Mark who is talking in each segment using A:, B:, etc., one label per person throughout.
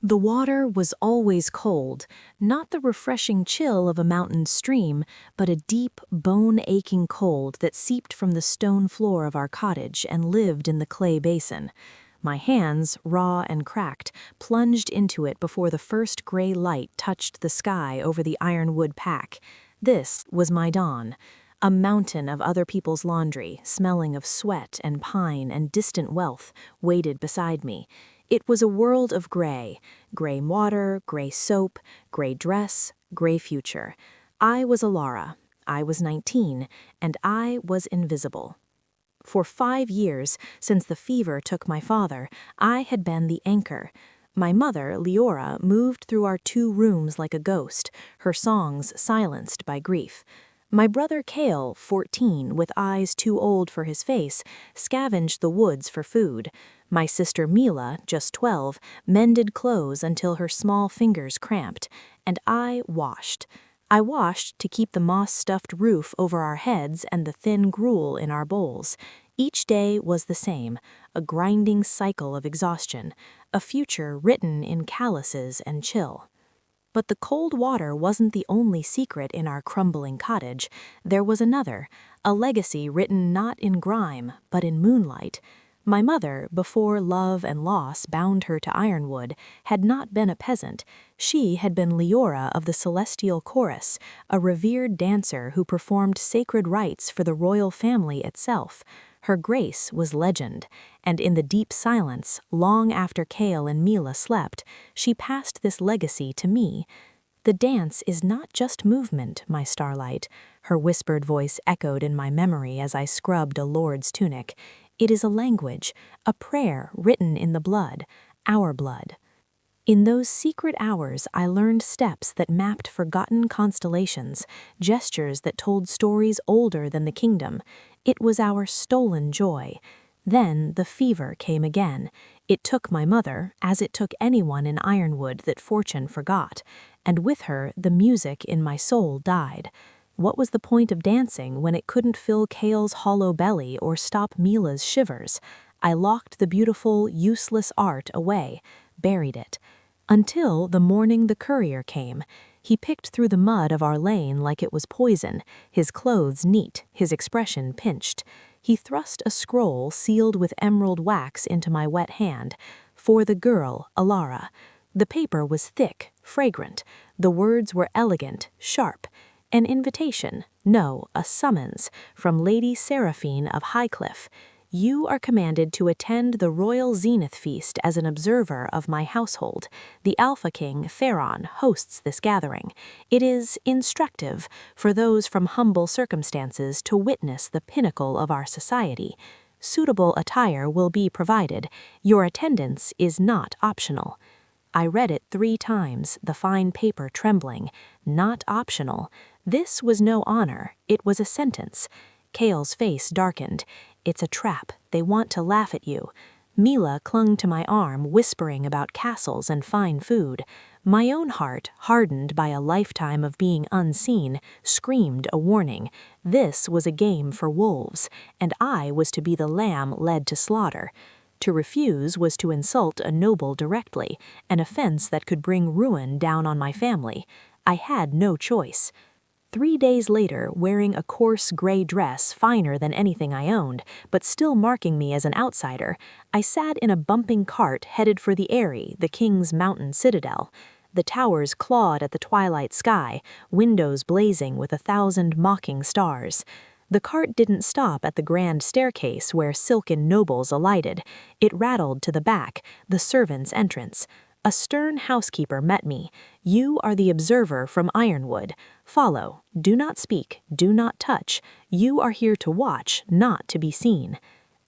A: The water was always cold, not the refreshing chill of a mountain stream, but a deep, bone-aching cold that seeped from the stone floor of our cottage and lived in the clay basin. My hands, raw and cracked, plunged into it before the first gray light touched the sky over the ironwood pack. This was my dawn. A mountain of other people's laundry, smelling of sweat and pine and distant wealth, waited beside me. It was a world of gray water, gray soap, gray dress, gray future. I was Alara, I was 19, and I was invisible. For 5 years, since the fever took my father, I had been the anchor. My mother, Leora, moved through our 2 rooms like a ghost, her songs silenced by grief. My brother Kale, 14, with eyes too old for his face, scavenged the woods for food. My sister Mila, just 12, mended clothes until her small fingers cramped, and I washed. I washed to keep the moss-stuffed roof over our heads and the thin gruel in our bowls. Each day was the same, a grinding cycle of exhaustion, a future written in calluses and chill. But the cold water wasn't the only secret in our crumbling cottage. There was another, a legacy written not in grime, but in moonlight. My mother, before love and loss bound her to Ironwood, had not been a peasant. She had been Leora of the Celestial Chorus, a revered dancer who performed sacred rites for the royal family itself. Her grace was legend, and in the deep silence, long after Kale and Mila slept, she passed this legacy to me. The dance is not just movement, my starlight, her whispered voice echoed in my memory as I scrubbed a lord's tunic. It is a language, a prayer written in the blood, our blood. In those secret hours, I learned steps that mapped forgotten constellations, gestures that told stories older than the kingdom. It was our stolen joy. Then the fever came again. It took my mother, as it took anyone in Ironwood that fortune forgot, and with her the music in my soul died. What was the point of dancing when it couldn't fill Kale's hollow belly or stop Mila's shivers? I locked the beautiful, useless art away, buried it. Until the morning the courier came. He picked through the mud of our lane like it was poison, his clothes neat, his expression pinched. He thrust a scroll sealed with emerald wax into my wet hand. For the girl, Alara. The paper was thick, fragrant. The words were elegant, sharp. An invitation, no, a summons, from Lady Seraphine of Highcliffe. You are commanded to attend the Royal Zenith Feast as an observer of my household. The Alpha King, Theron, hosts this gathering. It is instructive for those from humble circumstances to witness the pinnacle of our society. Suitable attire will be provided. Your attendance is not optional. I read it 3 times, the fine paper trembling. Not optional. This was no honor, it was a sentence. Kale's face darkened. It's a trap, they want to laugh at you. Mila clung to my arm, whispering about castles and fine food. My own heart, hardened by a lifetime of being unseen, screamed a warning. This was a game for wolves, and I was to be the lamb led to slaughter. To refuse was to insult a noble directly, an offense that could bring ruin down on my family. I had no choice. 3 days later, wearing a coarse gray dress finer than anything I owned, but still marking me as an outsider, I sat in a bumping cart headed for the Eyrie, the king's mountain citadel. The towers clawed at the twilight sky, windows blazing with 1,000 mocking stars. The cart didn't stop at the grand staircase where silken nobles alighted. It rattled to the back, the servants' entrance. A stern housekeeper met me. You are the observer from Ironwood. Follow. Do not speak. Do not touch. You are here to watch, not to be seen.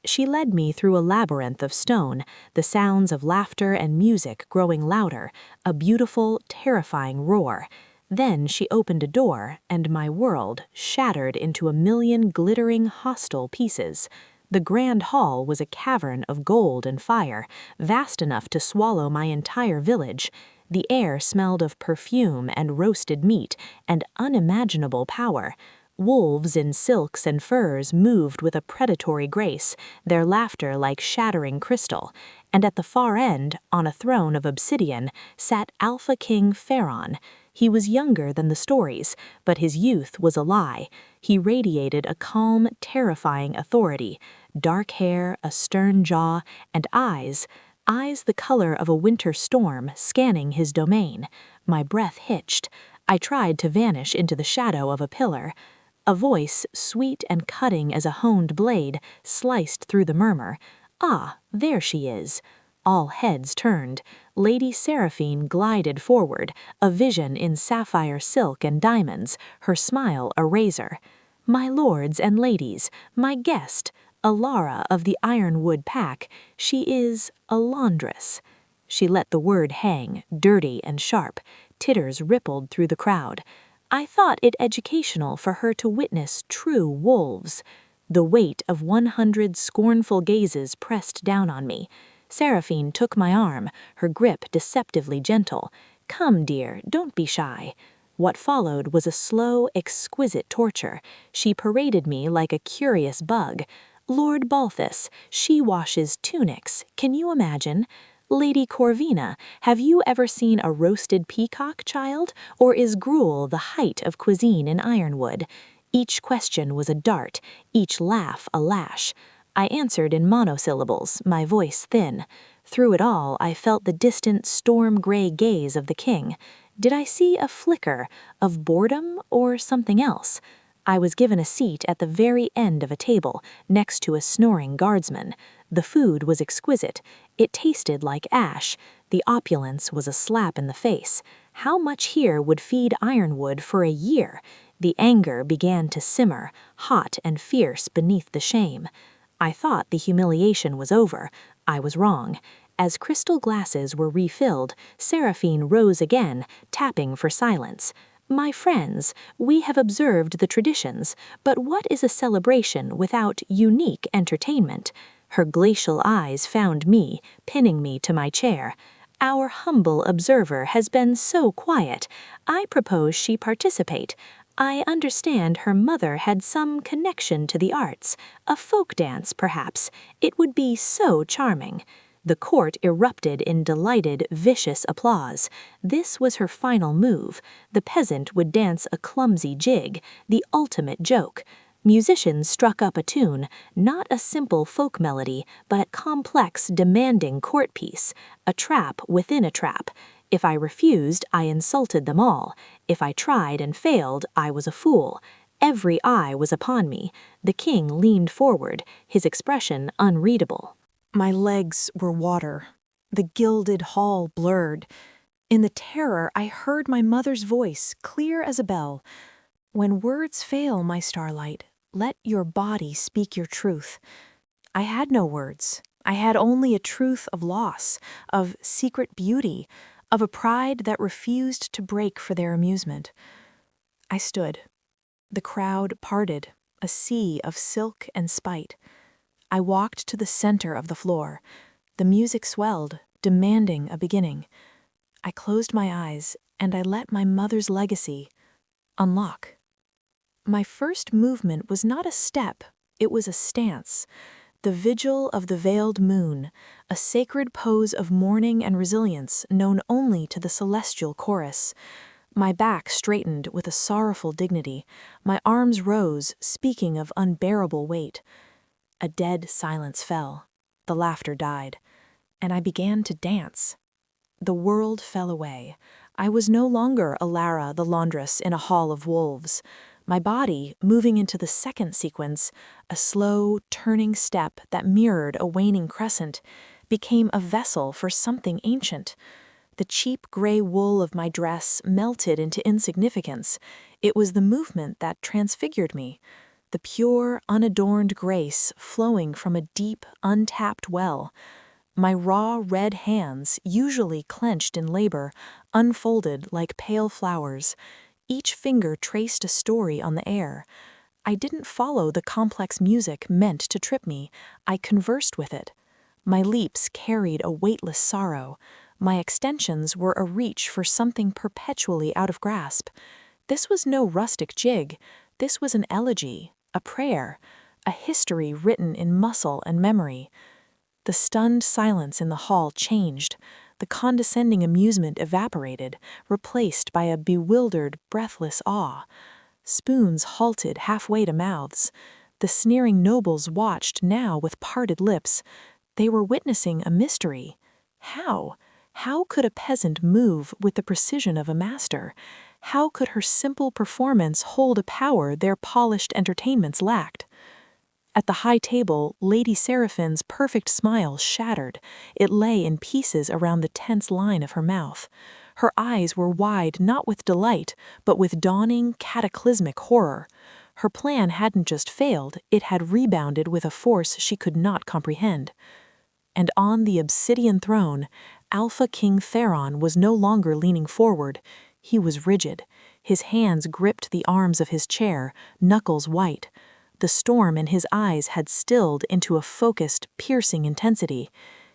A: She led me through a labyrinth of stone, the sounds of laughter and music growing louder, a beautiful, terrifying roar. Then she opened a door, and my world shattered into a million glittering, hostile pieces. The grand hall was a cavern of gold and fire, vast enough to swallow my entire village. The air smelled of perfume and roasted meat and unimaginable power. Wolves in silks and furs moved with a predatory grace, their laughter like shattering crystal, and at the far end, on a throne of obsidian, sat Alpha King Pharaon. He was younger than the stories, but his youth was a lie. He radiated a calm, terrifying authority, dark hair, a stern jaw, and eyes the color of a winter storm scanning his domain. My breath hitched. I tried to vanish into the shadow of a pillar. A voice, sweet and cutting as a honed blade, sliced through the murmur. Ah, there she is. All heads turned. Lady Seraphine glided forward, a vision in sapphire silk and diamonds, her smile a razor. My lords and ladies, my guest, Alara of the Ironwood Pack, she is a laundress. She let the word hang, dirty and sharp. Titters rippled through the crowd. I thought it educational for her to witness true wolves. The weight of 100 scornful gazes pressed down on me. Seraphine took my arm, her grip deceptively gentle. Come, dear, don't be shy. What followed was a slow, exquisite torture. She paraded me like a curious bug. Lord Balthus, she washes tunics, can you imagine? Lady Corvina, have you ever seen a roasted peacock, child? Or is gruel the height of cuisine in Ironwood? Each question was a dart, each laugh a lash. I answered in monosyllables, my voice thin. Through it all, I felt the distant storm-gray gaze of the king. Did I see a flicker of boredom or something else? I was given a seat at the very end of a table, next to a snoring guardsman. The food was exquisite. It tasted like ash. The opulence was a slap in the face. How much here would feed Ironwood for a year? The anger began to simmer, hot and fierce beneath the shame. I thought the humiliation was over. I was wrong. As crystal glasses were refilled, Seraphine rose again, tapping for silence. My friends, we have observed the traditions, but what is a celebration without unique entertainment? Her glacial eyes found me, pinning me to my chair. Our humble observer has been so quiet. I propose she participate. I understand her mother had some connection to the arts, a folk dance, perhaps. It would be so charming. The court erupted in delighted, vicious applause. This was her final move. The peasant would dance a clumsy jig, the ultimate joke. Musicians struck up a tune, not a simple folk melody, but a complex, demanding court piece, a trap within a trap. If I refused, I insulted them all. If I tried and failed, I was a fool. Every eye was upon me. The king leaned forward, his expression unreadable. My legs were water. The gilded hall blurred. In the terror, I heard my mother's voice, clear as a bell. When words fail, my starlight, let your body speak your truth. I had no words. I had only a truth of loss, of secret beauty, of a pride that refused to break for their amusement. I stood. The crowd parted, a sea of silk and spite. I walked to the center of the floor. The music swelled, demanding a beginning. I closed my eyes, and I let my mother's legacy unlock. My first movement was not a step, it was a stance. The vigil of the veiled moon, a sacred pose of mourning and resilience known only to the celestial chorus. My back straightened with a sorrowful dignity. My arms rose, speaking of unbearable weight. A dead silence fell. The laughter died. And I began to dance. The world fell away. I was no longer Alara the laundress in a hall of wolves. My body, moving into the second sequence, a slow, turning step that mirrored a waning crescent, became a vessel for something ancient. The cheap gray wool of my dress melted into insignificance. It was the movement that transfigured me. The pure, unadorned grace flowing from a deep, untapped well. My raw, red hands, usually clenched in labor, unfolded like pale flowers. Each finger traced a story on the air. I didn't follow the complex music meant to trip me. I conversed with it. My leaps carried a weightless sorrow. My extensions were a reach for something perpetually out of grasp. This was no rustic jig. This was an elegy, a prayer, a history written in muscle and memory. The stunned silence in the hall changed. The condescending amusement evaporated, replaced by a bewildered, breathless awe. Spoons halted halfway to mouths. The sneering nobles watched now with parted lips. They were witnessing a mystery. How? How could a peasant move with the precision of a master? How could her simple performance hold a power their polished entertainments lacked? At the high table, Lady Seraphine's perfect smile shattered. It lay in pieces around the tense line of her mouth. Her eyes were wide not with delight, but with dawning, cataclysmic horror. Her plan hadn't just failed, it had rebounded with a force she could not comprehend. And on the obsidian throne, Alpha King Theron was no longer leaning forward. He was rigid. His hands gripped the arms of his chair, knuckles white. The storm in his eyes had stilled into a focused, piercing intensity.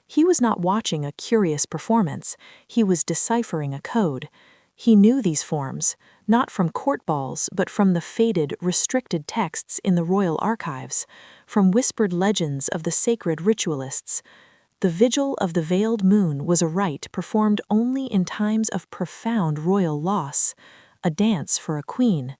A: He was not watching a curious performance. He was deciphering a code. He knew these forms, not from court balls, but from the faded, restricted texts in the royal archives, from whispered legends of the sacred ritualists. The vigil of the veiled moon was a rite performed only in times of profound royal loss, a dance for a queen.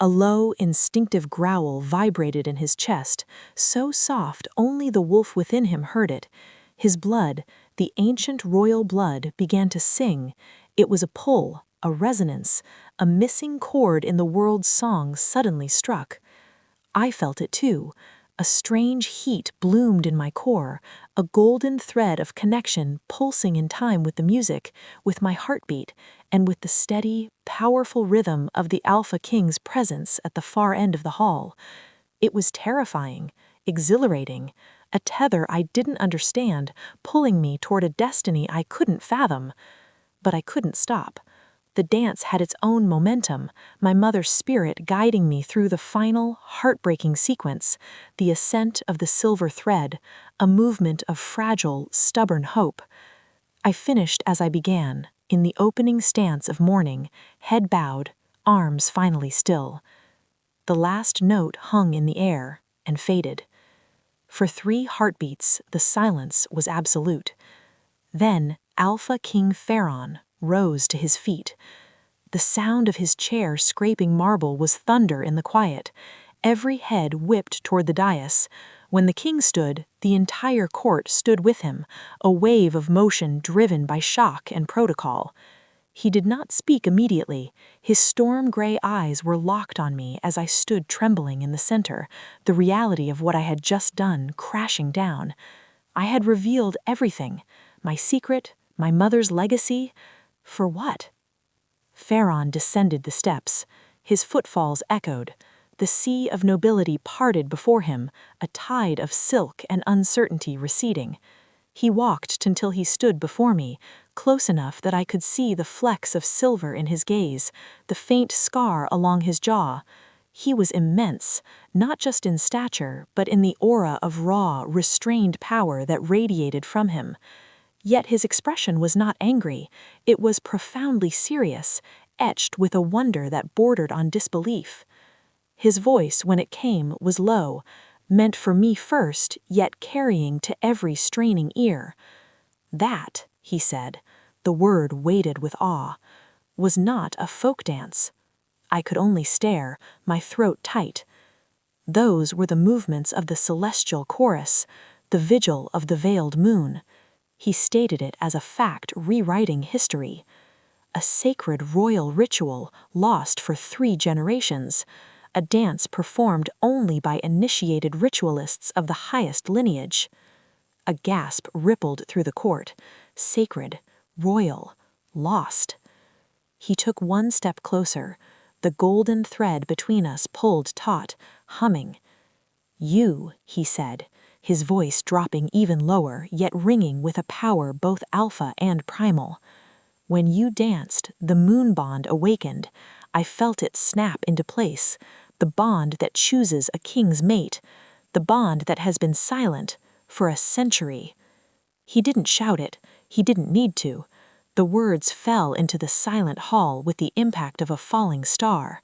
A: A low, instinctive growl vibrated in his chest, so soft only the wolf within him heard it. His blood, the ancient royal blood, began to sing. It was a pull, a resonance, a missing chord in the world's song suddenly struck. I felt it too. A strange heat bloomed in my core, a golden thread of connection pulsing in time with the music, with my heartbeat, and with the steady, powerful rhythm of the Alpha King's presence at the far end of the hall. It was terrifying, exhilarating, a tether I didn't understand, pulling me toward a destiny I couldn't fathom. But I couldn't stop. The dance had its own momentum, my mother's spirit guiding me through the final, heartbreaking sequence, the ascent of the silver thread, a movement of fragile, stubborn hope. I finished as I began, in the opening stance of mourning, head bowed, arms finally still. The last note hung in the air and faded. For 3 heartbeats, the silence was absolute. Then Alpha King Theron rose to his feet. The sound of his chair scraping marble was thunder in the quiet. Every head whipped toward the dais. When the king stood, the entire court stood with him, a wave of motion driven by shock and protocol. He did not speak immediately. His storm-gray eyes were locked on me as I stood trembling in the center, the reality of what I had just done crashing down. I had revealed everything, my secret, my mother's legacy. For what? Theron descended the steps. His footfalls echoed. The sea of nobility parted before him, a tide of silk and uncertainty receding. He walked until he stood before me, close enough that I could see the flecks of silver in his gaze, the faint scar along his jaw. He was immense, not just in stature, but in the aura of raw, restrained power that radiated from him. Yet his expression was not angry. It was profoundly serious, etched with a wonder that bordered on disbelief. His voice, when it came, was low, meant for me first, yet carrying to every straining ear. That, he said, the word weighted with awe, was not a folk dance. I could only stare, my throat tight. Those were the movements of the celestial chorus, the vigil of the veiled moon. He stated it as a fact rewriting history. A sacred royal ritual lost for 3 generations. A dance performed only by initiated ritualists of the highest lineage. A gasp rippled through the court. Sacred, royal, lost. He took 1 step closer. The golden thread between us pulled taut, humming. You, he said, his voice dropping even lower, yet ringing with a power both alpha and primal. When you danced, the moon bond awakened. I felt it snap into place. The bond that chooses a king's mate. The bond that has been silent for a century. He didn't shout it. He didn't need to. The words fell into the silent hall with the impact of a falling star.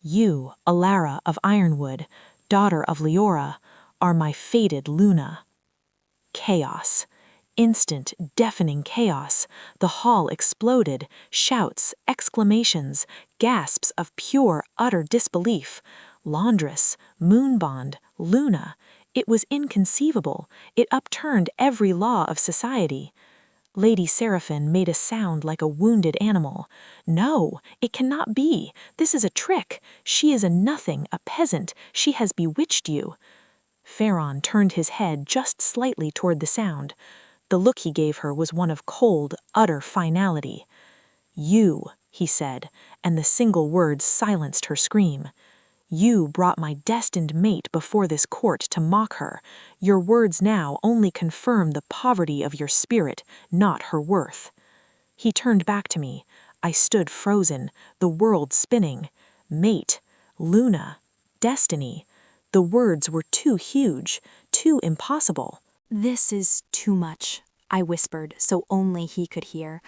A: You, Alara of Ironwood, daughter of Leora, are my fated Luna. Chaos. Instant, deafening chaos. The hall exploded. Shouts, exclamations, gasps of pure, utter disbelief. Laundress, moonbond, Luna. It was inconceivable. It upturned every law of society. Lady Seraphine made a sound like a wounded animal. No, it cannot be. This is a trick. She is a nothing, a peasant. She has bewitched you. Pharaon turned his head just slightly toward the sound. The look he gave her was one of cold, utter finality. You, he said, and the single word silenced her scream. You brought my destined mate before this court to mock her. Your words now only confirm the poverty of your spirit, not her worth. He turned back to me. I stood frozen, the world spinning. Mate, Luna, destiny. The words were too huge, too impossible.
B: "This is too much," I whispered so only he could hear.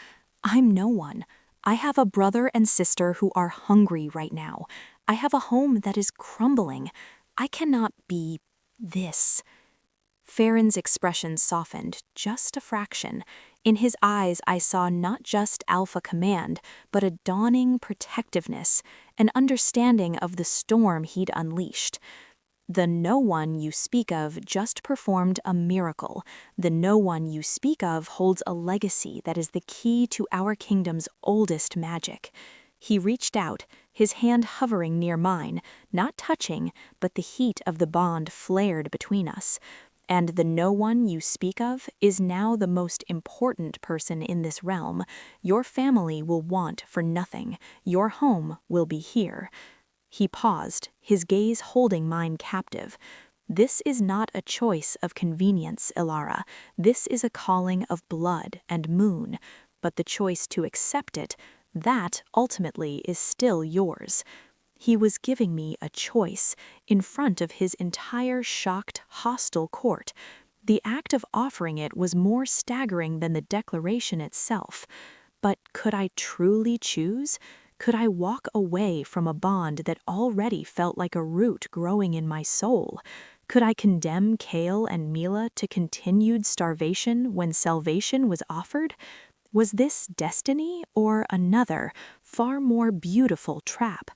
B: "I'm no one. I have a brother and sister who are hungry right now. I have a home that is crumbling. I cannot be this." Farron's expression softened, just a fraction. In his eyes I saw not just alpha command, but a dawning protectiveness, an understanding of the storm he'd unleashed. "The no one you speak of just performed a miracle. The no one you speak of holds a legacy that is the key to our kingdom's oldest magic." He reached out, his hand hovering near mine, not touching, but the heat of the bond flared between us. "And the no one you speak of is now the most important person in this realm. Your family will want for nothing. Your home will be here." He paused, his gaze holding mine captive. "This is not a choice of convenience, Ilara. This is a calling of blood and moon. But the choice to accept it, that ultimately is still yours." He was giving me a choice in front of his entire shocked, hostile court. The act of offering it was more staggering than the declaration itself. But could I truly choose? Could I walk away from a bond that already felt like a root growing in my soul? Could I condemn Kale and Mila to continued starvation when salvation was offered? Was this destiny or another, far more beautiful trap?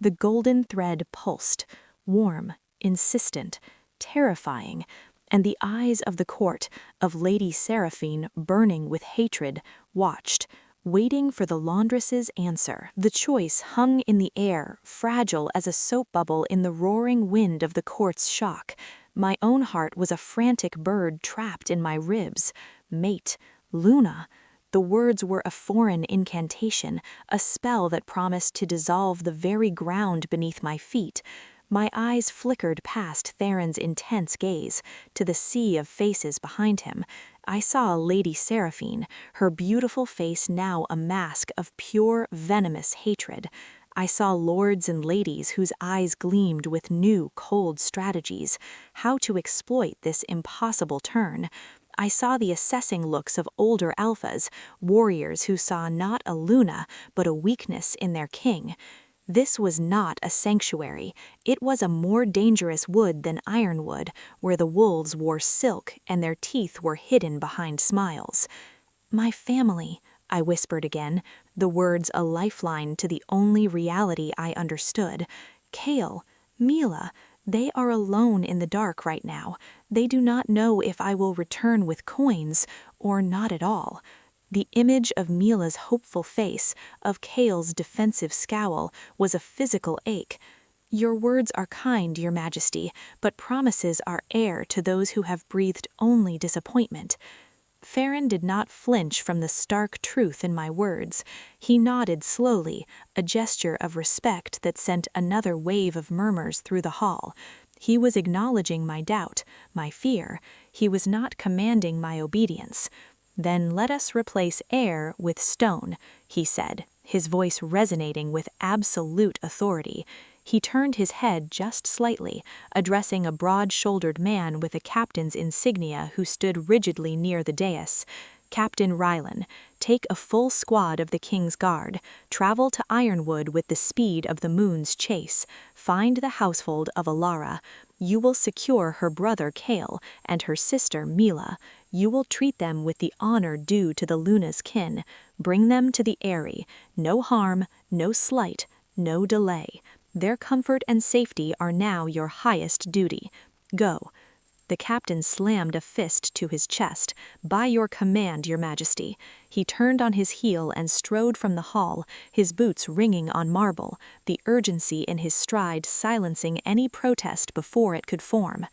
B: The golden thread pulsed, warm, insistent, terrifying, and the eyes of the court, of Lady Seraphine burning with hatred, watched, waiting for the laundress's answer. The choice hung in the air, fragile as a soap bubble in the roaring wind of the court's shock. My own heart was a frantic bird trapped in my ribs. Mate, Luna. The words were a foreign incantation, a spell that promised to dissolve the very ground beneath my feet. My eyes flickered past Theron's intense gaze, to the sea of faces behind him. I saw Lady Seraphine, her beautiful face now a mask of pure, venomous hatred. I saw lords and ladies whose eyes gleamed with new, cold strategies, how to exploit this impossible turn. I saw the assessing looks of older alphas, warriors who saw not a Luna, but a weakness in their king. This was not a sanctuary. It was a more dangerous wood than Ironwood, where the wolves wore silk and their teeth were hidden behind smiles. "My family," I whispered again, the words a lifeline to the only reality I understood. "Kale, Mila, they are alone in the dark right now. They do not know if I will return with coins or not at all." The image of Mila's hopeful face, of Kale's defensive scowl, was a physical ache. "Your words are kind, Your Majesty, but promises are air to those who have breathed only disappointment." Farron did not flinch from the stark truth in my words. He nodded slowly, a gesture of respect that sent another wave of murmurs through the hall. He was acknowledging my doubt, my fear. He was not commanding my obedience. "Then let us replace air with stone," he said, his voice resonating with absolute authority. He turned his head just slightly, addressing a broad-shouldered man with a captain's insignia who stood rigidly near the dais. Captain Rylan, take a full squad of the King's Guard, travel to Ironwood with the speed of the moon's chase, find the household of Alara. You will secure her brother Kale and her sister Mila. You will treat them with the honor due to the Luna's kin. Bring them to the Eyrie. No harm, no slight, no delay. Their comfort and safety are now your highest duty. Go." The captain slammed a fist to his chest. "By your command, your majesty." He turned on his heel and strode from the hall, his boots ringing on marble, the urgency in his stride silencing any protest before it could form.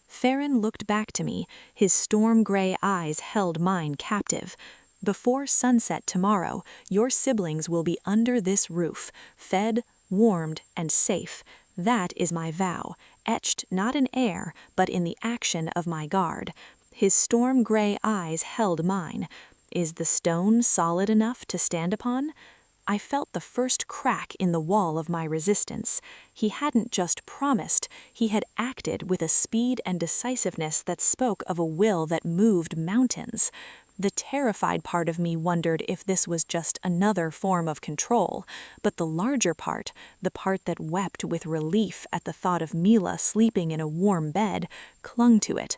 B: Farron looked back to me, his storm-gray eyes held mine captive. "Before sunset tomorrow, your siblings will be under this roof, fed, warmed, and safe. That is my vow, etched not in air, but in the action of my guard." His storm-gray eyes held mine. Is the stone solid enough to stand upon? I felt the first crack in the wall of my resistance. He hadn't just promised, he had acted with a speed and decisiveness that spoke of a will that moved mountains. The terrified part of me wondered if this was just another form of control, but the larger part, the part that wept with relief at the thought of Mila sleeping in a warm bed, clung to it.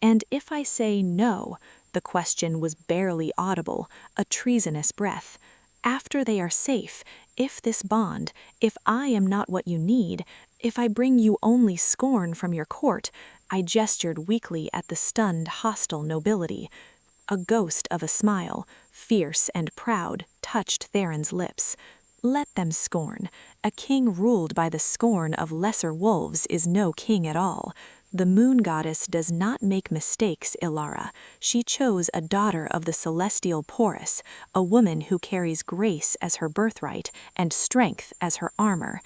B: And if I say no, the question was barely audible, a treasonous breath. After they are safe, if this bond, if I am not what you need, if I bring you only scorn from your court, I gestured weakly at the stunned, hostile nobility. A ghost of a smile, fierce and proud, touched Theron's lips. Let them scorn. A king ruled by the scorn of lesser wolves is no king at all. The moon goddess does not make mistakes, Ilara. She chose a daughter of the celestial Porus, a woman who carries grace as her birthright and strength as her armor.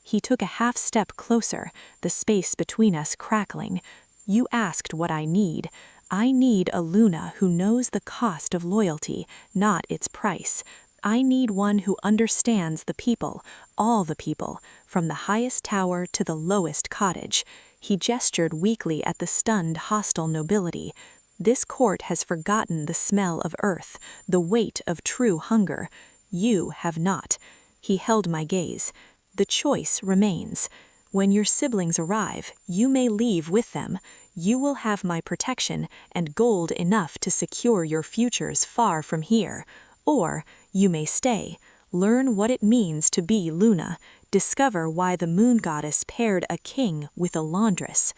B: He took a half step closer, the space between us crackling. "You asked what I need. I need a Luna who knows the cost of loyalty, not its price. I need one who understands the people, all the people, from the highest tower to the lowest cottage." He gestured weakly at the stunned, hostile nobility. "This court has forgotten the smell of earth, the weight of true hunger. You have not." He held my gaze. "The choice remains. When your siblings arrive, you may leave with them. You will have my protection and gold enough to secure your futures far from here. Or you may stay, learn what it means to be Luna, discover why the moon goddess paired a king with a laundress."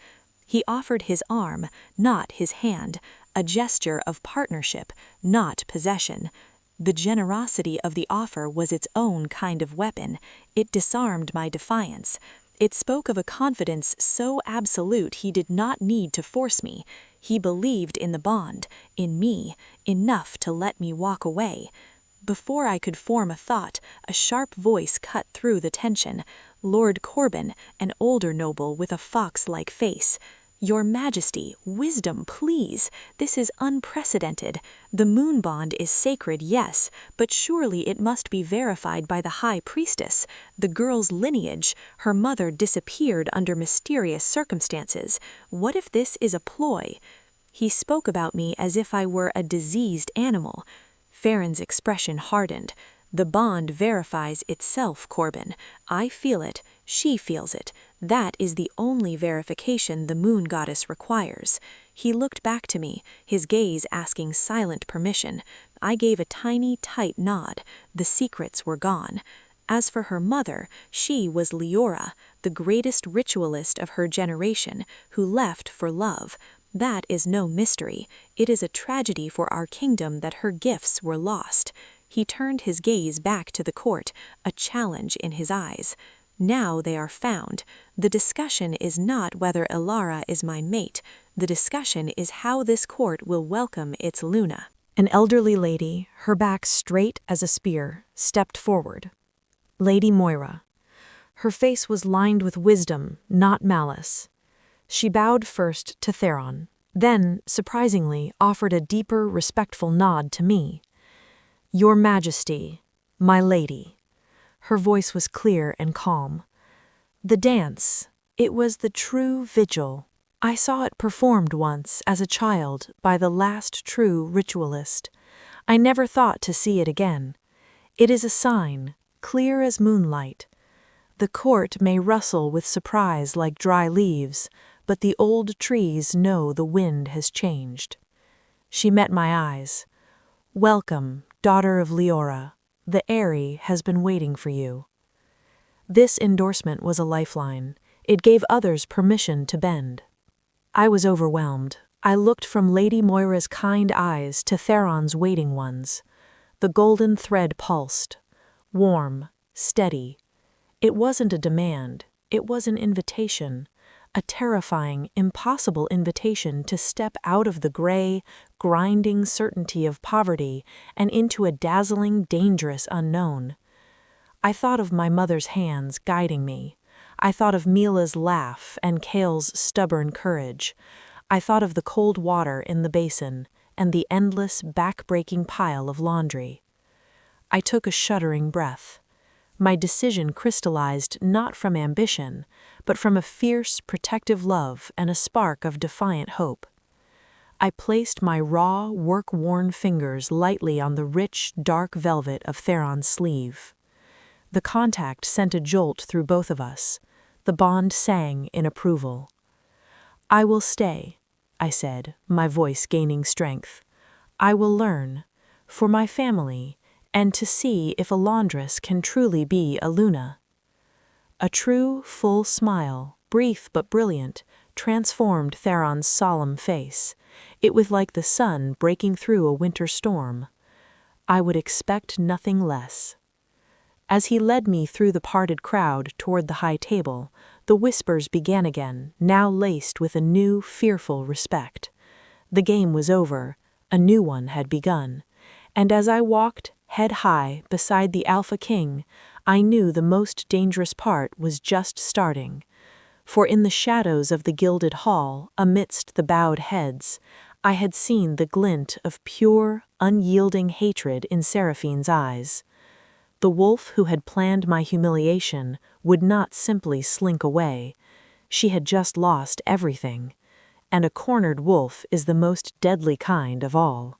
B: He offered his arm, not his hand, a gesture of partnership, not possession. The generosity of the offer was its own kind of weapon. It disarmed my defiance. It spoke of a confidence so absolute he did not need to force me. He believed in the bond, in me, enough to let me walk away. Before I could form a thought, a sharp voice cut through the tension. Lord Corbin, an older noble with a fox-like face. "Your Majesty, wisdom, please. This is unprecedented. The moon bond is sacred, yes, but surely it must be verified by the High Priestess. The girl's lineage, her mother disappeared under mysterious circumstances. What if this is a ploy?" He spoke about me as if I were a diseased animal. Farron's expression hardened. "The bond verifies itself, Corbin. I feel it, she feels it. That is the only verification the moon goddess requires." He looked back to me, his gaze asking silent permission. I gave a tiny, tight nod. The secrets were gone. As for her mother, she was Leora, the greatest ritualist of her generation, who left for love. That is no mystery. It is a tragedy for our kingdom that her gifts were lost. He turned his gaze back to the court, a challenge in his eyes. "Now they are found. The discussion is not whether Ilara is my mate. The discussion is how this court will welcome its Luna." An elderly lady, her back straight as a spear, stepped forward. Lady Moira. Her face was lined with wisdom, not malice. She bowed first to Theron, then, surprisingly, offered a deeper, respectful nod to me. "Your Majesty, my lady." Her voice was clear and calm. "The dance, it was the true vigil. I saw it performed once, as a child, by the last true ritualist.
A: I never thought to see it again. It is a sign, clear as moonlight. The court may rustle with surprise like dry leaves, but the old trees know the wind has changed. She met my eyes. Welcome, daughter of Leora. The Aerie has been waiting for you. This endorsement was a lifeline. It gave others permission to bend. I was overwhelmed. I looked from Lady Moira's kind eyes to Theron's waiting ones. The golden thread pulsed. Warm, steady. It wasn't a demand. It was an invitation. A terrifying, impossible invitation to step out of the gray, grinding certainty of poverty and into a dazzling, dangerous unknown. I thought of my mother's hands guiding me. I thought of Mila's laugh and Kale's stubborn courage. I thought of the cold water in the basin and the endless, back-breaking pile of laundry. I took a shuddering breath. My decision crystallized not from ambition, but from a fierce, protective love and a spark of defiant hope. I placed my raw, work-worn fingers lightly on the rich, dark velvet of Theron's sleeve. The contact sent a jolt through both of us. The bond sang in approval. I will stay, I said, my voice gaining strength. I will learn, for my family, and to see if a laundress can truly be a Luna. A true, full smile, brief but brilliant, transformed Theron's solemn face. It was like the sun breaking through a winter storm. I would expect nothing less. As he led me through the parted crowd toward the high table, the whispers began again, now laced with a new, fearful respect. The game was over. A new one had begun. And as I walked, head high, beside the Alpha King, I knew the most dangerous part was just starting. For in the shadows of the gilded hall, amidst the bowed heads, I had seen the glint of pure, unyielding hatred in Seraphine's eyes. The wolf who had planned my humiliation would not simply slink away. She had just lost everything. And a cornered wolf is the most deadly kind of all.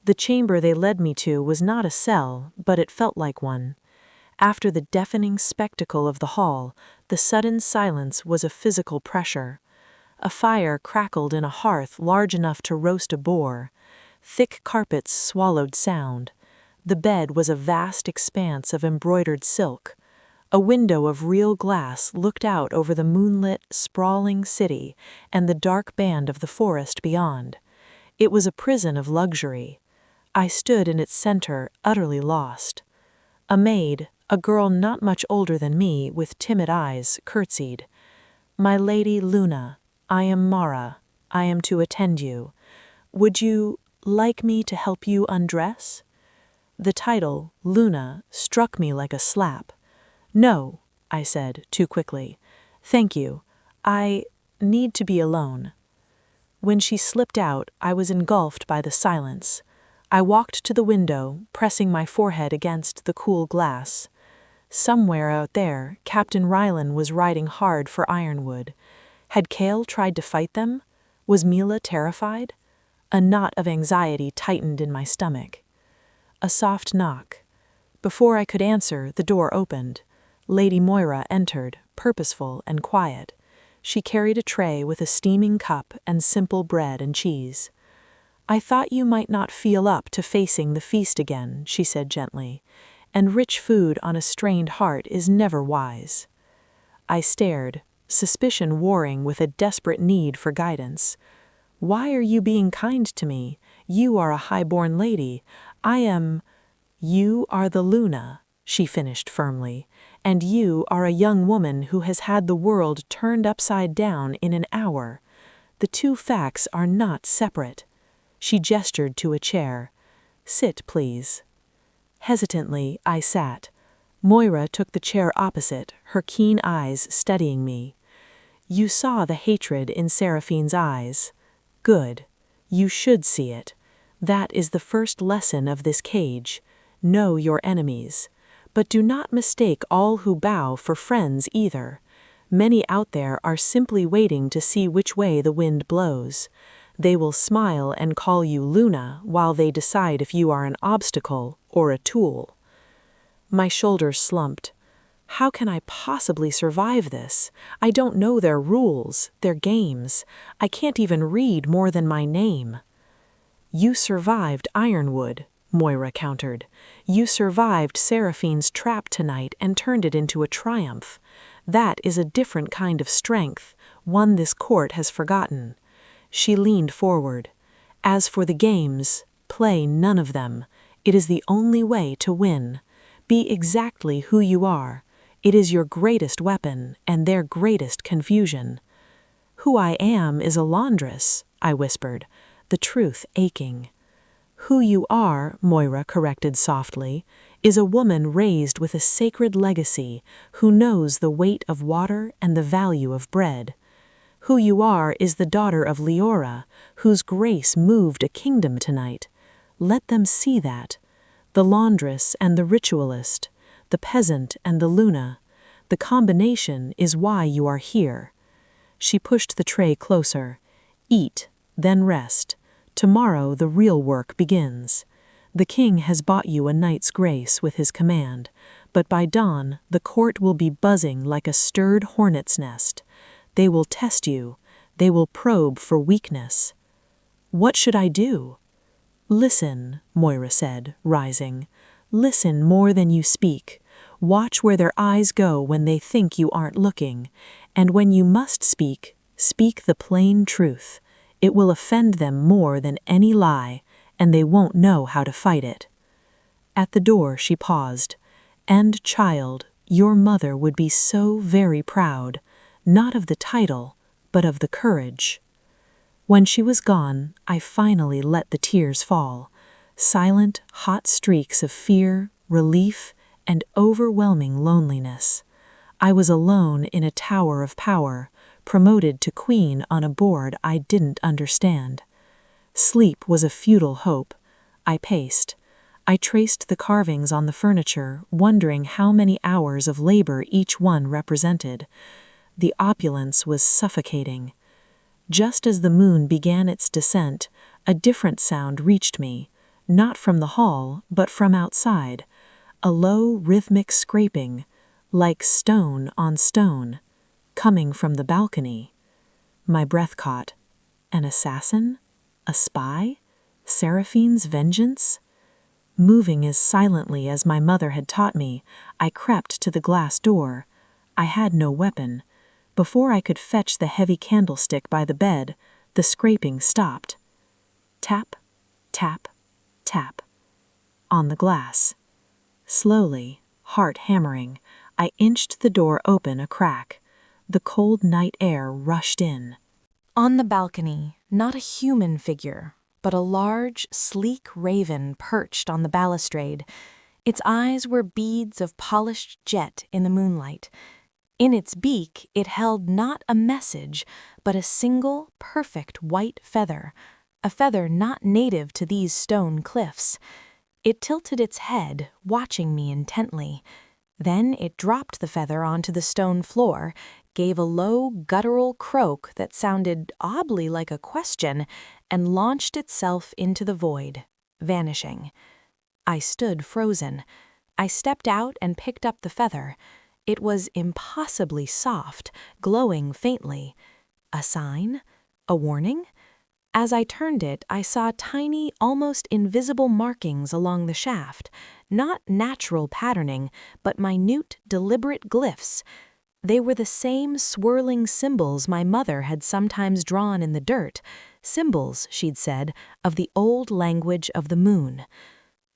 A: The chamber they led me to was not a cell, but it felt like one. After the deafening spectacle of the hall, the sudden silence was a physical pressure. A fire crackled in a hearth large enough to roast a boar. Thick carpets swallowed sound. The bed was a vast expanse of embroidered silk. A window of real glass looked out over the moonlit, sprawling city and the dark band of the forest beyond. It was a prison of luxury. I stood in its center, utterly lost. A maid, a girl not much older than me, with timid eyes, curtsied. "My lady Luna, I am Mara. I am to attend you. Would you like me to help you undress?" The title, Luna, struck me like a slap. "No," I said, too quickly. "Thank you. I need to be alone." When she slipped out, I was engulfed by the silence. I walked to the window, pressing my forehead against the cool glass. Somewhere out there, Captain Rylan was riding hard for Ironwood. Had Kale tried to fight them? Was Mila terrified? A knot of anxiety tightened in my stomach. A soft knock. Before I could answer, the door opened. Lady Moira entered, purposeful and quiet. She carried a tray with a steaming cup and simple bread and cheese. "I thought you might not feel up to facing the feast again," she said gently, "and rich food on a strained heart is never wise." I stared, suspicion warring with a desperate need for guidance. "Why are you being kind to me? You are a high-born lady. I am—" "You are the Luna," she finished firmly, "and you are a young woman who has had the world turned upside down in an hour. The two facts are not separate." She gestured to a chair. "Sit, please." Hesitantly, I sat. Moira took the chair opposite, her keen eyes studying me. "You saw the hatred in Seraphine's eyes. Good. You should see it. That is the first lesson of this cage. Know your enemies. But do not mistake all who bow for friends either. Many out there are simply waiting to see which way the wind blows.
C: They will smile and call you Luna while they decide if you are an obstacle or a tool. My shoulders slumped. How can I possibly survive this? I don't know their rules, their games. I can't even read more than my name. You survived Ironwood, Moira countered. You survived Seraphine's trap tonight and turned it into a triumph. That is a different kind of strength, one this court has forgotten. She leaned forward. As for the games, play none of them. It is the only way to win. Be exactly who you are. It is your greatest weapon and their greatest confusion. Who I am is a laundress, I whispered, the truth aching. Who you are, Moira corrected softly, is a woman raised with a sacred legacy who knows the weight of water and the value of bread. Who you are is the daughter of Leora, whose grace moved a kingdom tonight. Let them see that. The laundress and the ritualist, the peasant and the Luna. The combination is why you are here. She pushed the tray closer. Eat, then rest. Tomorrow the real work begins. The king has bought you a night's grace with his command, but by dawn the court will be buzzing like a stirred hornet's nest. They will test you. They will probe for weakness. What should I do? Listen, Moira said, rising. Listen more than you speak. Watch where their eyes go when they think you aren't looking. And when you must speak, speak the plain truth. It will offend them more than any lie, and they won't know how to fight it. At the door she paused. And, child, your mother would be so very proud, not of the title, but of the courage. When she was gone, I finally let the tears fall. Silent, hot streaks of fear, relief, and overwhelming loneliness. I was alone in a tower of power, promoted to queen on a board I didn't understand. Sleep was a futile hope. I paced. I traced the carvings on the furniture, wondering how many hours of labor each one represented. The opulence was suffocating. Just as the moon began its descent, a different sound reached me, not from the hall, but from outside. A low, rhythmic scraping, like stone on stone, coming from the balcony. My breath caught. An assassin? A spy? Seraphine's vengeance? Moving as silently as my mother had taught me, I crept to the glass door. I had no weapon. Before I could fetch the heavy candlestick by the bed, the scraping stopped. Tap, tap, tap. On the glass. Slowly, heart hammering, I inched the door open a crack. The cold night air rushed in.
A: On the balcony, not a human figure, but a large, sleek raven perched on the balustrade. Its eyes were beads of polished jet in the moonlight. In its beak, it held not a message, but a single, perfect white feather, a feather not native to these stone cliffs. It tilted its head, watching me intently. Then it dropped the feather onto the stone floor, gave a low, guttural croak that sounded oddly like a question, and launched itself into the void, vanishing. I stood frozen. I stepped out and picked up the feather. It was impossibly soft, glowing faintly. A sign? A warning? As I turned it, I saw tiny, almost invisible markings along the shaft, not natural patterning, but minute, deliberate glyphs. They were the same swirling symbols my mother had sometimes drawn in the dirt, symbols, she'd said, of the old language of the moon.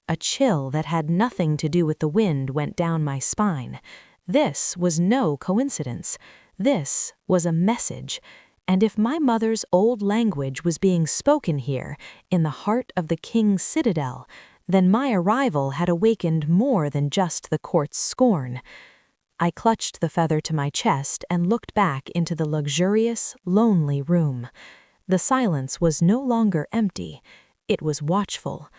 A: A chill that had nothing to do with the wind went down my spine. This was no coincidence. This was a message. And if my mother's old language was being spoken here, in the heart of the king's citadel, then my arrival had awakened more than just the court's scorn. I clutched the feather to my chest and looked back into the luxurious, lonely room. The silence was no longer empty. It was watchful.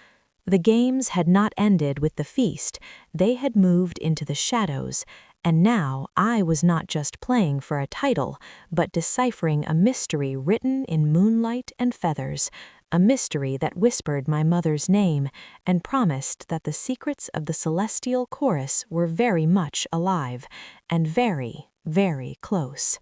A: The games had not ended with the feast. They had moved into the shadows, and now I was not just playing for a title, but deciphering a mystery written in moonlight and feathers, a mystery that whispered my mother's name and promised that the secrets of the celestial chorus were very much alive and very, very close.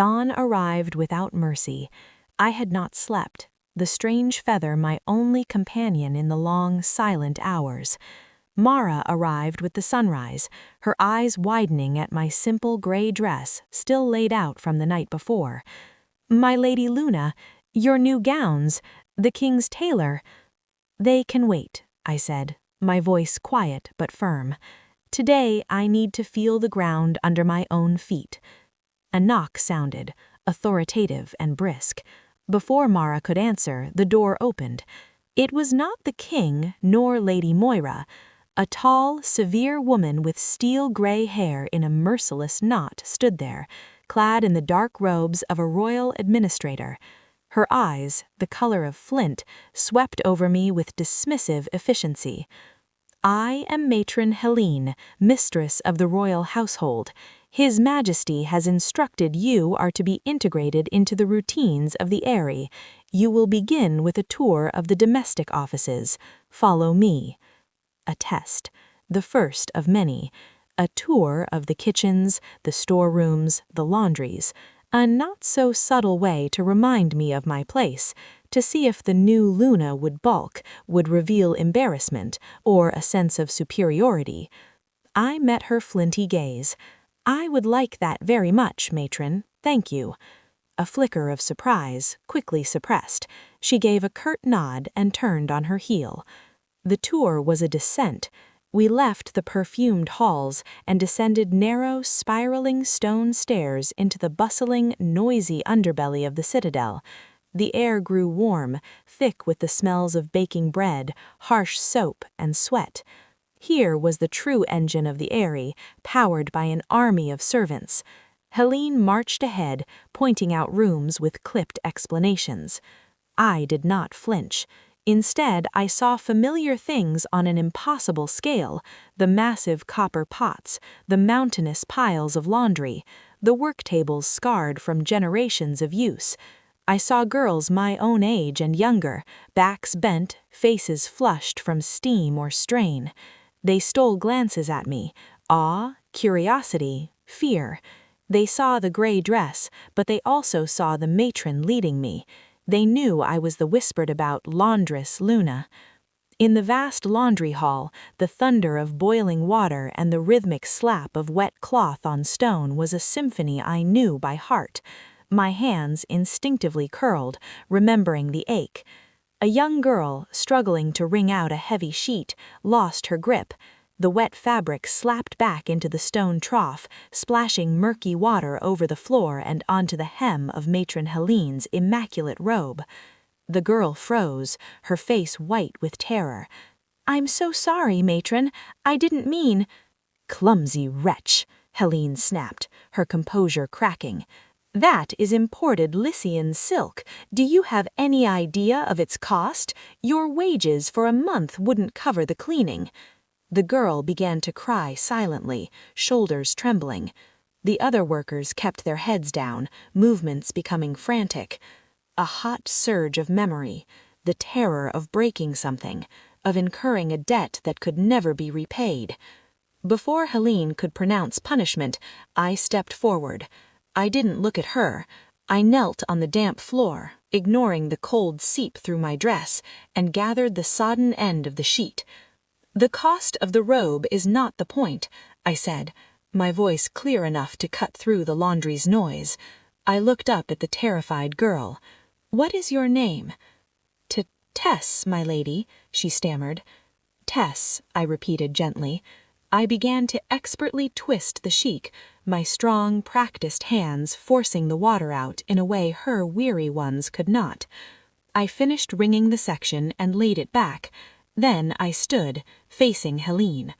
A: Dawn arrived without mercy. I had not slept, the strange feather my only companion in the long, silent hours. Mara arrived with the sunrise, her eyes widening at my simple gray dress still laid out from the night before. "My Lady Luna, your new gowns, the king's tailor—" "They can wait," I said, my voice quiet but firm. "Today I need to feel the ground under my own feet." A knock sounded, authoritative and brisk. Before Mara could answer, the door opened. It was not the king nor Lady Moira. A tall, severe woman with steel-gray hair in a merciless knot stood there, clad in the dark robes of a royal administrator. Her eyes, the color of flint, swept over me with dismissive efficiency. "I am Matron Helene, mistress of the royal household. His Majesty has instructed you are to be integrated into the routines of the Eyrie. You will begin with a tour of the domestic offices. Follow me." A test, the first of many. A tour of the kitchens, the storerooms, the laundries. A not-so-subtle way to remind me of my place, to see if the new Luna would balk, would reveal embarrassment, or a sense of superiority. I met her flinty gaze. "I would like that very much, matron, thank you." A flicker of surprise, quickly suppressed. She gave a curt nod and turned on her heel. The tour was a descent. We left the perfumed halls and descended narrow, spiraling stone stairs into the bustling, noisy underbelly of the citadel. The air grew warm, thick with the smells of baking bread, harsh soap, and sweat. Here was the true engine of the Eyrie, powered by an army of servants. Helene marched ahead, pointing out rooms with clipped explanations. I did not flinch. Instead, I saw familiar things on an impossible scale: the massive copper pots, the mountainous piles of laundry, the work tables scarred from generations of use. I saw girls my own age and younger, backs bent, faces flushed from steam or strain. They stole glances at me, awe, curiosity, fear. They saw the gray dress, but they also saw the matron leading me. They knew I was the whispered-about laundress Luna. In the vast laundry hall, the thunder of boiling water and the rhythmic slap of wet cloth on stone was a symphony I knew by heart. My hands instinctively curled, remembering the ache. A young girl, struggling to wring out a heavy sheet, lost her grip. The wet fabric slapped back into the stone trough, splashing murky water over the floor and onto the hem of Matron Helene's immaculate robe. The girl froze, her face white with terror. "I'm so sorry, matron. I didn't mean—" "Clumsy wretch," Helene snapped, her composure cracking. "That is imported Lycian silk. Do you have any idea of its cost? Your wages for a month wouldn't cover the cleaning." The girl began to cry silently, shoulders trembling. The other workers kept their heads down, movements becoming frantic. A hot surge of memory, the terror of breaking something, of incurring a debt that could never be repaid. Before Helene could pronounce punishment, I stepped forward. I didn't look at her. I knelt on the damp floor, ignoring the cold seep through my dress, and gathered the sodden end of the sheet. "The cost of the robe is not the point," I said, my voice clear enough to cut through the laundry's noise. I looked up at the terrified girl. "What is your name?" Tess, my lady," she stammered. "Tess," I repeated gently. I began to expertly twist the sheik, my strong, practiced hands forcing the water out in a way her weary ones could not. I finished wringing the section and laid it back. Then I stood, facing Helene.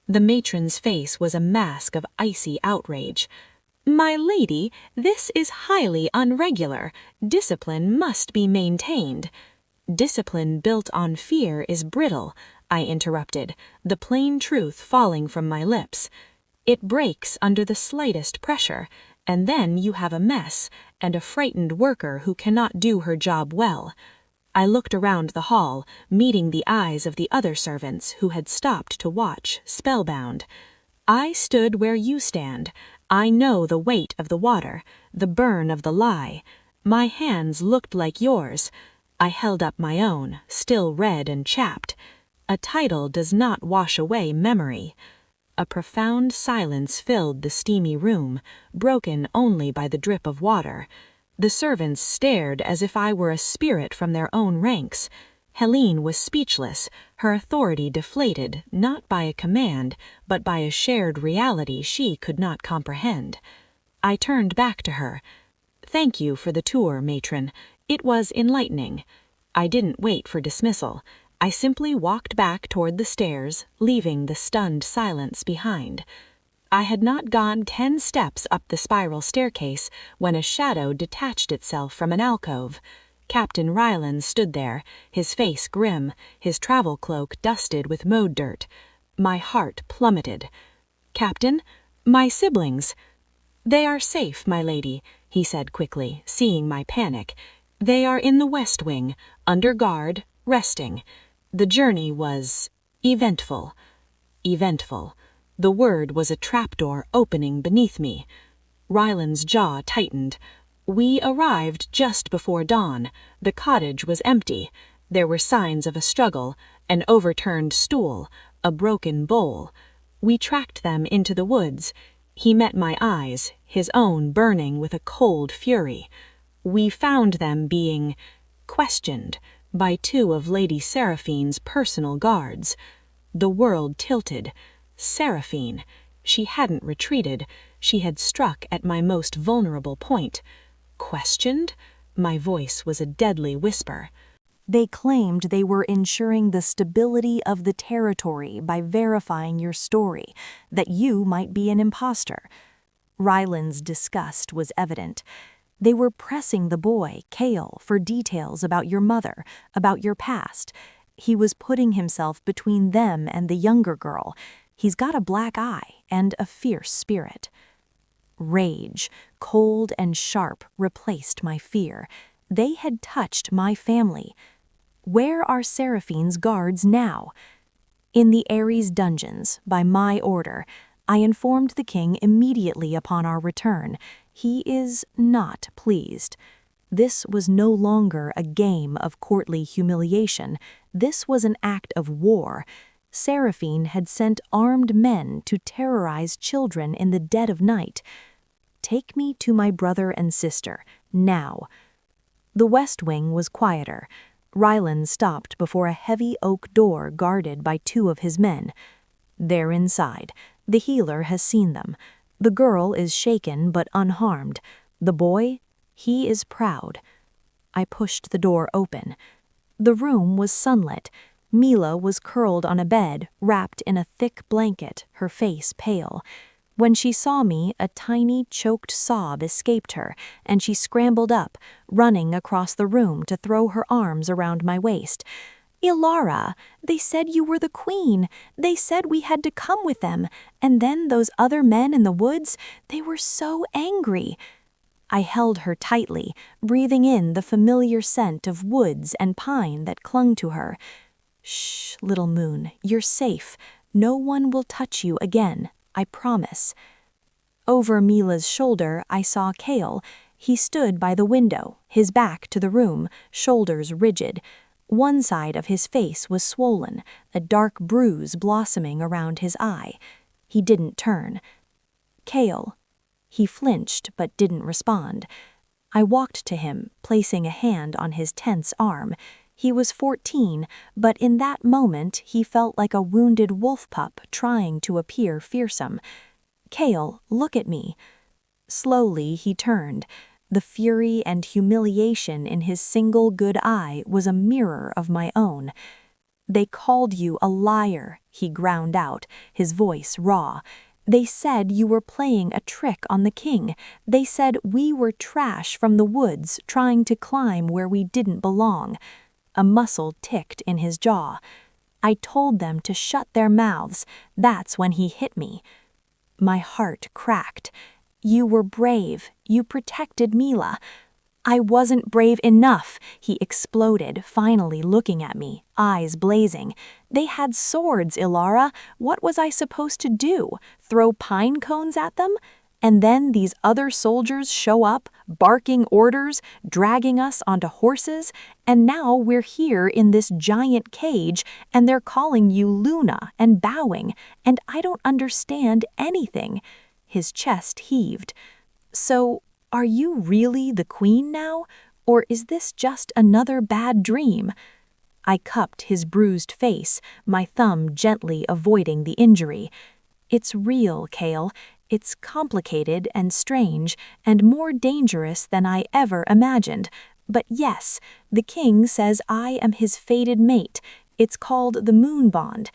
A: The matron's face was a mask of icy outrage. "My lady, this is highly unregular. Discipline must be maintained." "Discipline built on fear is brittle," I interrupted, the plain truth falling from my lips.
B: It breaks under the slightest pressure, and then you have a mess and a frightened worker who cannot do her job well. I looked around the hall, meeting the eyes of the other servants who had stopped to watch, spellbound. I stood where you stand. I know the weight of the water, the burn of the lie. My hands looked like yours. I held up my own, still red and chapped. A title does not wash away memory. A profound silence filled the steamy room, broken only by the drip of water. The servants stared as if I were a spirit from their own ranks. Helene was speechless, her authority deflated, not by a command, but by a shared reality she could not comprehend. I turned back to her. "Thank you for the tour, matron. It was enlightening." I didn't wait for dismissal. I simply walked back toward the stairs, leaving the stunned silence behind. I had not gone 10 steps up the spiral staircase when a shadow detached itself from an alcove. Captain Ryland stood there, his face grim, his travel cloak dusted with mode dirt. My heart plummeted. "Captain, my siblings." "They are safe, my lady," he said quickly, seeing my panic. "They are in the West Wing, under guard, resting. The journey was eventful." Eventful. The word was a trapdoor opening beneath me. Ryland's jaw tightened. "We arrived just before dawn. The cottage was empty. There were signs of a struggle, an overturned stool, a broken bowl. We tracked them into the woods." He met my eyes, his own burning with a cold fury. "We found them being questioned by 2 of Lady Seraphine's personal guards." The world tilted. Seraphine. She hadn't retreated. She had struck at my most vulnerable point. Questioned? My voice was a deadly whisper.
A: They claimed they were ensuring the stability of the territory by verifying your story, that you might be an imposter. Ryland's disgust was evident. They were pressing the boy, Cale, for details about your mother, about your past. He was putting himself between them and the younger girl. He's got a black eye and a fierce spirit. Rage, cold and sharp, replaced my fear. They had touched my family. Where are Seraphine's guards now? In the Ares dungeons, by my order. I informed the king immediately upon our return. He is not pleased. This was no longer a game of courtly humiliation. This was an act of war. Seraphine had sent armed men to terrorize children in the dead of night. Take me to my brother and sister, now. The West Wing was quieter. Ryland stopped before a heavy oak door guarded by 2 of his men. They're inside. The healer has seen them. The girl is shaken but unharmed. The boy, he is proud. I pushed the door open. The room was sunlit. Mila was curled on a bed, wrapped in a thick blanket, her face pale. When she saw me, a tiny, choked sob escaped her, and she scrambled up, running across the room to throw her arms around my waist. "Ilara, they said you were the queen. They said we had to come with them. And then those other men in the woods, they were so angry." I held her tightly, breathing in the familiar scent of woods and pine that clung to her. "Shh, little moon, you're safe. No one will touch you again, I promise." Over Mila's shoulder, I saw Cale. He stood by the window, his back to the room, shoulders rigid. One side of his face was swollen, a dark bruise blossoming around his eye. He didn't turn. "Cale." He flinched but didn't respond. I walked to him, placing a hand on his tense arm. He was 14, but in that moment he felt like a wounded wolf pup trying to appear fearsome. "Cale, look at me." Slowly he turned. The fury and humiliation in his single good eye was a mirror of my own. "They called you a liar," he ground out, his voice raw. "They said you were playing a trick on the king. They said we were trash from the woods trying to climb where we didn't belong." A muscle ticked in his jaw. I told them to shut their mouths. That's when he hit me.
B: My heart cracked. You were brave. You protected Mila. I wasn't brave enough, he exploded, finally looking at me, eyes blazing. They had swords, Ilara. What was I supposed to do? Throw pine cones at them? And then these other soldiers show up, barking orders, dragging us onto horses, and now we're here in this giant cage, and they're calling you Luna and bowing, and I don't understand anything. His chest heaved. So, are you really the queen now, or is this just another bad dream? I cupped his bruised face, my thumb gently avoiding the injury. It's real, Kale. It's complicated and strange and more dangerous than I ever imagined. But yes, the king says I am his fated mate. It's called the moon bond.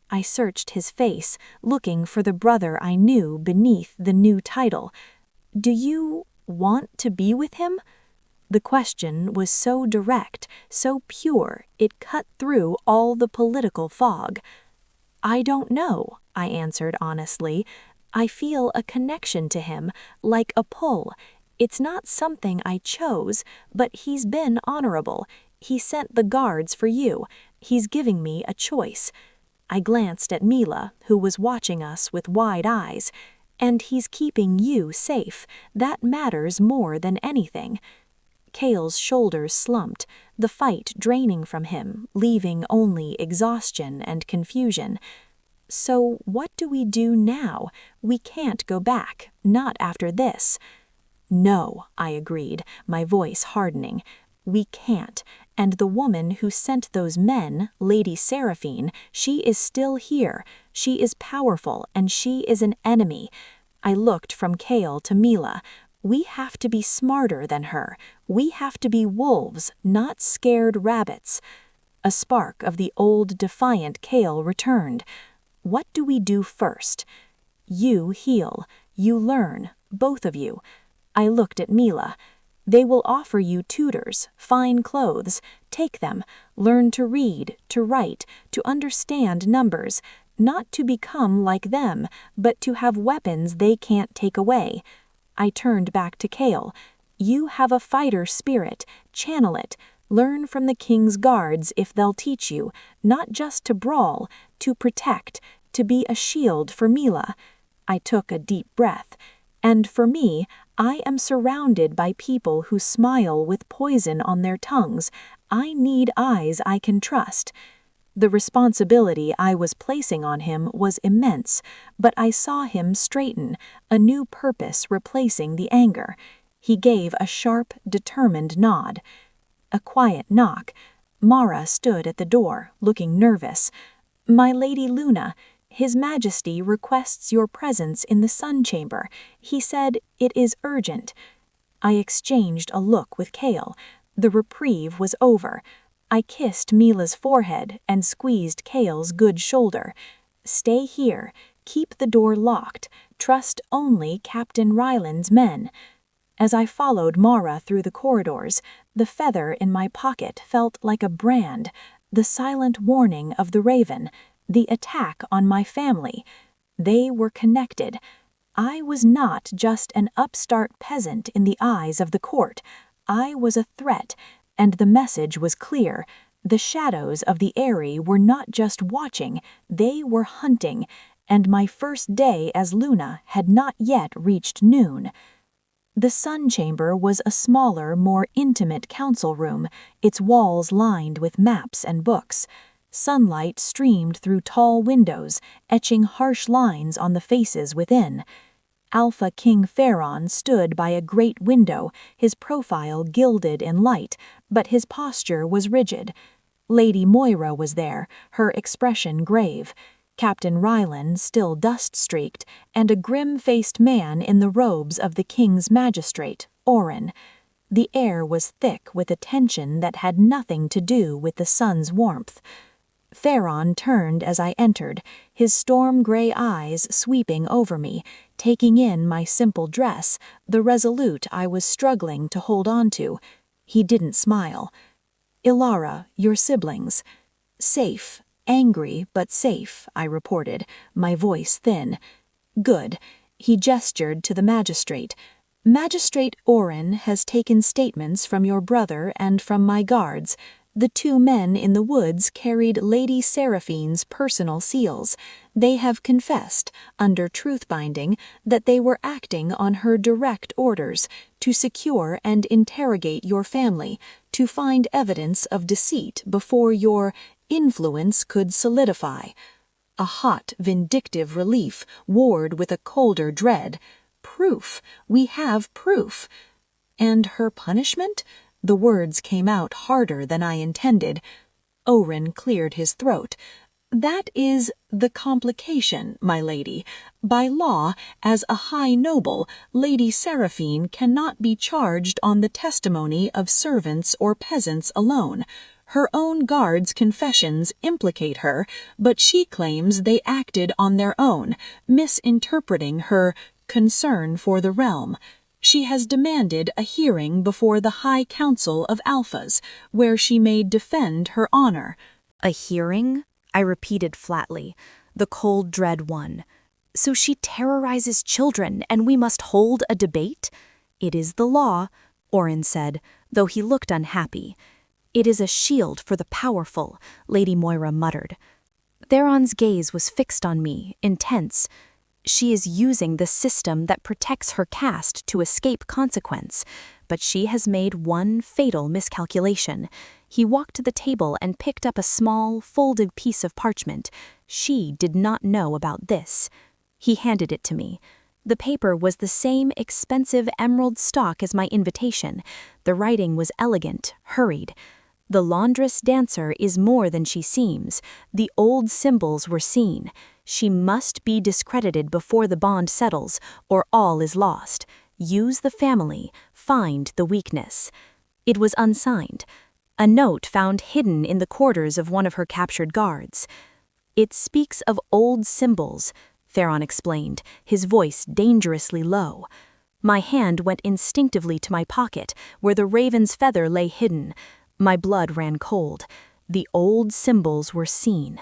B: I searched his face, looking for the brother I knew beneath the new title. Do you want to be with him? The question was so direct, so pure, it cut through all the political fog. I don't know, I answered honestly. I feel a connection to him, like a pull. It's not something I chose, but he's been honorable. He sent the guards for you. He's giving me a choice. I glanced at Mila, who was watching us with wide eyes. And he's keeping you safe. That matters more than anything. Kale's shoulders slumped, the fight draining from him, leaving only exhaustion and confusion. So what do we do now? We can't go back, not after this. No, I agreed, my voice hardening. We can't. And the woman who sent those men, Lady Seraphine, she is still here. She is powerful, and she is an enemy. I looked from Kale to Mila. We have to be smarter than her. We have to be wolves, not scared rabbits. A spark of the old defiant Kale returned. What do we do first? You heal. You learn, both of you. I looked at Mila. They will offer you tutors, fine clothes. Take them. Learn to read, to write, to understand numbers. Not to become like them, but to have weapons they can't take away. I turned back to Kale. You have a fighter spirit. Channel it. Learn from the king's guards if they'll teach you, not just to brawl, to protect, to be a shield for Mila. I took a deep breath. And for me, I am surrounded by people who smile with poison on their tongues. I need eyes I can trust. The responsibility I was placing on him was immense, but I saw him straighten, a new purpose replacing the anger. He gave a sharp, determined nod. A quiet knock. Mara stood at the door, looking nervous. "My Lady Luna, His Majesty requests your presence in the sun chamber. He said it is urgent." I exchanged a look with Kale. The reprieve was over. I kissed Mila's forehead and squeezed Kale's good shoulder. "Stay here. Keep the door locked. Trust only Captain Ryland's men." As I followed Mara through the corridors, the feather in my pocket felt like a brand, the silent warning of the raven, the attack on my family. They were connected. I was not just an upstart peasant in the eyes of the court. I was a threat, and the message was clear. The shadows of the Eyrie were not just watching, they were hunting, and my first day as Luna had not yet reached noon. The sun chamber was a smaller, more intimate council room, its walls lined with maps and books. Sunlight streamed through tall windows, etching harsh lines on the faces within. Alpha King Pharaon stood by a great window, his profile gilded in light, but his posture was rigid. Lady Moira was there, her expression grave. Captain Ryland, still dust-streaked, and a grim-faced man in the robes of the king's magistrate, Orin. The air was thick with a tension that had nothing to do with the sun's warmth. Pharaon turned as I entered, his storm-gray eyes sweeping over me, taking in my simple dress, the resolute I was struggling to hold on to. He didn't smile. "Ilara, your siblings." "Safe. Angry, but safe," I reported, my voice thin. "Good. He gestured to the magistrate. Magistrate Oren has taken statements from your brother and from my guards. The 2 men in the woods carried Lady Seraphine's personal seals. They have confessed, under truth-binding, that they were acting on her direct orders to secure and interrogate your family, to find evidence of deceit before your influence could solidify. A hot, vindictive relief warred with a colder dread. Proof! We have proof! And her punishment? The words came out harder than I intended. Oren cleared his throat. That is the complication, my lady. By law, as a high noble, Lady Seraphine cannot be charged on the testimony of servants or peasants alone. Her own guards' confessions implicate her, but she claims they acted on their own, misinterpreting her concern for the realm. She has demanded a hearing before the High Council of Alphas, where she may defend her honor.
A: A hearing? I repeated flatly. The cold dread won. So she terrorizes children, and we must hold a debate? It is the law, Oren said, though he looked unhappy. It is a shield for the powerful, Lady Moira muttered. Theron's gaze was fixed on me, intense. She is using the system that protects her caste to escape consequence, but she has made one fatal miscalculation. He walked to the table and picked up a small, folded piece of parchment. She did not know about this. He handed it to me. The paper was the same expensive emerald stock as my invitation. The writing was elegant, hurried. The laundress dancer is more than she seems. The old symbols were seen. She must be discredited before the bond settles, or all is lost. Use the family, find the weakness. It was unsigned. A note found hidden in the quarters of one of her captured guards. It speaks of old symbols, Theron explained, his voice dangerously low. My hand went instinctively to my pocket, where the raven's feather lay hidden. My blood ran cold. The old symbols were seen.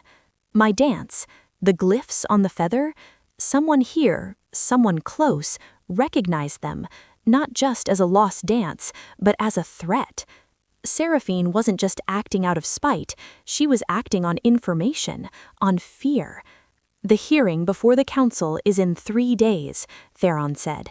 A: My dance, the glyphs on the feather, someone here, someone close, recognized them, not just as a lost dance, but as a threat. Seraphine wasn't just acting out of spite, she was acting on information, on fear. The hearing before the council is in 3 days, Theron said.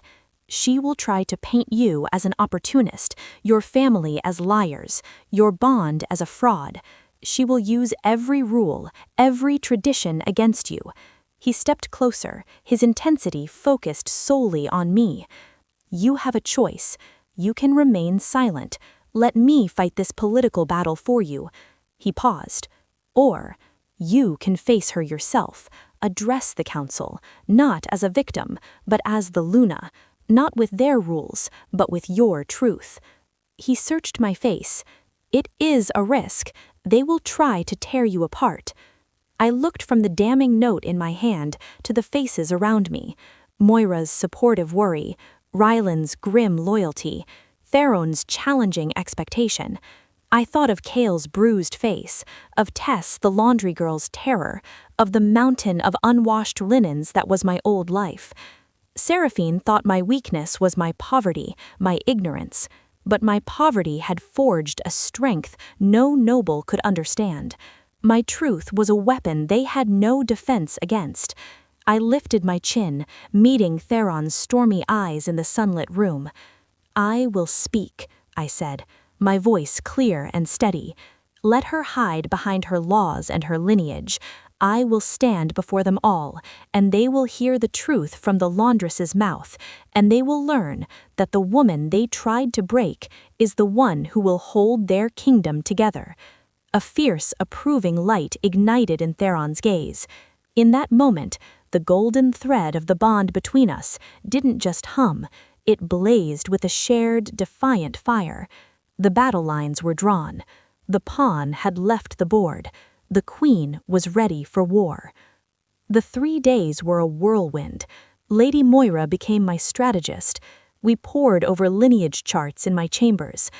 A: She will try to paint you as an opportunist, your family as liars, your bond as a fraud. She will use every rule, every tradition against you. He stepped closer, his intensity focused solely on me. You have a choice. You can remain silent. Let me fight this political battle for you. He paused. Or you can face her yourself, address the council, not as a victim, but as the Luna, not with their rules, but with your truth. He searched my face. It is a risk. They will try to tear you apart. I looked from the damning note in my hand to the faces around me. Moira's supportive worry, Ryland's grim loyalty, Theron's challenging expectation. I thought of Cale's bruised face, of Tess the laundry girl's terror, of the mountain of unwashed linens that was my old life. Seraphine thought my weakness was my poverty, my ignorance, but my poverty had forged a strength no noble could understand. My truth was a weapon they had no defense against. I lifted my chin, meeting Theron's stormy eyes in the sunlit room. I will speak, I said, my voice clear and steady. Let her hide behind her laws and her lineage. I will stand before them all, and they will hear the truth from the laundress's mouth, and they will learn that the woman they tried to break is the one who will hold their kingdom together. A fierce, approving light ignited in Theron's gaze. In that moment, the golden thread of the bond between us didn't just hum, it blazed with a shared, defiant fire. The battle lines were drawn. The pawn had left the board. The queen was ready for war. The 3 days were a whirlwind. Lady Moira became my strategist. We pored over lineage charts in my chambers.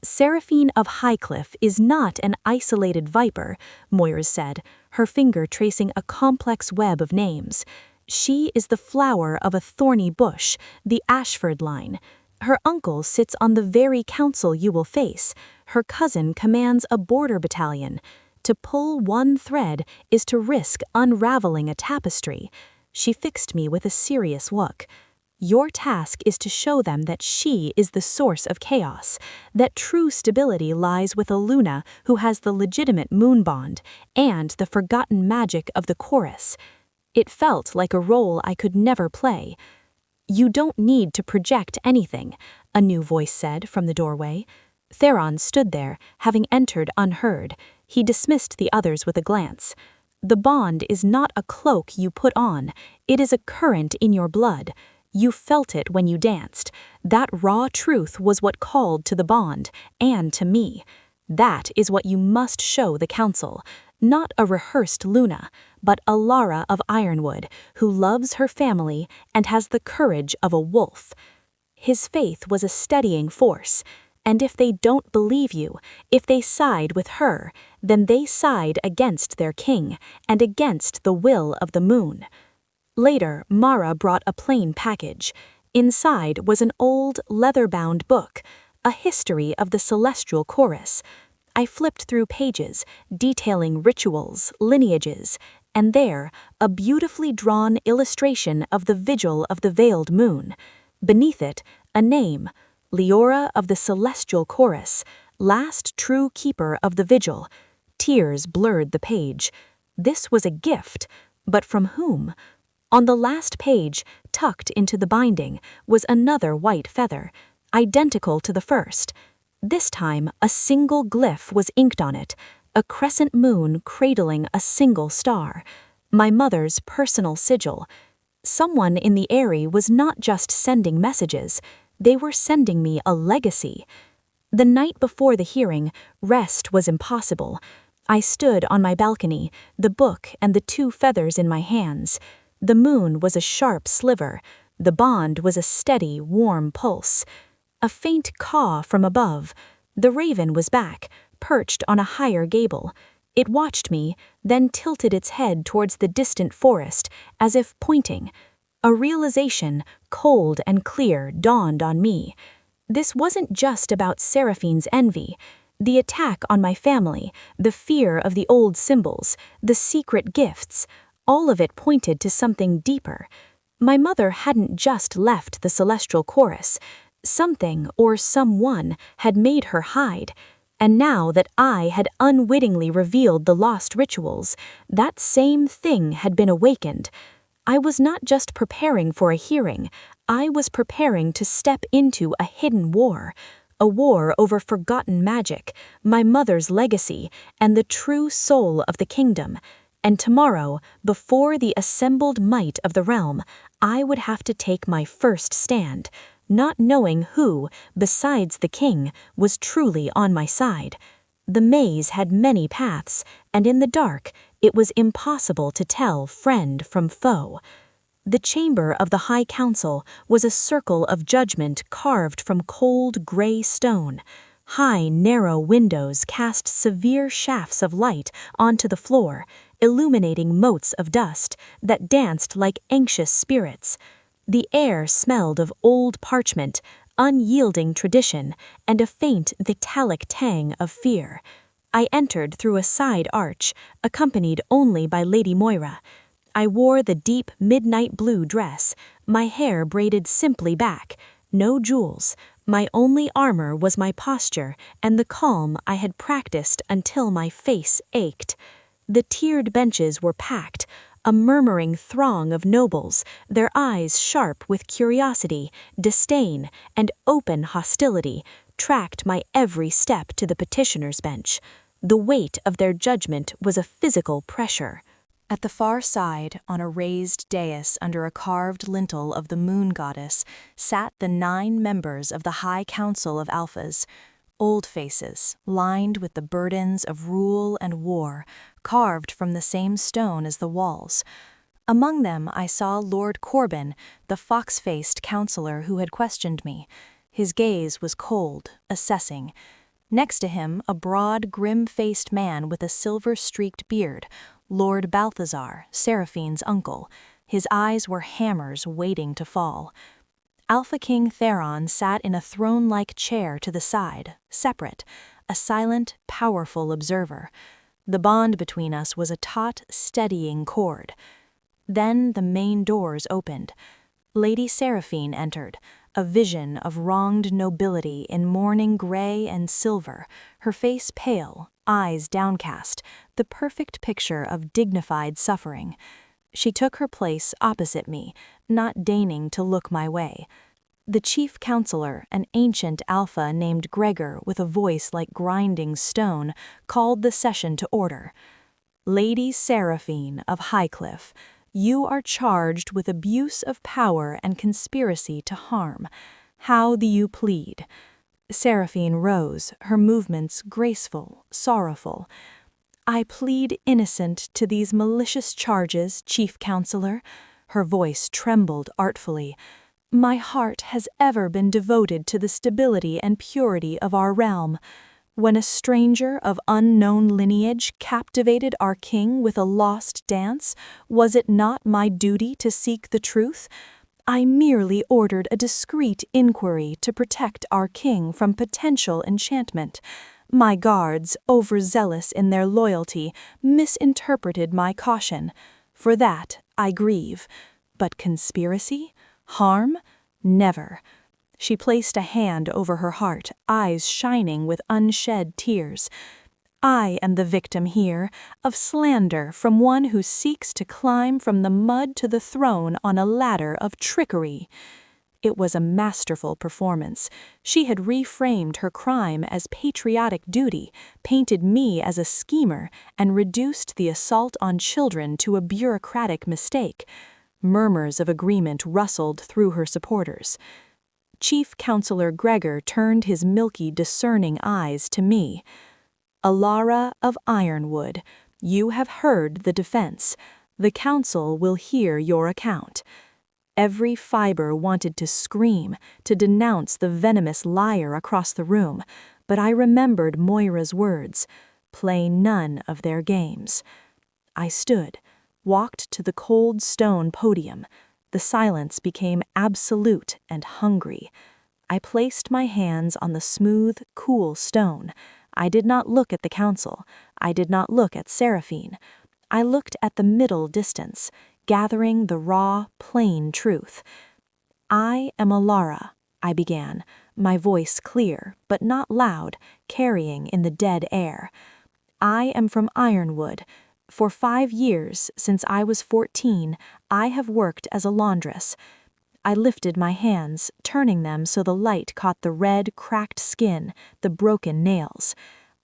A: Seraphine of Highcliffe is not an isolated viper, Moira said, her finger tracing a complex web of names. She is the flower of a thorny bush, the Ashford line. Her uncle sits on the very council you will face. Her cousin commands a border battalion. To pull one thread is to risk unraveling a tapestry. She fixed me with a serious look. Your task is to show them that she is the source of chaos, that true stability lies with Elena, who has the legitimate moon bond, and the forgotten magic of the chorus. It felt like a role I could never play. You don't need to project anything, a new voice said from the doorway. Theron stood there, having entered unheard. He dismissed the others with a glance. The bond is not a cloak you put on, it is a current in your blood. You felt it when you danced. That raw truth was what called to the bond, and to me. That is what you must show the council. Not a rehearsed Luna, but a Lara of Ironwood, who loves her family and has the courage of a wolf. His faith was a steadying force, and if they don't believe you, if they side with her, then they side against their king and against the will of the moon. Later, Mara brought a plain package. Inside was an old, leather-bound book, a history of the celestial chorus. I flipped through pages, detailing rituals, lineages, and there, a beautifully drawn illustration of the vigil of the veiled moon. Beneath it, a name, Leora of the celestial chorus, last true keeper of the vigil. Tears blurred the page. This was a gift, but from whom? On the last page, tucked into the binding, was another white feather, identical to the first. This time, a single glyph was inked on it, a crescent moon cradling a single star. My mother's personal sigil. Someone in the Eyrie was not just sending messages, they were sending me a legacy. The night before the hearing, rest was impossible. I stood on my balcony, the book and the 2 feathers in my hands. The moon was a sharp sliver. The bond was a steady, warm pulse. A faint caw from above. The raven was back, perched on a higher gable. It watched me, then tilted its head towards the distant forest, as if pointing. A realization, cold and clear, dawned on me. This wasn't just about Seraphine's envy. The attack on my family, the fear of the old symbols, the secret gifts, all of it pointed to something deeper. My mother hadn't just left the celestial chorus. Something or someone had made her hide. And now that I had unwittingly revealed the lost rituals, that same thing had been awakened. I was not just preparing for a hearing, I was preparing to step into a hidden war. A war over forgotten magic, my mother's legacy, and the true soul of the kingdom. And tomorrow, before the assembled might of the realm, I would have to take my first stand, not knowing who, besides the king, was truly on my side. The maze had many paths, and in the dark, it was impossible to tell friend from foe. The chamber of the High Council was a circle of judgment carved from cold gray stone. High, narrow windows cast severe shafts of light onto the floor, illuminating motes of dust that danced like anxious spirits. The air smelled of old parchment, unyielding tradition, and a faint metallic tang of fear. I entered through a side arch, accompanied only by Lady Moira. I wore the deep midnight blue dress, my hair braided simply back, no jewels. My only armor was my posture and the calm I had practiced until my face ached. The tiered benches were packed, a murmuring throng of nobles, their eyes sharp with curiosity, disdain, and open hostility, tracked my every step to the petitioner's bench. The weight of their judgment was a physical pressure. At the far side, on a raised dais under a carved lintel of the moon goddess, sat the 9 members of the High Council of Alphas, old faces, lined with the burdens of rule and war, carved from the same stone as the walls. Among them I saw Lord Corbin, the fox-faced counselor who had questioned me. His gaze was cold, assessing. Next to him, a broad, grim-faced man with a silver-streaked beard, Lord Balthazar, Seraphine's uncle. His eyes were hammers waiting to fall. Alpha King Theron sat in a throne-like chair to the side, separate, a silent, powerful observer. The bond between us was a taut, steadying cord. Then the main doors opened. Lady Seraphine entered, a vision of wronged nobility in mourning gray and silver, her face pale, eyes downcast, the perfect picture of dignified suffering. She took her place opposite me, not deigning to look my way. The chief counselor, an ancient alpha named Gregor with a voice like grinding stone, called the session to order. Lady Seraphine of Highcliffe, you are charged with abuse of power and conspiracy to harm. How do you plead? Seraphine rose, her movements graceful, sorrowful. I plead innocent to these malicious charges, Chief Counselor. Her voice trembled artfully. My heart has ever been devoted to the stability and purity of our realm. When a stranger of unknown lineage captivated our king with a lost dance, was it not my duty to seek the truth? I merely ordered a discreet inquiry to protect our king from potential enchantment. My guards, overzealous in their loyalty, misinterpreted my caution. For that I grieve. But conspiracy? Harm? Never. She placed a hand over her heart, eyes shining with unshed tears. I am the victim here, of slander from one who seeks to climb from the mud to the throne on a ladder of trickery. It was a masterful performance. She had reframed her crime as patriotic duty, painted me as a schemer, and reduced the assault on children to a bureaucratic mistake. Murmurs of agreement rustled through her supporters. Chief Counselor Gregor turned his milky, discerning eyes to me. Alara of Ironwood, you have heard the defense. The council will hear your account. Every fiber wanted to scream, to denounce the venomous liar across the room, but I remembered Moira's words, play none of their games. I stood, walked to the cold stone podium. The silence became absolute and hungry. I placed my hands on the smooth, cool stone. I did not look at the council. I did not look at Seraphine. I looked at the middle distance, gathering the raw, plain truth. I am Alara, I began, my voice clear, but not loud, carrying in the dead air. I am from Ironwood. For 5 years, since I was 14, I have worked as a laundress. I lifted my hands, turning them so the light caught the red, cracked skin, the broken nails.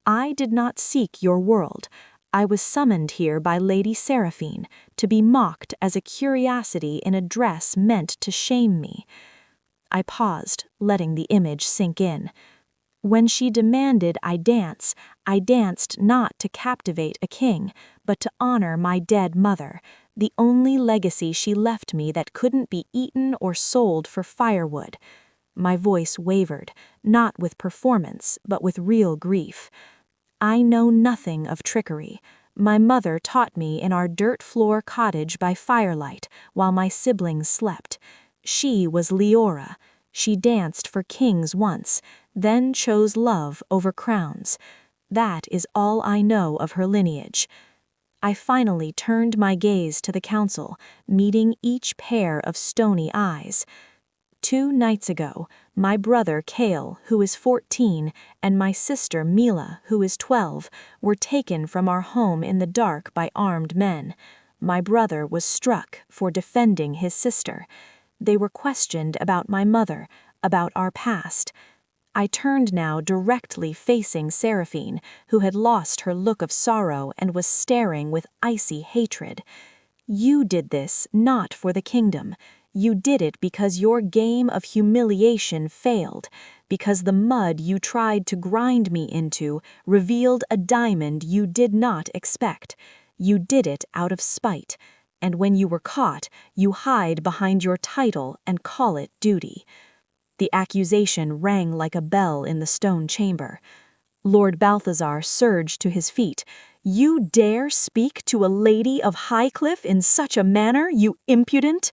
A: I did not seek your world. I was summoned here by Lady Seraphine, to be mocked as a curiosity in a dress meant to shame me. I paused, letting the image sink in. When she demanded I danced not to captivate a king, but to honor my dead mother, the only legacy she left me that couldn't be eaten or sold for firewood. My voice wavered, not with performance, but with real grief. I know nothing of trickery. My mother taught me in our dirt-floor cottage by firelight while my siblings slept. She was Leora. She danced for kings once, then chose love over crowns. That is all I know of her lineage. I finally turned my gaze to the council, meeting each pair of stony eyes. 2 nights ago, my brother Cale, who is 14, and my sister Mila, who is 12, were taken from our home in the dark by armed men. My brother was struck for defending his sister. They were questioned about my mother, about our past. I turned now directly facing Seraphine, who had lost her look of sorrow and was staring with icy hatred. You did this not for the kingdom. You did it because your game of humiliation failed, because the mud you tried to grind me into revealed a diamond you did not expect. You did it out of spite, and when you were caught, you hide behind your title and call it duty. The accusation rang like a bell in the stone chamber. Lord Balthazar surged to his feet. You dare speak to a lady of Highcliffe in such a manner, you impudent?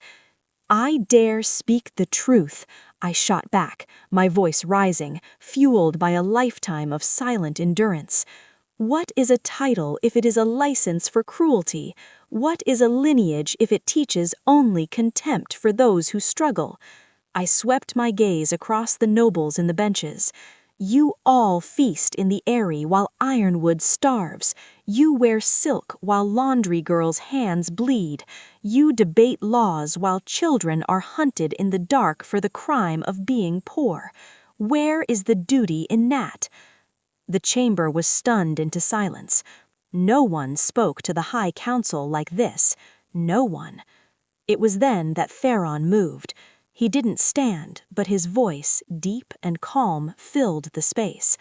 A: I dare speak the truth, I shot back, my voice rising, fueled by a lifetime of silent endurance. What is a title if it is a license for cruelty? What is a lineage if it teaches only contempt for those who struggle? I swept my gaze across the nobles in the benches. You all feast in the eyrie while ironwood starves. You wear silk while laundry girls' hands bleed. You debate laws while children are hunted in the dark for the crime of being poor. Where is the duty in that? The chamber was stunned into silence. No one spoke to the High Council like this. No one. It was then that Theron moved. He didn't stand, but his voice, deep and calm, filled the space.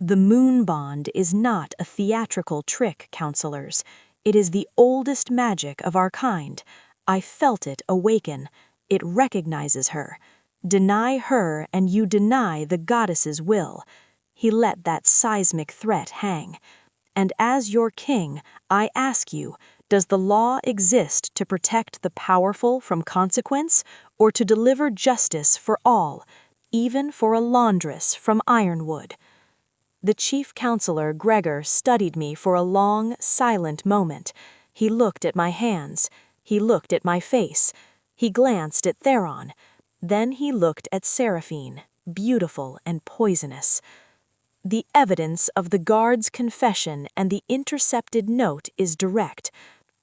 A: The moon bond is not a theatrical trick, counselors. It is the oldest magic of our kind. I felt it awaken. It recognizes her. Deny her and you deny the goddess's will. He let that seismic threat hang. And as your king, I ask you, does the law exist to protect the powerful from consequence, or to deliver justice for all, even for a laundress from Ironwood? The chief counselor, Gregor, studied me for a long, silent moment. He looked at my hands. He looked at my face. He glanced at Theron. Then he looked at Seraphine, beautiful and poisonous. The evidence of the guard's confession and the intercepted note is direct.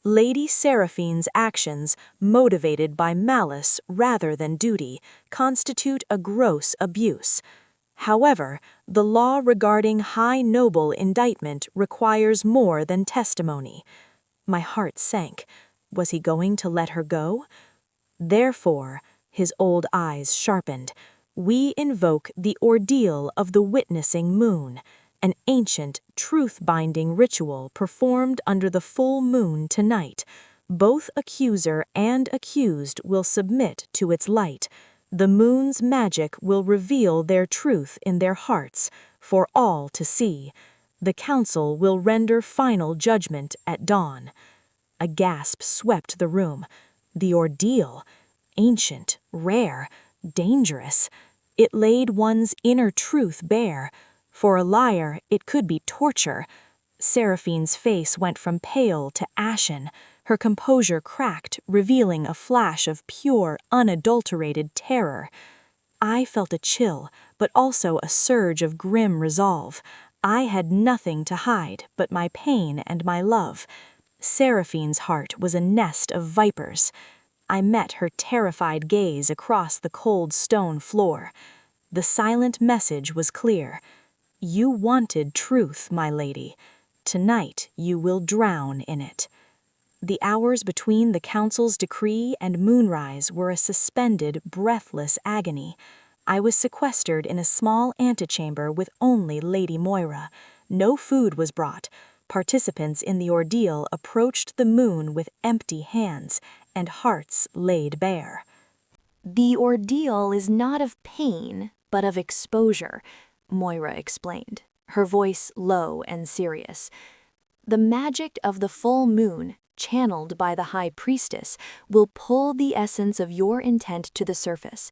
A: Lady Seraphine's actions, motivated by malice rather than duty, constitute a gross abuse. However, the law regarding high noble indictment requires more than testimony. My heart sank. Was he going to let her go? Therefore, his old eyes sharpened, we invoke the ordeal of the witnessing moon, an ancient, truth-binding ritual performed under the full moon tonight. Both accuser and accused will submit to its light. The moon's magic will reveal their truth in their hearts, for all to see. The council will render final judgment at dawn. A gasp swept the room. The ordeal, ancient, rare, dangerous. It laid one's inner truth bare. For a liar, it could be torture. Seraphine's face went from pale to ashen. Her composure cracked, revealing a flash of pure, unadulterated terror. I felt a chill, but also a surge of grim resolve. I had nothing to hide but my pain and my love. Seraphine's heart was a nest of vipers. I met her terrified gaze across the cold stone floor. The silent message was clear. You wanted truth, my lady. Tonight you will drown in it. The hours between the council's decree and moonrise were a suspended, breathless agony. I was sequestered in a small antechamber with only Lady Moira. No food was brought. Participants in the ordeal approached the moon with empty hands and hearts laid bare.
B: The ordeal is not of pain, but of exposure, Moira explained, her voice low and serious. The magic of the full moon, channeled by the High Priestess, will pull the essence of your intent to the surface.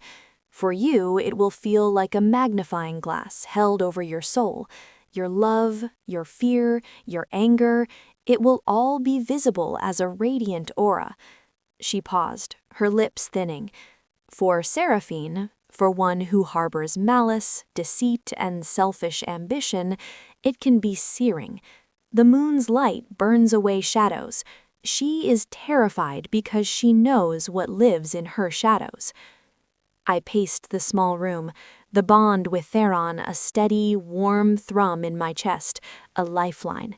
B: For you, it will feel like a magnifying glass held over your soul. Your love, your fear, your anger, it will all be visible as a radiant aura. She paused, her lips thinning. For Seraphine, for one who harbors malice, deceit, and selfish ambition, it can be searing. The moon's light burns away shadows. She is terrified because she knows what lives in her shadows. I paced the small room, the bond with Theron a steady, warm thrum in my chest, a lifeline.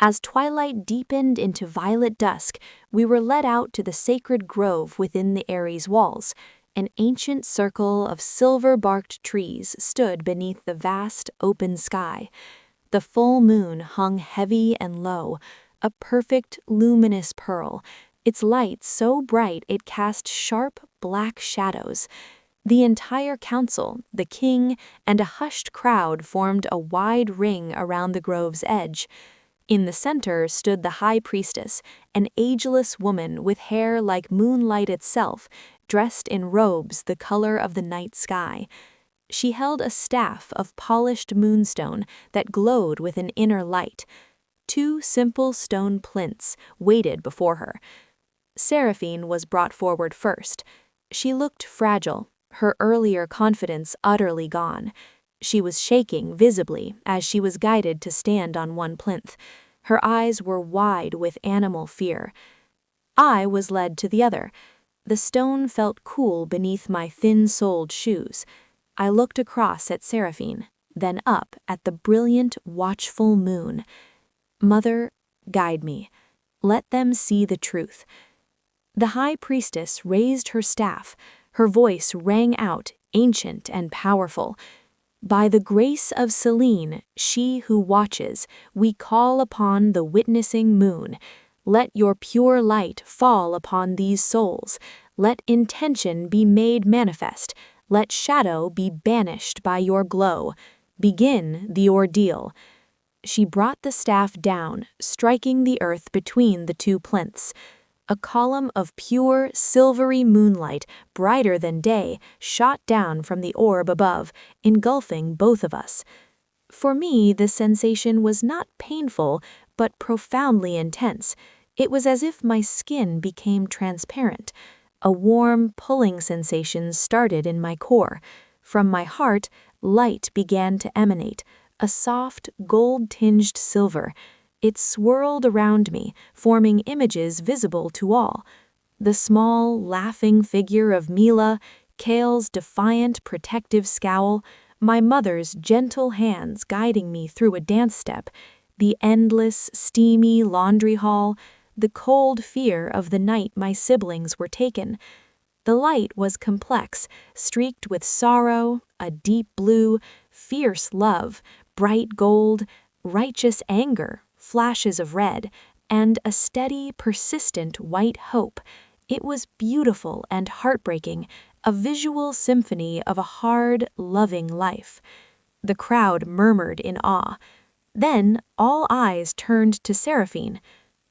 B: As twilight deepened into violet dusk, we were led out to the sacred grove within the airie's walls. An ancient circle of silver-barked trees stood beneath the vast, open sky. The full moon hung heavy and low, a perfect, luminous pearl, its light so bright it cast sharp, black shadows. The entire council, the king, and a hushed crowd formed a wide ring around the grove's edge. In the center stood the high priestess, an ageless woman with hair like moonlight itself, dressed in robes the color of the night sky. She held a staff of polished moonstone that glowed with an inner light. 2 simple stone plinths waited before her. Seraphine was brought forward first. She looked fragile, her earlier confidence utterly gone. She was shaking visibly as she was guided to stand on one plinth. Her eyes were wide with animal fear. I was led to the other. The stone felt cool beneath my thin-soled shoes. I looked across at Seraphine, then up at the brilliant, watchful moon. Mother, guide me. Let them see the truth. The high priestess raised her staff. Her voice rang out, ancient and powerful. By the grace of Selene, she who watches, we call upon the witnessing moon. Let your pure light fall upon these souls. Let intention be made manifest. Let shadow be banished by your glow. Begin the ordeal. She brought the staff down, striking the earth between the 2 plinths. A column of pure, silvery moonlight, brighter than day, shot down from the orb above, engulfing both of us. For me, the sensation was not painful, but profoundly intense. It was as if my skin became transparent. A warm, pulling sensation started in my core. From my heart, light began to emanate, a soft, gold-tinged silver. It swirled around me, forming images visible to all. The small, laughing figure of Mila, Kale's defiant, protective scowl, my mother's gentle hands guiding me through a dance step, the endless, steamy laundry hall, the cold fear of the night my siblings were taken. The light was complex, streaked with sorrow, a deep blue, fierce love, bright gold, righteous anger, flashes of red, and a steady, persistent white hope. It was beautiful and heartbreaking, a visual symphony of a hard, loving life. The crowd murmured in awe. Then all eyes turned to Seraphine.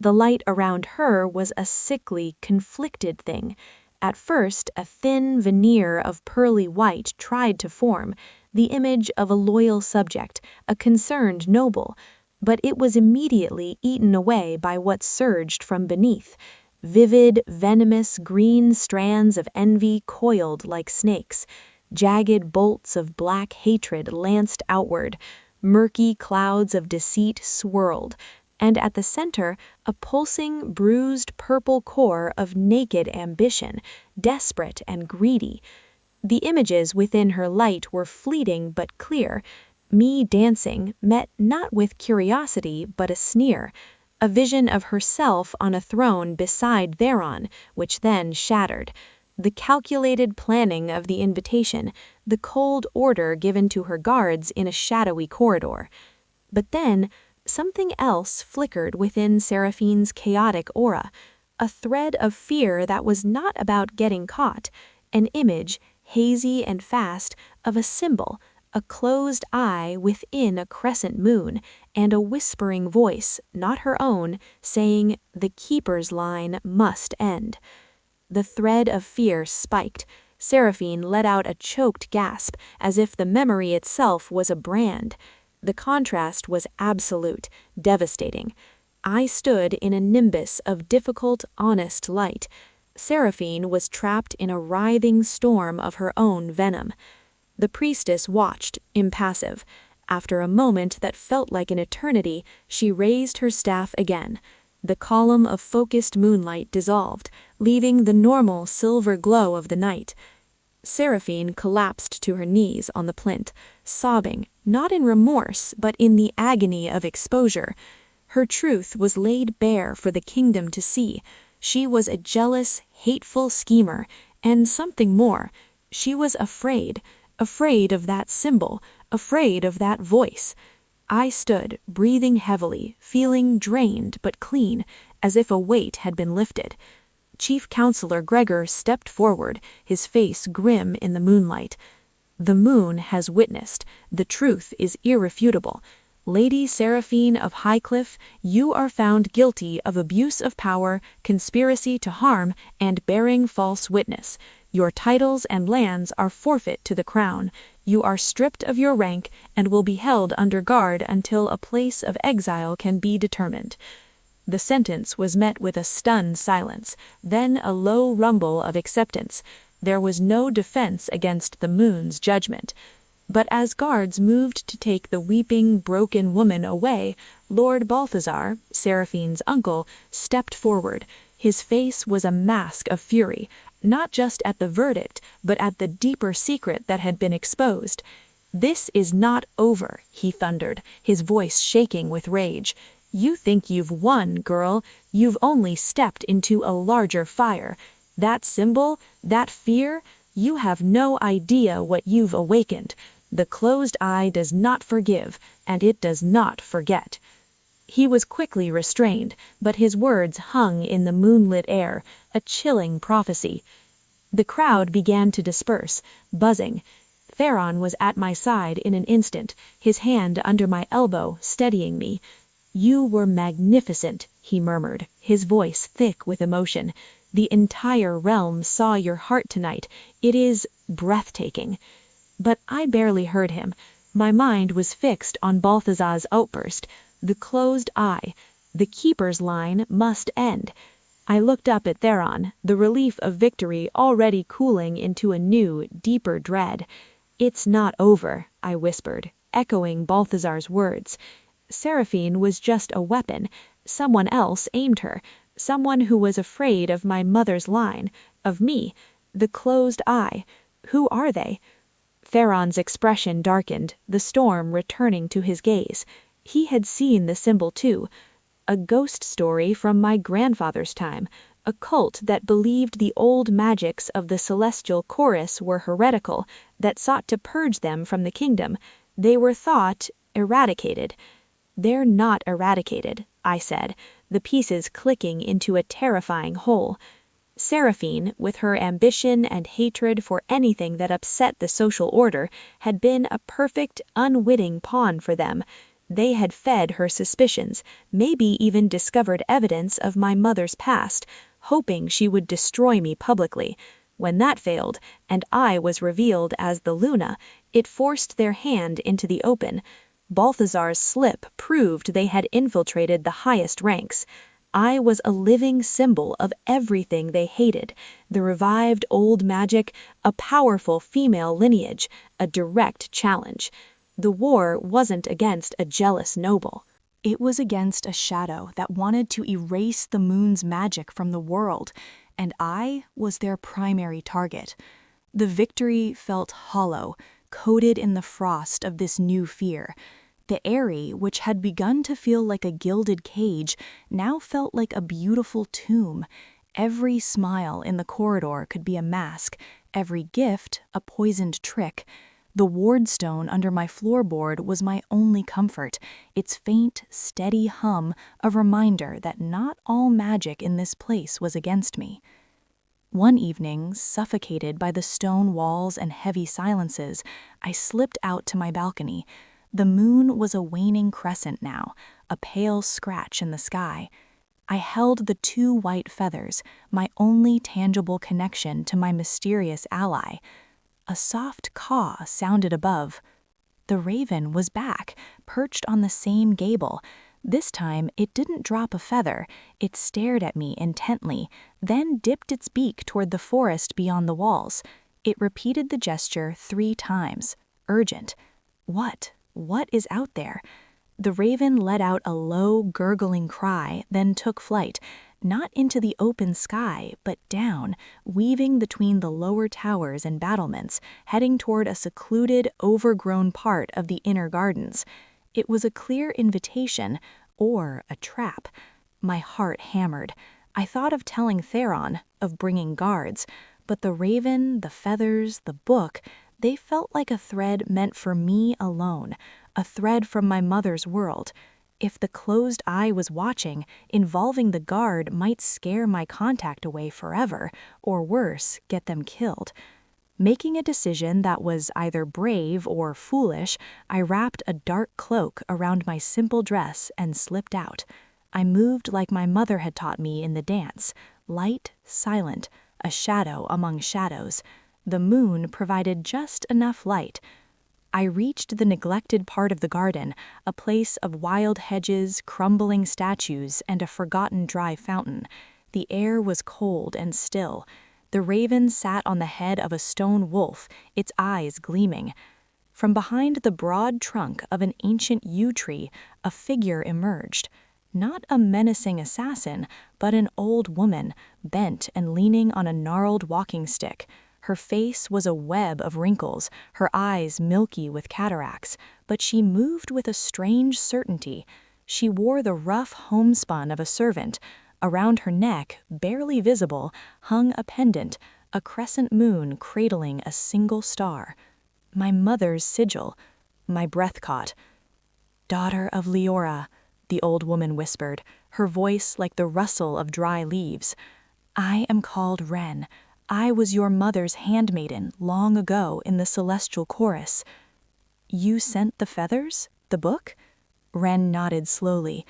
B: The light around her was a sickly, conflicted thing. At first, a thin veneer of pearly white tried to form, the image of a loyal subject, a concerned noble, but it was immediately eaten away by what surged from beneath. Vivid, venomous green strands of envy coiled like snakes. Jagged bolts of black hatred lanced outward. Murky clouds of deceit swirled. And at the center, a pulsing, bruised purple core of naked ambition, desperate and greedy. The images within her light were fleeting but clear. Me dancing met not with curiosity but a sneer, a vision of herself on a throne beside thereon, which then shattered. The calculated planning of the invitation, the cold order given to her guards in a shadowy corridor. But then, something else flickered within Seraphine's chaotic aura, a thread of fear that was not about getting caught, an image, hazy and fast, of a symbol, a closed eye within a crescent moon, and a whispering voice, not her own, saying, "The Keeper's line must end." The thread of fear spiked. Seraphine let out a choked gasp, as if the memory itself was a brand. The contrast was absolute, devastating. I stood in a nimbus of difficult, honest light. Seraphine was trapped in a writhing storm of her own venom. The priestess watched, impassive. After a moment that felt like an eternity, she raised her staff again. The column of focused moonlight dissolved, leaving the normal silver glow of the night. Seraphine collapsed to her knees on the plinth, sobbing, not in remorse, but in the agony of exposure. Her truth was laid bare for the kingdom to see. She was a jealous, hateful schemer, and something more. She was afraid of that symbol, afraid of that voice. I stood, breathing heavily, feeling drained but clean, as if a weight had been lifted. Chief Counselor Gregor stepped forward, his face grim in the moonlight. "The moon has witnessed. The truth is irrefutable. Lady Seraphine of Highcliffe, you are found guilty of abuse of power, conspiracy to harm, and bearing false witness. Your titles and lands are forfeit to the crown. You are stripped of your rank and will be held under guard until a place of exile can be determined." The sentence was met with a stunned silence, then a low rumble of acceptance. There was no defense against the moon's judgment. But as guards moved to take the weeping, broken woman away, Lord Balthazar, Seraphine's uncle, stepped forward. His face was a mask of fury, not just at the verdict, but at the deeper secret that had been exposed. "This is not over," he thundered, his voice shaking with rage. "You think you've won, girl. You've only stepped into a larger fire. That symbol, that fear, you have no idea what you've awakened. The closed eye does not forgive, and it does not forget." He was quickly restrained, but his words hung in the moonlit air, a chilling prophecy. The crowd began to disperse, buzzing. Theron was at my side in an instant, his hand under my elbow, steadying me. "You were magnificent," he murmured, his voice thick with emotion. "The entire realm saw your heart tonight. It is breathtaking." But I barely heard him. My mind was fixed on Balthazar's outburst. The closed eye. The keeper's line must end. I looked up at Theron, the relief of victory already cooling into a new, deeper dread. "It's not over," I whispered, echoing Balthazar's words. Seraphine was just a weapon. Someone else aimed her. Someone who was afraid of my mother's line, of me. The closed eye. Who are they? Theron's expression darkened, the storm returning to his gaze. He had seen the symbol too. A ghost story from my grandfather's time, a cult that believed the old magics of the celestial chorus were heretical, that sought to purge them from the kingdom. They were thought eradicated. "They're not eradicated," I said, the pieces clicking into a terrifying whole. Seraphine, with her ambition and hatred for anything that upset the social order, had been a perfect, unwitting pawn for them. They had fed her suspicions, maybe even discovered evidence of my mother's past, hoping she would destroy me publicly. When that failed, and I was revealed as the Luna, it forced their hand into the open. Balthazar's slip proved they had infiltrated the highest ranks. I was a living symbol of everything they hated, the revived old magic, a powerful female lineage, a direct challenge. The war wasn't against a jealous noble. It was against a shadow that wanted to erase the moon's magic from the world, and I was their primary target. The victory felt hollow, coated in the frost of this new fear. The Eyrie, which had begun to feel like a gilded cage, now felt like a beautiful tomb. Every smile in the corridor could be a mask, every gift a poisoned trick. The wardstone under my floorboard was my only comfort, its faint, steady hum a reminder that not all magic in this place was against me. One evening, suffocated by the stone walls and heavy silences, I slipped out to my balcony. The moon was a waning crescent now, a pale scratch in the sky. I held the 2 white feathers, my only tangible connection to my mysterious ally. A soft caw sounded above. The raven was back, perched on the same gable. This time, it didn't drop a feather. It stared at me intently, then dipped its beak toward the forest beyond the walls. It repeated the gesture 3 times, urgent. What is out there? The raven let out a low, gurgling cry, then took flight, not into the open sky, but down, weaving between the lower towers and battlements, heading toward a secluded, overgrown part of the inner gardens. It was a clear invitation, or a trap. My heart hammered. I thought of telling Theron, of bringing guards, but the raven, the feathers, the book, they felt like a thread meant for me alone, a thread from my mother's world. If the closed eye was watching, involving the guard might scare my contact away forever, or worse, get them killed. Making a decision that was either brave or foolish, I wrapped a dark cloak around my simple dress and slipped out. I moved like my mother had taught me in the dance, light, silent, a shadow among shadows. The moon provided just enough light. I reached the neglected part of the garden, a place of wild hedges, crumbling statues, and a forgotten dry fountain. The air was cold and still. The raven sat on the head of a stone wolf, its eyes gleaming. From behind the broad trunk of an ancient yew tree, a figure emerged. Not a menacing assassin, but an old woman, bent and leaning on a gnarled walking stick. Her face was a web of wrinkles, her eyes milky with cataracts, but she moved with a strange certainty. She wore the rough homespun of a servant. Around her neck, barely visible, hung a pendant, a crescent moon cradling a single star. My mother's sigil. My breath caught. "Daughter of Leora," the old woman whispered, her voice like the rustle of dry leaves. "I am called Wren. I was your mother's handmaiden long ago in the celestial chorus." "You sent the feathers? The book?" Wren nodded slowly.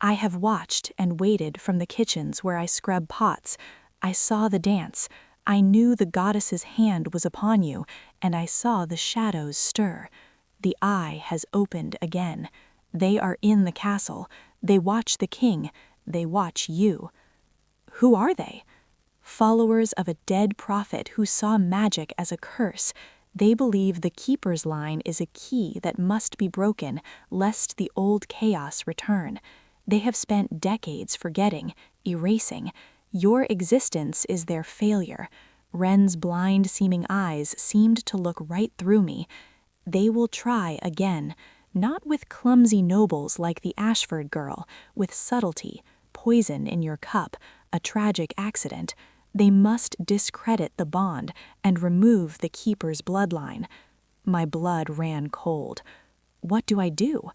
B: "I have watched and waited from the kitchens where I scrub pots. I saw the dance. I knew the goddess's hand was upon you, and I saw the shadows stir. The eye has opened again. They are in the castle. They watch the king. They watch you." "Who are they?" "Followers of a dead prophet who saw magic as a curse. They believe the Keeper's line is a key that must be broken, lest the old chaos return. They have spent decades forgetting, erasing. Your existence is their failure." Wren's blind-seeming eyes seemed to look right through me. "They will try again, not with clumsy nobles like the Ashford girl, with subtlety, poison in your cup, a tragic accident. They must discredit the bond and remove the Keeper's bloodline." My blood ran cold. "What do I do?"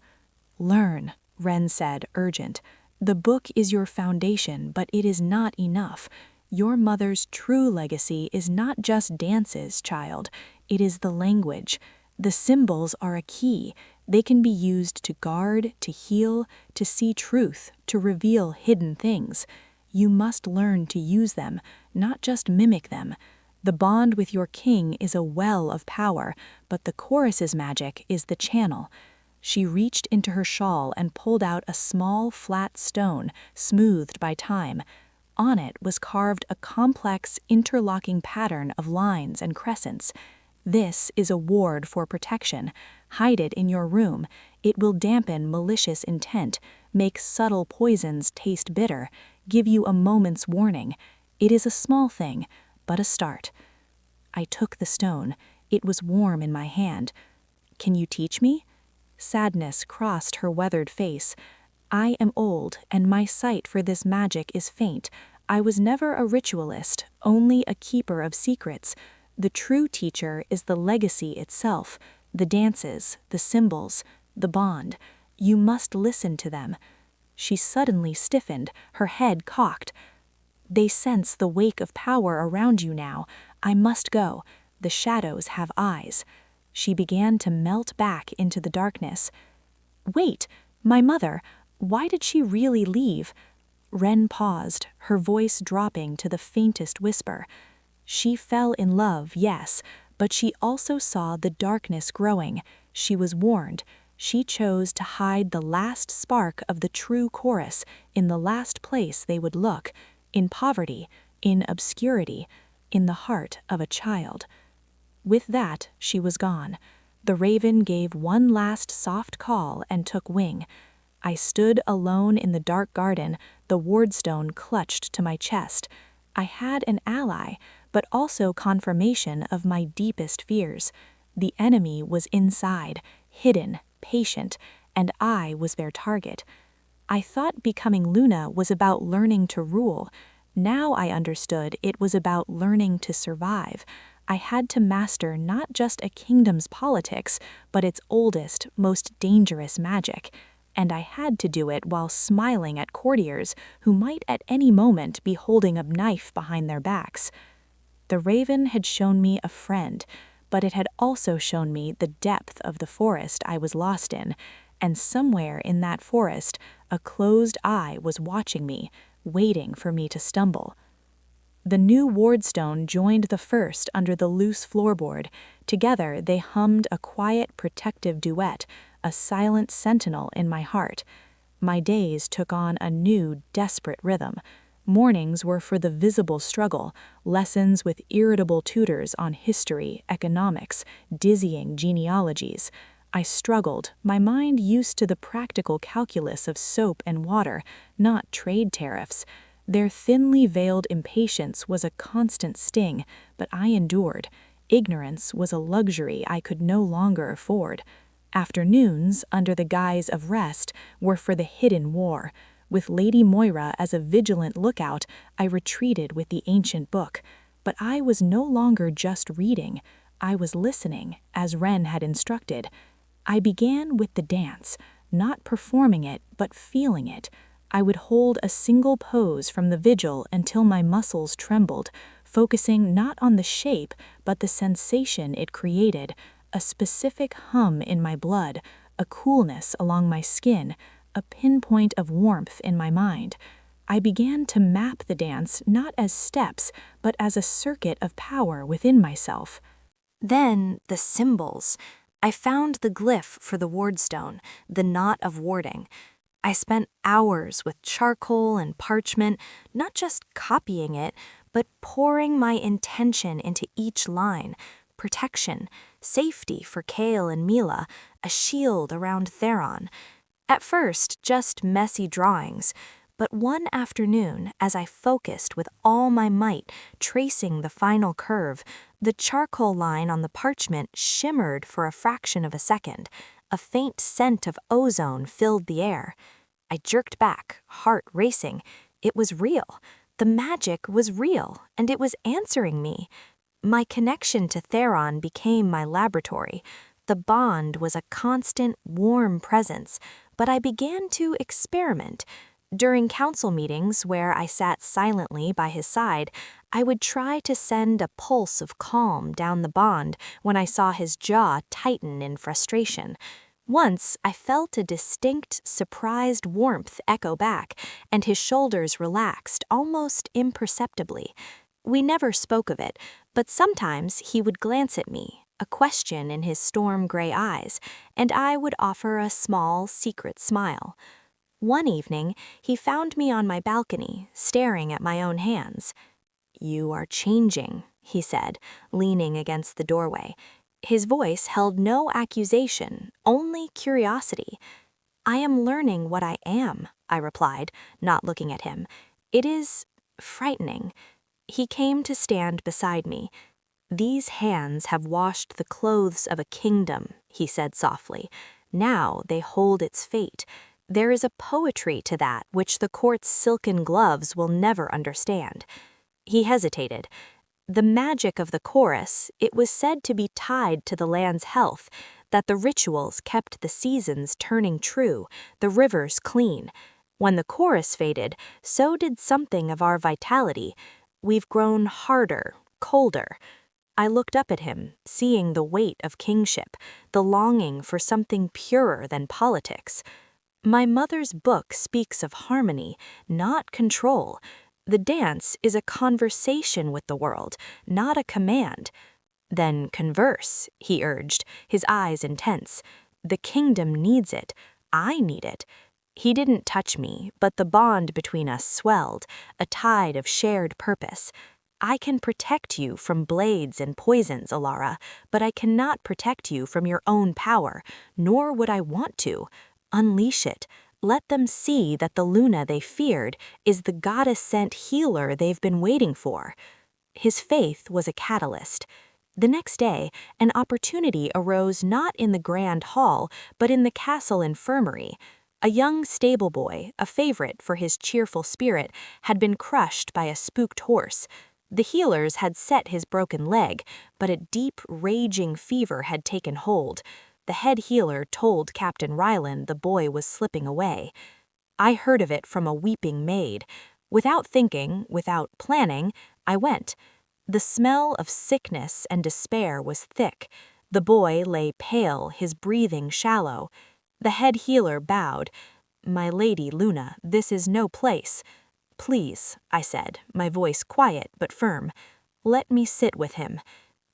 B: "Learn," Wren said, urgent. "The book is your foundation, but it is not enough. Your mother's true legacy is not just dances, child. It is the language. The symbols are a key. They can be used to guard, to heal, to see truth, to reveal hidden things. You must learn to use them, not just mimic them. The bond with your king is a well of power, but the chorus's magic is the channel." She reached into her shawl and pulled out a small, flat stone, smoothed by time. On it was carved a complex, interlocking pattern of lines and crescents. "This is a ward for protection. Hide it in your room. It will dampen malicious intent, make subtle poisons taste bitter, give you a moment's warning. It is a small thing, but a start." I took the stone. It was warm in my hand. "Can you teach me?" Sadness crossed her weathered face. "I am old, and my sight for this magic is faint. I was never a ritualist, only a keeper of secrets. The true teacher is the legacy itself, the dances, the symbols, the bond. You must listen to them." She suddenly stiffened, her head cocked. "They sense the wake of power around you now. I must go. The shadows have eyes." She began to melt back into the darkness. "Wait, my mother, why did she really leave?" Wren paused, her voice dropping to the faintest whisper. "She fell in love, yes, but she also saw the darkness growing. She was warned. She chose to hide the last spark of the true chorus in the last place they would look, in poverty, in obscurity, in the heart of a child." With that, she was gone. The raven gave one last soft call and took wing. I stood alone in the dark garden, the wardstone clutched to my chest. I had an ally, but also confirmation of my deepest fears. The enemy was inside, hidden, patient, and I was their target. I thought becoming Luna was about learning to rule. Now I understood it was about learning to survive. I had to master not just a kingdom's politics, but its oldest, most dangerous magic. And I had to do it while smiling at courtiers who might at any moment be holding a knife behind their backs. The raven had shown me a friend, but it had also shown me the depth of the forest I was lost in, and somewhere in that forest, a closed eye was watching me, waiting for me to stumble. The new wardstone joined the first under the loose floorboard. Together they hummed a quiet, protective duet, a silent sentinel in my heart. My days took on a new, desperate rhythm. Mornings were for the visible struggle, lessons with irritable tutors on history, economics, dizzying genealogies. I struggled, my mind used to the practical calculus of soap and water, not trade tariffs. Their thinly veiled impatience was a constant sting, but I endured. Ignorance was a luxury I could no longer afford. Afternoons, under the guise of rest, were for the hidden war. With Lady Moira as a vigilant lookout, I retreated with the ancient book. But I was no longer just reading. I was listening, as Wren had instructed. I began with the dance, not performing it, but feeling it. I would hold a single pose from the vigil until my muscles trembled, focusing not on the shape, but the sensation it created, a specific hum in my blood, a coolness along my skin, a pinpoint of warmth in my mind. I began to map the dance not as steps, but as a circuit of power within myself. Then the symbols. I found the glyph for the wardstone, the knot of warding. I spent hours with charcoal and parchment, not just copying it, but pouring my intention into each line. Protection, safety for Kale and Mila, a shield around Theron. At first, just messy drawings, but one afternoon, as I focused with all my might, tracing the final curve, the charcoal line on the parchment shimmered for a fraction of a second. A faint scent of ozone filled the air. I jerked back, heart racing. It was real. The magic was real, and it was answering me. My connection to Theron became my laboratory. The bond was a constant, warm presence, but I began to experiment. During council meetings, where I sat silently by his side, I would try to send a pulse of calm down the bond when I saw his jaw tighten in frustration. Once, I felt a distinct, surprised warmth echo back, and his shoulders relaxed almost imperceptibly. We never spoke of it, but sometimes he would glance at me, a question in his storm-gray eyes, and I would offer a small, secret smile. One evening, he found me on my balcony, staring at my own hands. "You are changing," he said, leaning against the doorway. His voice held no accusation, only curiosity. "I am learning what I am," I replied, not looking at him. "It is frightening." He came to stand beside me. "These hands have washed the clothes of a kingdom," he said softly. "Now they hold its fate. There is a poetry to that which the court's silken gloves will never understand." He hesitated. The magic of the chorus, it was said to be tied to the land's health, that the rituals kept the seasons turning true, the rivers clean. When the chorus faded, so did something of our vitality. We've grown harder, colder. I looked up at him, seeing the weight of kingship, the longing for something purer than politics. "My mother's book speaks of harmony, not control. The dance is a conversation with the world, not a command." "Then converse," he urged, his eyes intense. "The kingdom needs it. I need it." He didn't touch me, but the bond between us swelled, a tide of shared purpose. "I can protect you from blades and poisons, Alara, but I cannot protect you from your own power, nor would I want to. Unleash it. Let them see that the Luna they feared is the goddess-sent healer they've been waiting for." His faith was a catalyst. The next day, an opportunity arose not in the grand hall, but in the castle infirmary. A young stable boy, a favorite for his cheerful spirit, had been crushed by a spooked horse. The healers had set his broken leg, but a deep, raging fever had taken hold. The head healer told Captain Ryland the boy was slipping away. I heard of it from a weeping maid. Without thinking, without planning, I went. The smell of sickness and despair was thick. The boy lay pale, his breathing shallow. The head healer bowed. "My lady Luna, this is no place." "Please," I said, my voice quiet but firm. "Let me sit with him."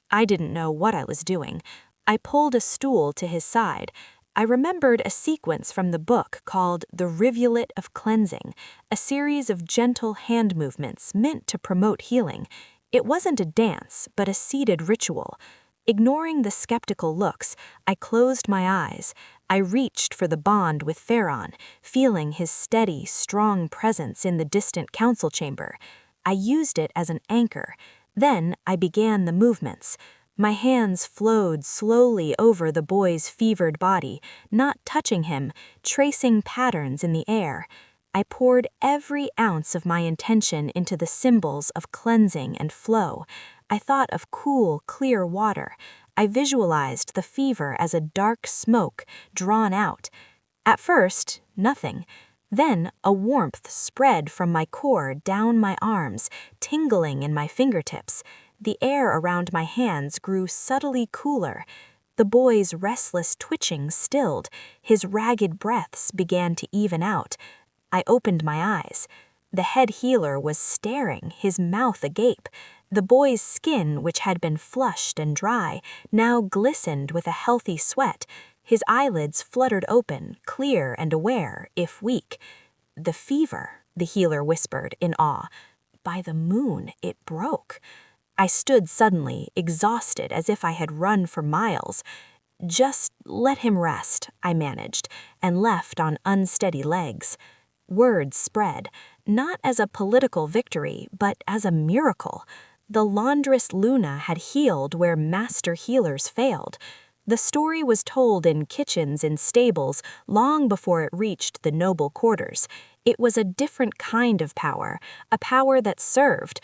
B: I didn't know what I was doing. I pulled a stool to his side. I remembered a sequence from the book called The Rivulet of Cleansing, a series of gentle hand movements meant to promote healing. It wasn't a dance, but a seated ritual. Ignoring the skeptical looks, I closed my eyes. I reached for the bond with Theron, feeling his steady, strong presence in the distant council chamber. I used it as an anchor. Then I began the movements. My hands flowed slowly over the boy's fevered body, not touching him, tracing patterns in the air. I poured every ounce of my intention into the symbols of cleansing and flow. I thought of cool, clear water. I visualized the fever as a dark smoke, drawn out. At first, nothing. Then a warmth spread from my core down my arms, tingling in my fingertips. The air around my hands grew subtly cooler. The boy's restless twitching stilled. His ragged breaths began to even out. I opened my eyes. The head healer was staring, his mouth agape. The boy's skin, which had been flushed and dry, now glistened with a healthy sweat. His eyelids fluttered open, clear and aware, if weak. "The fever," the healer whispered in awe. "By the moon, it broke." I stood suddenly, exhausted as if I had run for miles. "Just let him rest," I managed, and left on unsteady legs. Words spread, not as a political victory, but as a miracle. The laundress Luna had healed where master healers failed. The story was told in kitchens and stables long before it reached the noble quarters. It was a different kind of power, a power that served.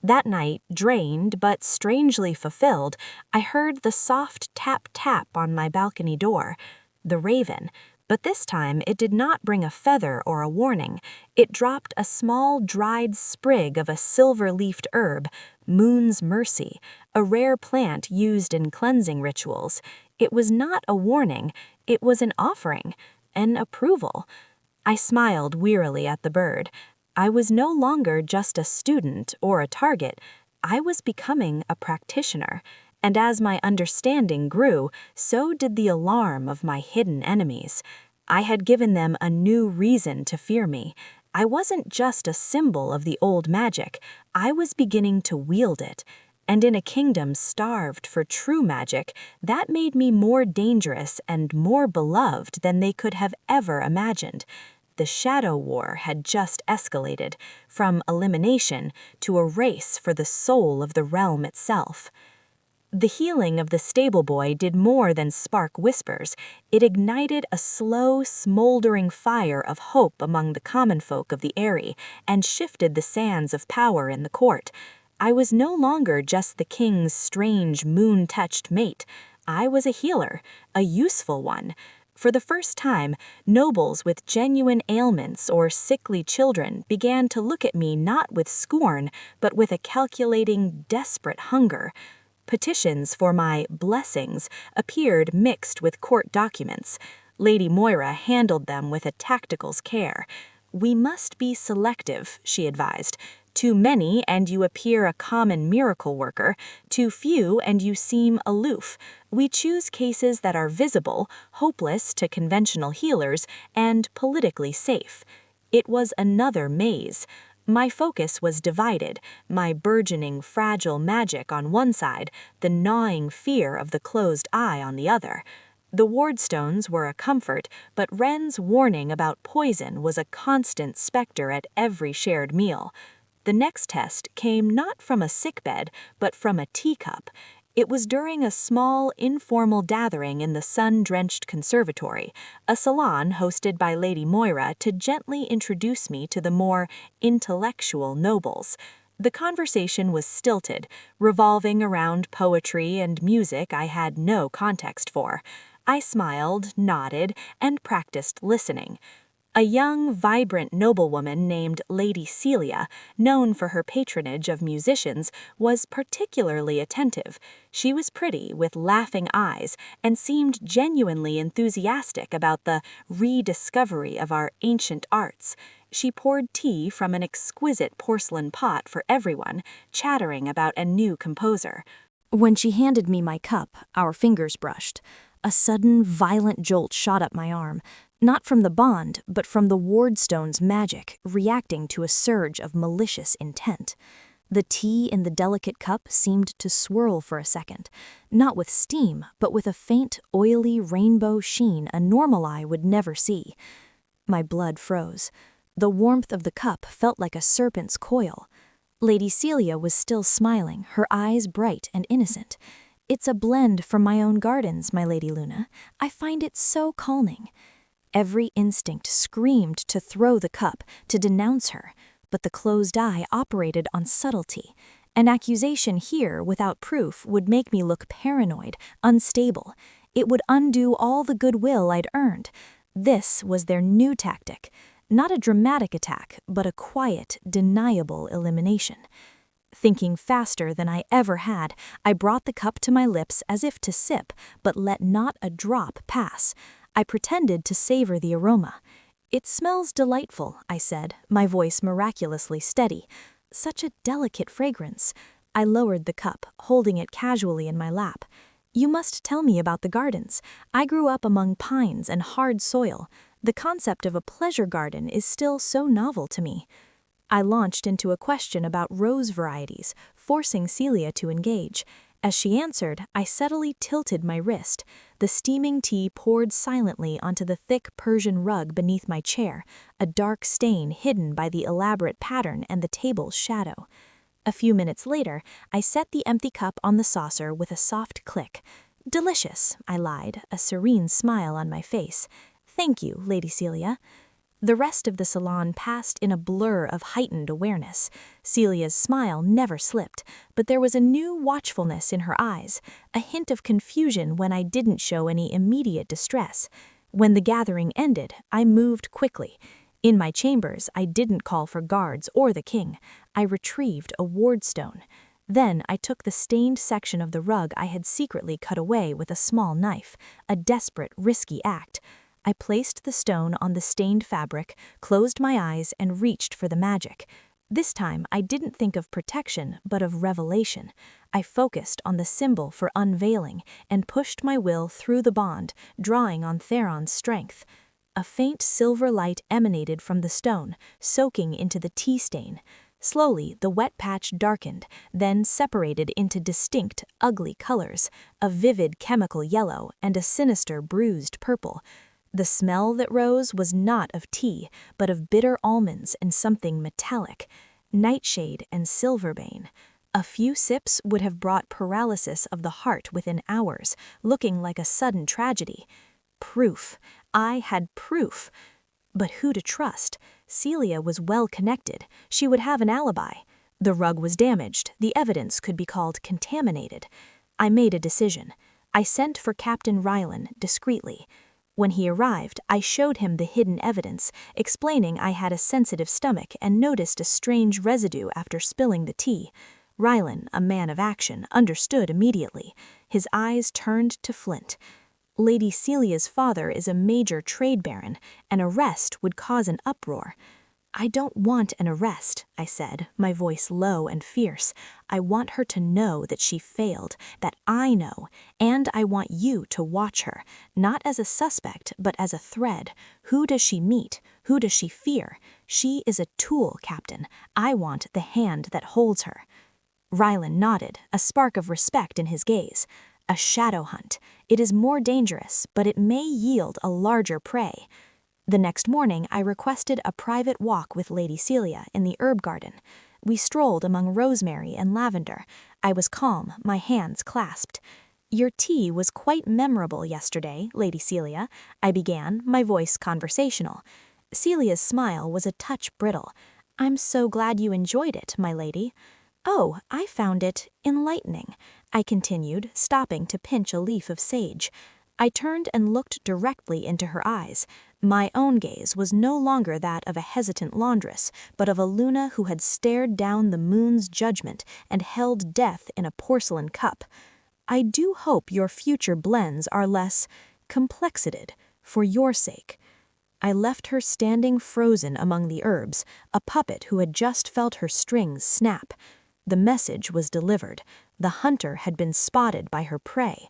B: That night, drained but strangely fulfilled, I heard the soft tap-tap on my balcony door. The raven. But this time it did not bring a feather or a warning. It dropped a small dried sprig of a silver-leafed herb, moon's mercy, a rare plant used in cleansing rituals. It was not a warning, it was an offering, an approval. I smiled wearily at the bird. I was no longer just a student or a target. I was becoming a practitioner. And as my understanding grew, so did the alarm of my hidden enemies. I had given them a new reason to fear me. I wasn't just a symbol of the old magic, I was beginning to wield it. And in a kingdom starved for true magic, that made me more dangerous and more beloved than they could have ever imagined. The Shadow War had just escalated, from elimination to a race for the soul of the realm itself. The healing of the stable boy did more than spark whispers. It ignited a slow, smoldering fire of hope among the common folk of the Eyrie and shifted the sands of power in the court. I was no longer just the king's strange, moon-touched mate. I was a healer, a useful one. For the first time, nobles with genuine ailments or sickly children began to look at me not with scorn, but with a calculating, desperate hunger. Petitions for my blessings appeared mixed with court documents. Lady Moira handled them with a tactical's care. "We must be selective," she advised. "Too many and you appear a common miracle worker. Too few and you seem aloof. We choose cases that are visible, hopeless to conventional healers, and politically safe." It was another maze. My focus was divided, my burgeoning, fragile magic on one side, the gnawing fear of the closed eye on the other. The wardstones were a comfort, but Wren's warning about poison was a constant specter at every shared meal. The next test came not from a sickbed, but from a teacup. It was during a small, informal gathering in the sun-drenched conservatory, a salon hosted by Lady Moira to gently introduce me to the more intellectual nobles. The conversation was stilted, revolving around poetry and music I had no context for. I smiled, nodded, and practiced listening. A young, vibrant noblewoman named Lady Celia, known for her patronage of musicians, was particularly attentive. She was pretty, with laughing eyes, and seemed genuinely enthusiastic about the rediscovery of our ancient arts. She poured tea from an exquisite porcelain pot for everyone, chattering about a new composer. When she handed me my cup, our fingers brushed. A sudden, violent jolt shot up my arm, not from the bond, but from the wardstone's magic, reacting to a surge of malicious intent. The tea in the delicate cup seemed to swirl for a second, not with steam, but with a faint, oily rainbow sheen a normal eye would never see. My blood froze. The warmth of the cup felt like a serpent's coil. Lady Celia was still smiling, her eyes bright and innocent. "It's a blend from my own gardens, my Lady Luna. I find it so calming." Every instinct screamed to throw the cup, to denounce her, but the closed eye operated on subtlety. An accusation here, without proof, would make me look paranoid, unstable. It would undo all the goodwill I'd earned. This was their new tactic. Not a dramatic attack, but a quiet, deniable elimination. Thinking faster than I ever had, I brought the cup to my lips as if to sip, but let not a drop pass. I pretended to savor the aroma. "It smells delightful," I said, my voice miraculously steady. "Such a delicate fragrance." I lowered the cup, holding it casually in my lap. "You must tell me about the gardens. I grew up among pines and hard soil. The concept of a pleasure garden is still so novel to me." I launched into a question about rose varieties, forcing Celia to engage. As she answered, I subtly tilted my wrist. The steaming tea poured silently onto the thick Persian rug beneath my chair, a dark stain hidden by the elaborate pattern and the table's shadow. A few minutes later, I set the empty cup on the saucer with a soft click. "Delicious," I lied, a serene smile on my face. "Thank you, Lady Celia." The rest of the salon passed in a blur of heightened awareness. Celia's smile never slipped, but there was a new watchfulness in her eyes, a hint of confusion when I didn't show any immediate distress. When the gathering ended, I moved quickly. In my chambers, I didn't call for guards or the king. I retrieved a wardstone. Then I took the stained section of the rug I had secretly cut away with a small knife, a desperate, risky act. I placed the stone on the stained fabric, closed my eyes, and reached for the magic. This time, I didn't think of protection, but of revelation. I focused on the symbol for unveiling and pushed my will through the bond, drawing on Theron's strength. A faint silver light emanated from the stone, soaking into the tea stain. Slowly, the wet patch darkened, then separated into distinct, ugly colors, a vivid chemical yellow and a sinister bruised purple. The smell that rose was not of tea, but of bitter almonds and something metallic, nightshade and silverbane. A few sips would have brought paralysis of the heart within hours, looking like a sudden tragedy. Proof. I had proof. But who to trust? Celia was well connected. She would have an alibi. The rug was damaged. The evidence could be called contaminated. I made a decision. I sent for Captain Rylan discreetly. When he arrived, I showed him the hidden evidence, explaining I had a sensitive stomach and noticed a strange residue after spilling the tea. Rylan, a man of action, understood immediately. His eyes turned to flint. Lady Celia's father is a major trade baron. An arrest would cause an uproar. "I don't want an arrest," I said, my voice low and fierce. "I want her to know that she failed, that I know, and I want you to watch her, not as a suspect, but as a thread. Who does she meet? Who does she fear? She is a tool, Captain. I want the hand that holds her." Rylan nodded, a spark of respect in his gaze. "A shadow hunt. It is more dangerous, but it may yield a larger prey." The next morning, I requested a private walk with Lady Celia in the herb garden. We strolled among rosemary and lavender. I was calm, my hands clasped. "Your tea was quite memorable yesterday, Lady Celia," I began, my voice conversational. Celia's smile was a touch brittle. "I'm so glad you enjoyed it, my lady." "Oh, I found it enlightening," I continued, stopping to pinch a leaf of sage. I turned and looked directly into her eyes. My own gaze was no longer that of a hesitant laundress, but of a Luna who had stared down the moon's judgment and held death in a porcelain cup. I do hope your future blends are less complexited for your sake. I left her standing frozen among the herbs, a puppet who had just felt her strings snap. The message was delivered. The hunter had been spotted by her prey.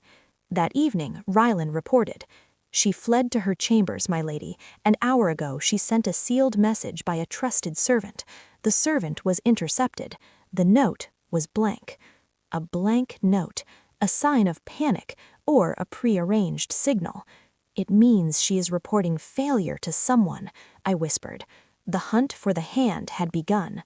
B: That evening, Rylan reported. She fled to her chambers, my lady. An hour ago, she sent a sealed message by a trusted servant. The servant was intercepted. The note was blank. A blank note, a sign of panic or a prearranged signal. It means she is reporting failure to someone, I whispered. The hunt for the hand had begun.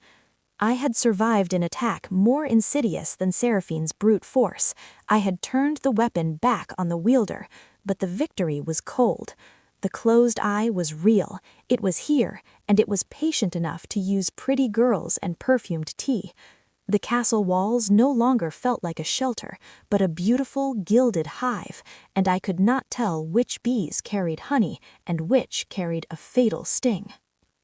B: I had survived an attack more insidious than Seraphine's brute force. I had turned the weapon back on the wielder, but the victory was cold. The closed eye was real. It was here, and it was patient enough to use pretty girls and perfumed tea. The castle walls no longer felt like a shelter, but a beautiful, gilded hive, and I could not tell which bees carried honey and which carried a fatal sting.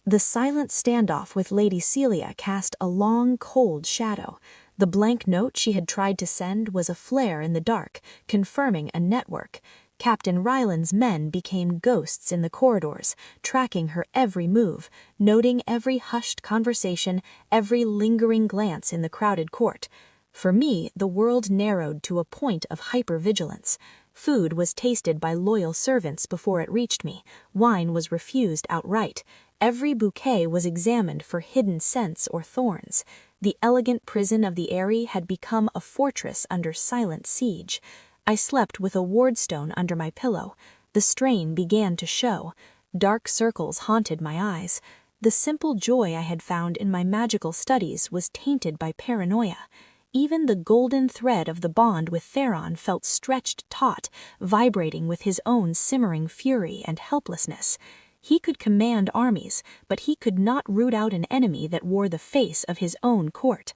B: The silent standoff with Lady Celia cast a long, cold shadow. The blank note she had tried to send was a flare in the dark, confirming a network. Captain Ryland's men became ghosts in the corridors, tracking her every move, noting every hushed conversation, every lingering glance in the crowded court. For me, the world narrowed to a point of hypervigilance. Food was tasted by loyal servants before it reached me. Wine was refused outright. Every bouquet was examined for hidden scents or thorns. The elegant prison of the Eyrie had become a fortress under silent siege. I slept with a wardstone under my pillow. The strain began to show. Dark circles haunted my eyes. The simple joy I had found in my magical studies was tainted by paranoia. Even the golden thread of the bond with Theron felt stretched taut, vibrating with his own simmering fury and helplessness. He could command armies, but he could not root out an enemy that wore the face of his own court.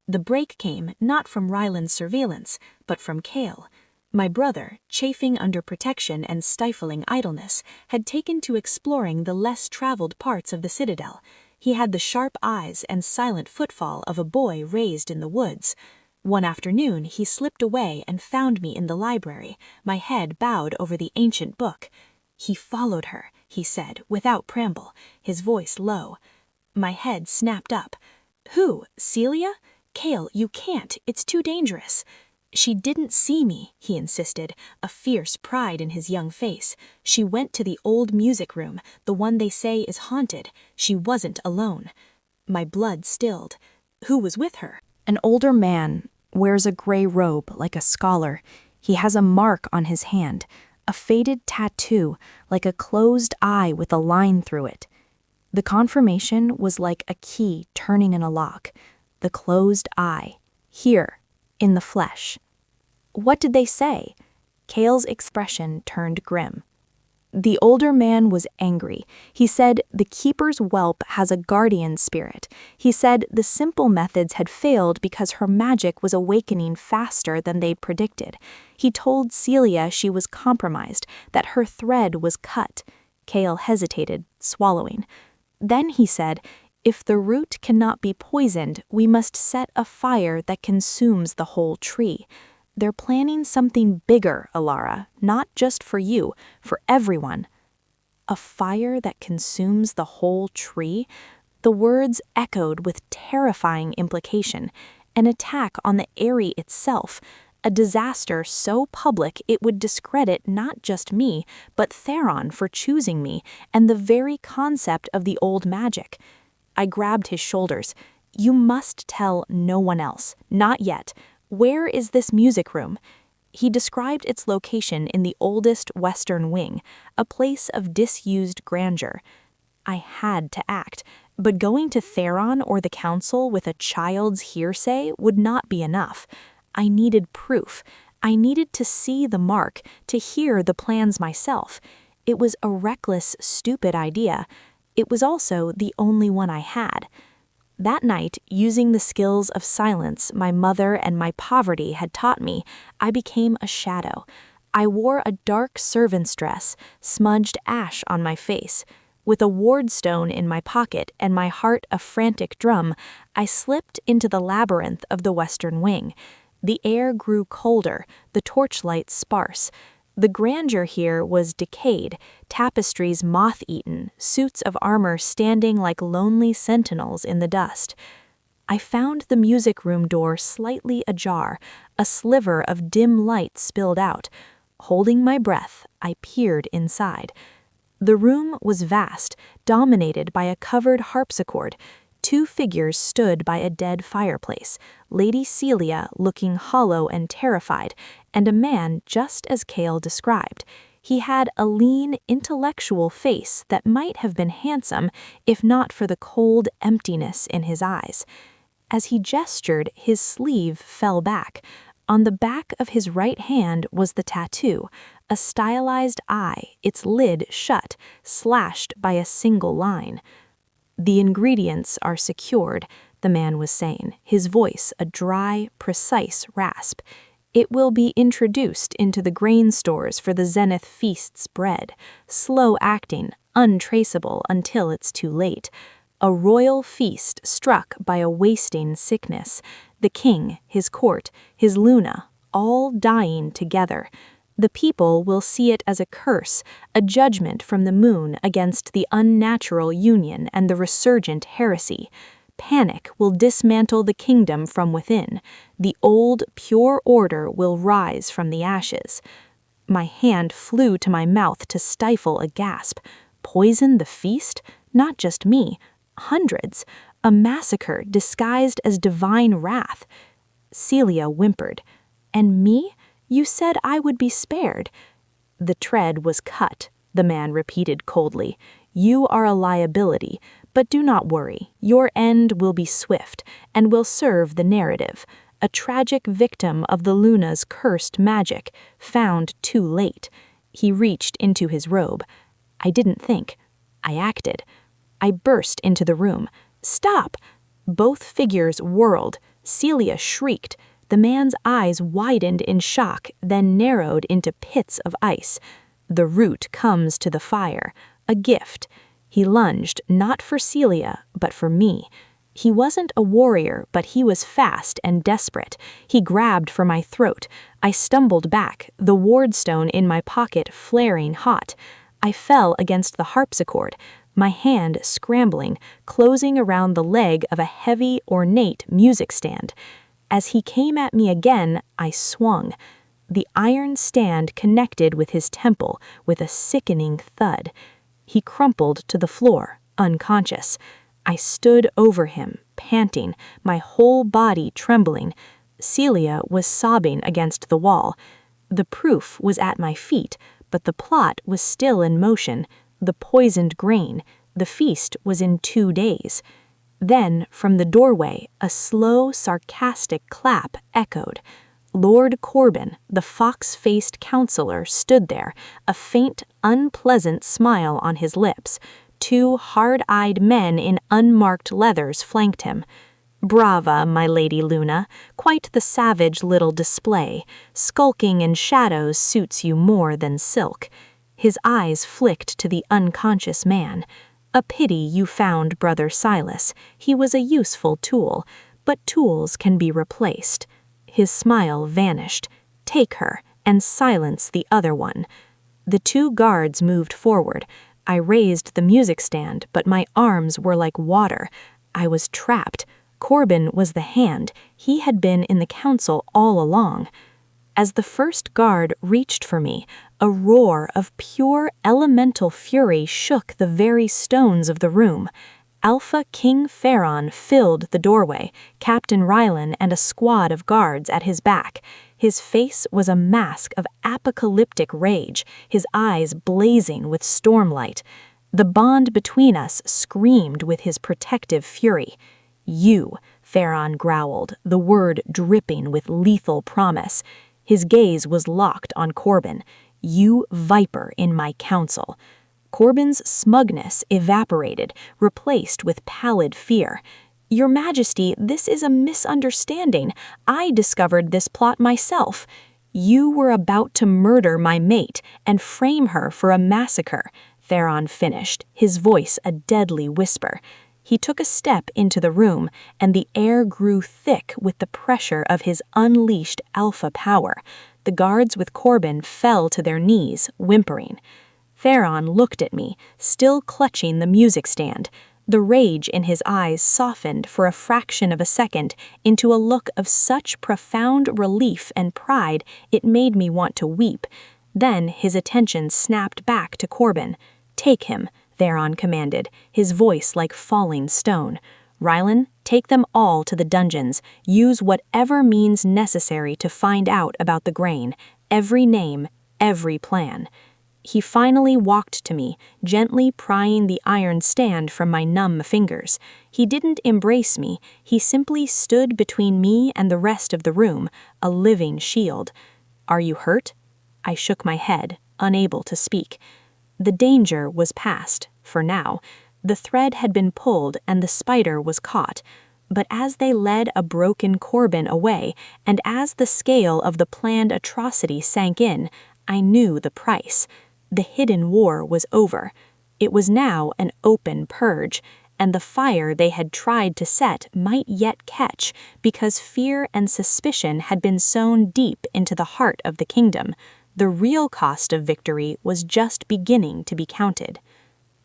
B: The break came not from Ryland's surveillance, but from Cale. My brother, chafing under protection and stifling idleness, had taken to exploring the less traveled parts of the citadel. He had the sharp eyes and silent footfall of a boy raised in the woods. One afternoon he slipped away and found me in the library, my head bowed over the ancient book. He followed her, he said, without preamble, his voice low. My head snapped up. Who? Celia? Cale, you can't. It's too dangerous. She didn't see me, he insisted, a fierce pride in his young face. She went to the old music room, the one they say is haunted. She wasn't alone. My blood stilled. Who was with her?
A: An older man wears a gray robe like a scholar. He has a mark on his hand, a faded tattoo like a closed eye with a line through it. The confirmation was like a key turning in a lock. The closed eye, here, in the flesh. What did they say? Cale's expression turned grim. The older man was angry. He said the keeper's whelp has a guardian spirit. He said the simple methods had failed because her magic was awakening faster than they'd predicted. He told Celia she was compromised, that her thread was cut. Cale hesitated, swallowing. Then he said, if the root cannot be poisoned, we must set a fire that consumes the whole tree. They're planning something bigger, Alara, not just for you, for everyone. A fire that consumes the whole tree? The words echoed with terrifying implication. An attack on the Eyrie itself, a disaster so public it would discredit not just me, but Theron for choosing me, and the very concept of the old magic. I grabbed his shoulders. You must tell no one else, not yet. Where is this music room? He described its location in the oldest western wing, a place of disused grandeur. I had to act, but going to Theron or the council with a child's hearsay would not be enough. I needed proof. I needed to see the mark, to hear the plans myself. It was a reckless, stupid idea. It was also the only one I had. That night, using the skills of silence my mother and my poverty had taught me, I became a shadow.
B: I wore a dark servant's dress, smudged ash on my face. With a ward stone in my pocket and my heart a frantic drum, I slipped into the labyrinth of the western wing. The air grew colder, the torchlight sparse. The grandeur here was decayed, tapestries moth-eaten, suits of armor standing like lonely sentinels in the dust. I found the music room door slightly ajar, a sliver of dim light spilled out. Holding my breath, I peered inside. The room was vast, dominated by a covered harpsichord. 2 figures stood by a dead fireplace, Lady Celia looking hollow and terrified, and a man just as Cale described. He had a lean, intellectual face that might have been handsome if not for the cold emptiness in his eyes. As he gestured, his sleeve fell back. On the back of his right hand was the tattoo, a stylized eye, its lid shut, slashed by a single line. "The ingredients are secured," the man was saying, his voice a dry, precise rasp. "It will be introduced into the grain stores for the Zenith Feast's bread, slow-acting, untraceable until it's too late. A royal feast struck by a wasting sickness, the king, his court, his Luna, all dying together. The people will see it as a curse, a judgment from the moon against the unnatural union and the resurgent heresy. Panic will dismantle the kingdom from within. The old, pure order will rise from the ashes." My hand flew to my mouth to stifle a gasp. Poison the feast? Not just me. Hundreds. A massacre disguised as divine wrath. Celia whimpered. "And me? You said I would be spared." "The tread was cut," the man repeated coldly. "You are a liability, but do not worry. Your end will be swift, and will serve the narrative. A tragic victim of the Luna's cursed magic, found too late." He reached into his robe. I didn't think. I acted. I burst into the room. "Stop!" Both figures whirled. Celia shrieked. The man's eyes widened in shock, then narrowed into pits of ice. The root comes to the fire. A gift. He lunged, not for Celia, but for me. He wasn't a warrior, but he was fast and desperate. He grabbed for my throat. I stumbled back, the wardstone in my pocket flaring hot. I fell against the harpsichord, my hand scrambling, closing around the leg of a heavy, ornate music stand. As he came at me again, I swung. The iron stand connected with his temple with a sickening thud. He crumpled to the floor, unconscious. I stood over him, panting, my whole body trembling. Celia was sobbing against the wall. The proof was at my feet, but the plot was still in motion. The poisoned grain. The feast was in 2 days. Then, from the doorway, a slow, sarcastic clap echoed. Lord Corbin, the fox-faced counselor, stood there, a faint, unpleasant smile on his lips. 2 hard-eyed men in unmarked leathers flanked him. "Brava, my Lady Luna, quite the savage little display. Skulking in shadows suits you more than silk." His eyes flicked to the unconscious man. "A pity you found Brother Silas. He was a useful tool, but tools can be replaced." His smile vanished. "Take her, and silence the other one." The 2 guards moved forward. I raised the music stand, but my arms were like water. I was trapped. Corbin was the hand. He had been in the council all along. As the first guard reached for me, a roar of pure elemental fury shook the very stones of the room. Alpha King Pharaon filled the doorway, Captain Rylan and a squad of guards at his back. His face was a mask of apocalyptic rage, his eyes blazing with stormlight. The bond between us screamed with his protective fury. "You," Pharaon growled, the word dripping with lethal promise. His gaze was locked on Corbin. "You viper in my council." Corbin's smugness evaporated, replaced with pallid fear. "Your Majesty, this is a misunderstanding. I discovered this plot myself." You were about to murder my mate and frame her for a massacre, Theron finished, his voice a deadly whisper. He took a step into the room, and the air grew thick with the pressure of his unleashed alpha power. The guards with Corbin fell to their knees, whimpering. Theron looked at me, still clutching the music stand. The rage in his eyes softened for a fraction of a second into a look of such profound relief and pride it made me want to weep. Then his attention snapped back to Corbin. "Take him," Theron commanded, his voice like falling stone. "Rylan, take them all to the dungeons. Use whatever means necessary to find out about the grain. Every name, every plan." He finally walked to me, gently prying the iron stand from my numb fingers. He didn't embrace me, he simply stood between me and the rest of the room, a living shield. "Are you hurt?" I shook my head, unable to speak. The danger was past, for now. The thread had been pulled and the spider was caught. But as they led a broken Corbin away, and as the scale of the planned atrocity sank in, I knew the price. The hidden war was over. It was now an open purge, and the fire they had tried to set might yet catch because fear and suspicion had been sown deep into the heart of the kingdom. The real cost of victory was just beginning to be counted.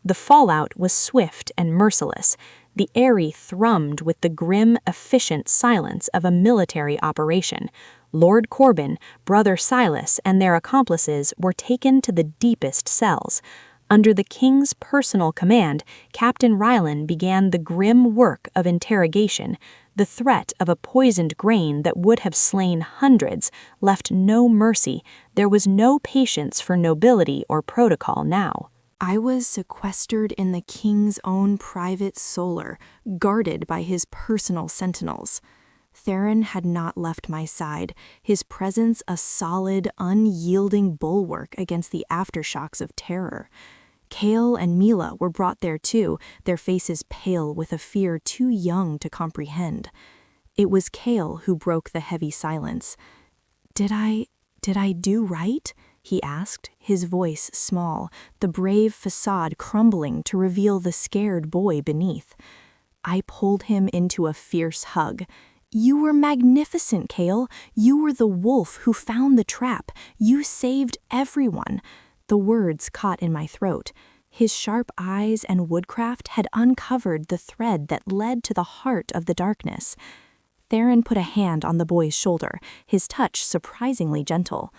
B: The fallout was swift and merciless. The Eyrie thrummed with the grim, efficient silence of a military operation. Lord Corbin, Brother Silas, and their accomplices were taken to the deepest cells. Under the king's personal command, Captain Rylan began the grim work of interrogation. The threat of a poisoned grain that would have slain hundreds left no mercy. There was no patience for nobility or protocol now.
D: I was sequestered in the king's own private solar, guarded by his personal sentinels. Theron had not left my side, his presence a solid, unyielding bulwark against the aftershocks of terror. Kale and Mila were brought there too, their faces pale with a fear too young to comprehend. It was Kale who broke the heavy silence. Did I do right?" he asked, his voice small, the brave facade crumbling to reveal the scared boy beneath. I pulled him into a fierce hug. "You were magnificent, Kale. You were the wolf who found the trap. You saved everyone." The words caught in my throat. His sharp eyes and woodcraft had uncovered the thread that led to the heart of the darkness. Theron put a hand on the boy's shoulder, his touch surprisingly gentle.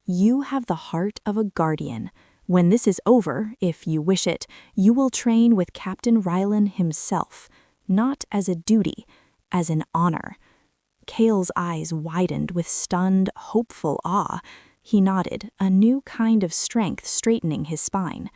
D: "You have the heart of a guardian. When this is over, if you wish it, you will train with Captain Rylan himself, not as a duty, as an honor." Kale's eyes widened with stunned, hopeful awe. He nodded, a new kind of strength straightening his spine.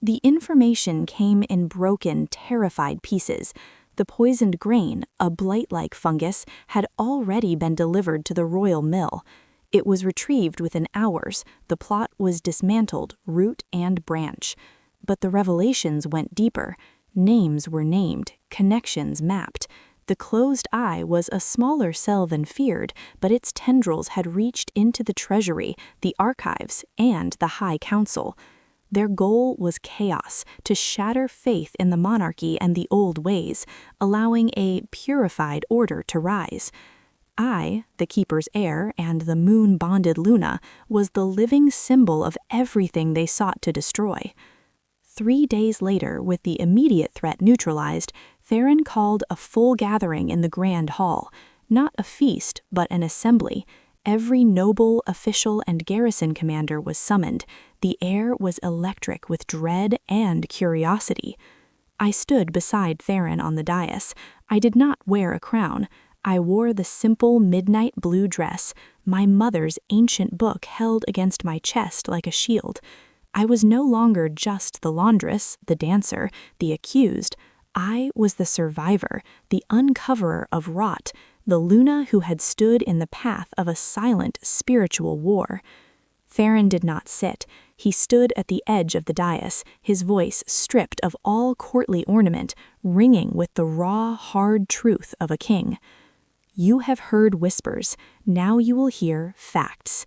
D: The information came in broken, terrified pieces. The poisoned grain, a blight-like fungus, had already been delivered to the royal mill. It was retrieved within hours. The plot was dismantled, root and branch. But the revelations went deeper. Names were named, connections mapped. The closed eye was a smaller cell than feared, but its tendrils had reached into the treasury, the archives, and the High Council. Their goal was chaos, to shatter faith in the monarchy and the old ways, allowing a purified order to rise. I, the keeper's heir and the moon-bonded Luna, was the living symbol of everything they sought to destroy. 3 days later, with the immediate threat neutralized, Theron called a full gathering in the Grand Hall. Not a feast, but an assembly. Every noble, official, and garrison commander was summoned. The air was electric with dread and curiosity. I stood beside Theron on the dais. I did not wear a crown. I wore the simple midnight blue dress, my mother's ancient book held against my chest like a shield. I was no longer just the laundress, the dancer, the accused. I was the survivor, the uncoverer of rot, the Luna who had stood in the path of a silent spiritual war. Theron did not sit. He stood at the edge of the dais, his voice stripped of all courtly ornament, ringing with the raw, hard truth of a king.
B: You have heard whispers, now you will hear facts."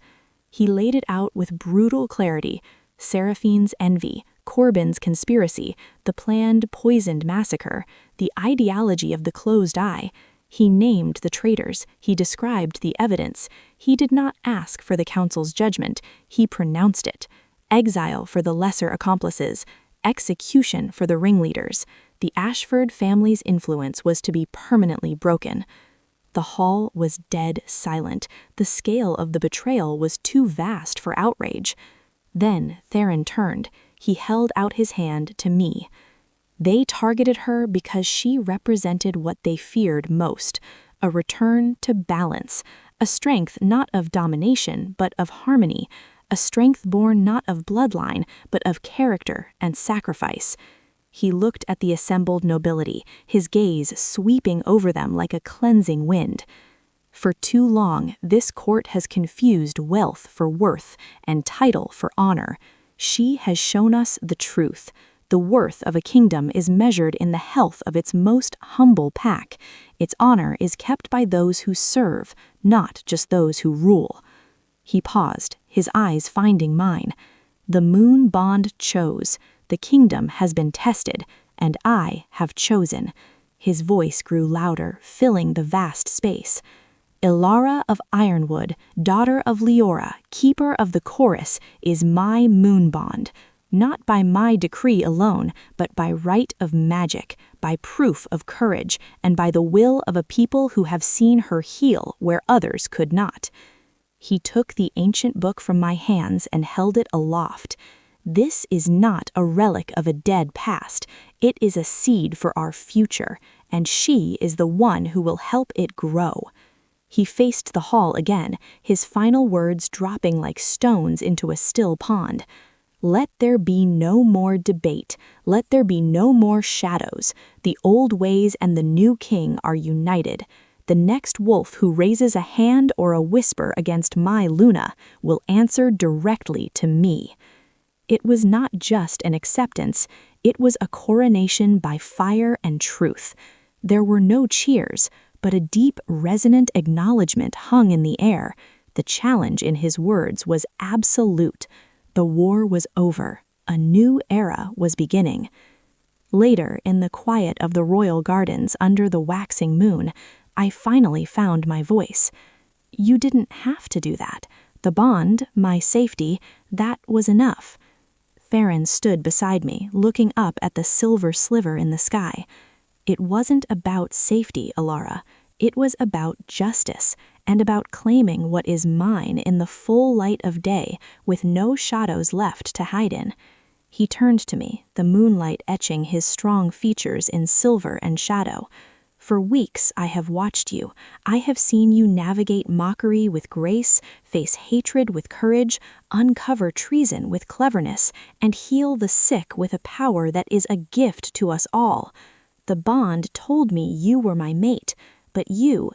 B: He laid it out with brutal clarity: Seraphine's envy, Corbin's conspiracy, the planned poisoned massacre, the ideology of the closed eye. He named the traitors, he described the evidence. He did not ask for the council's judgment, he pronounced it. Exile for the lesser accomplices, execution for the ringleaders. The Ashford family's influence was to be permanently broken. The hall was dead silent. The scale of the betrayal was too vast for outrage. Then Theron turned. He held out his hand to me. They targeted her because she represented what they feared most: a return to balance, a strength not of domination but of harmony, a strength born not of bloodline but of character and sacrifice. He looked at the assembled nobility, his gaze sweeping over them like a cleansing wind. For too long, this court has confused wealth for worth and title for honor. She has shown us the truth. The worth of a kingdom is measured in the health of its most humble pack. Its honor is kept by those who serve, not just those who rule. He paused, his eyes finding mine. The moon bond chose. The kingdom has been tested, and I have chosen. His voice grew louder, filling the vast space. Ilara of Ironwood, daughter of Leora, keeper of the chorus, is my moon bond. Not by my decree alone, but by right of magic, by proof of courage, and by the will of a people who have seen her heal where others could not. He took the ancient book from my hands and held it aloft. This is not a relic of a dead past. It is a seed for our future, and she is the one who will help it grow. He faced the hall again, his final words dropping like stones into a still pond. Let there be no more debate. Let there be no more shadows. The old ways and the new king are united. The next wolf who raises a hand or a whisper against my Luna will answer directly to me. It was not just an acceptance, it was a coronation by fire and truth. There were no cheers, but a deep, resonant acknowledgement hung in the air. The challenge in his words was absolute. The war was over. A new era was beginning. Later, in the quiet of the royal gardens under the waxing moon, I finally found my voice. You didn't have to do that. The bond, my safety, that was enough. Theron stood beside me, looking up at the silver sliver in the sky. It wasn't about safety, Ilara. It was about justice, and about claiming what is mine in the full light of day, with no shadows left to hide in. He turned to me, the moonlight etching his strong features in silver and shadow. For weeks I have watched you. I have seen you navigate mockery with grace, face hatred with courage, uncover treason with cleverness, and heal the sick with a power that is a gift to us all. The bond told me you were my mate, but you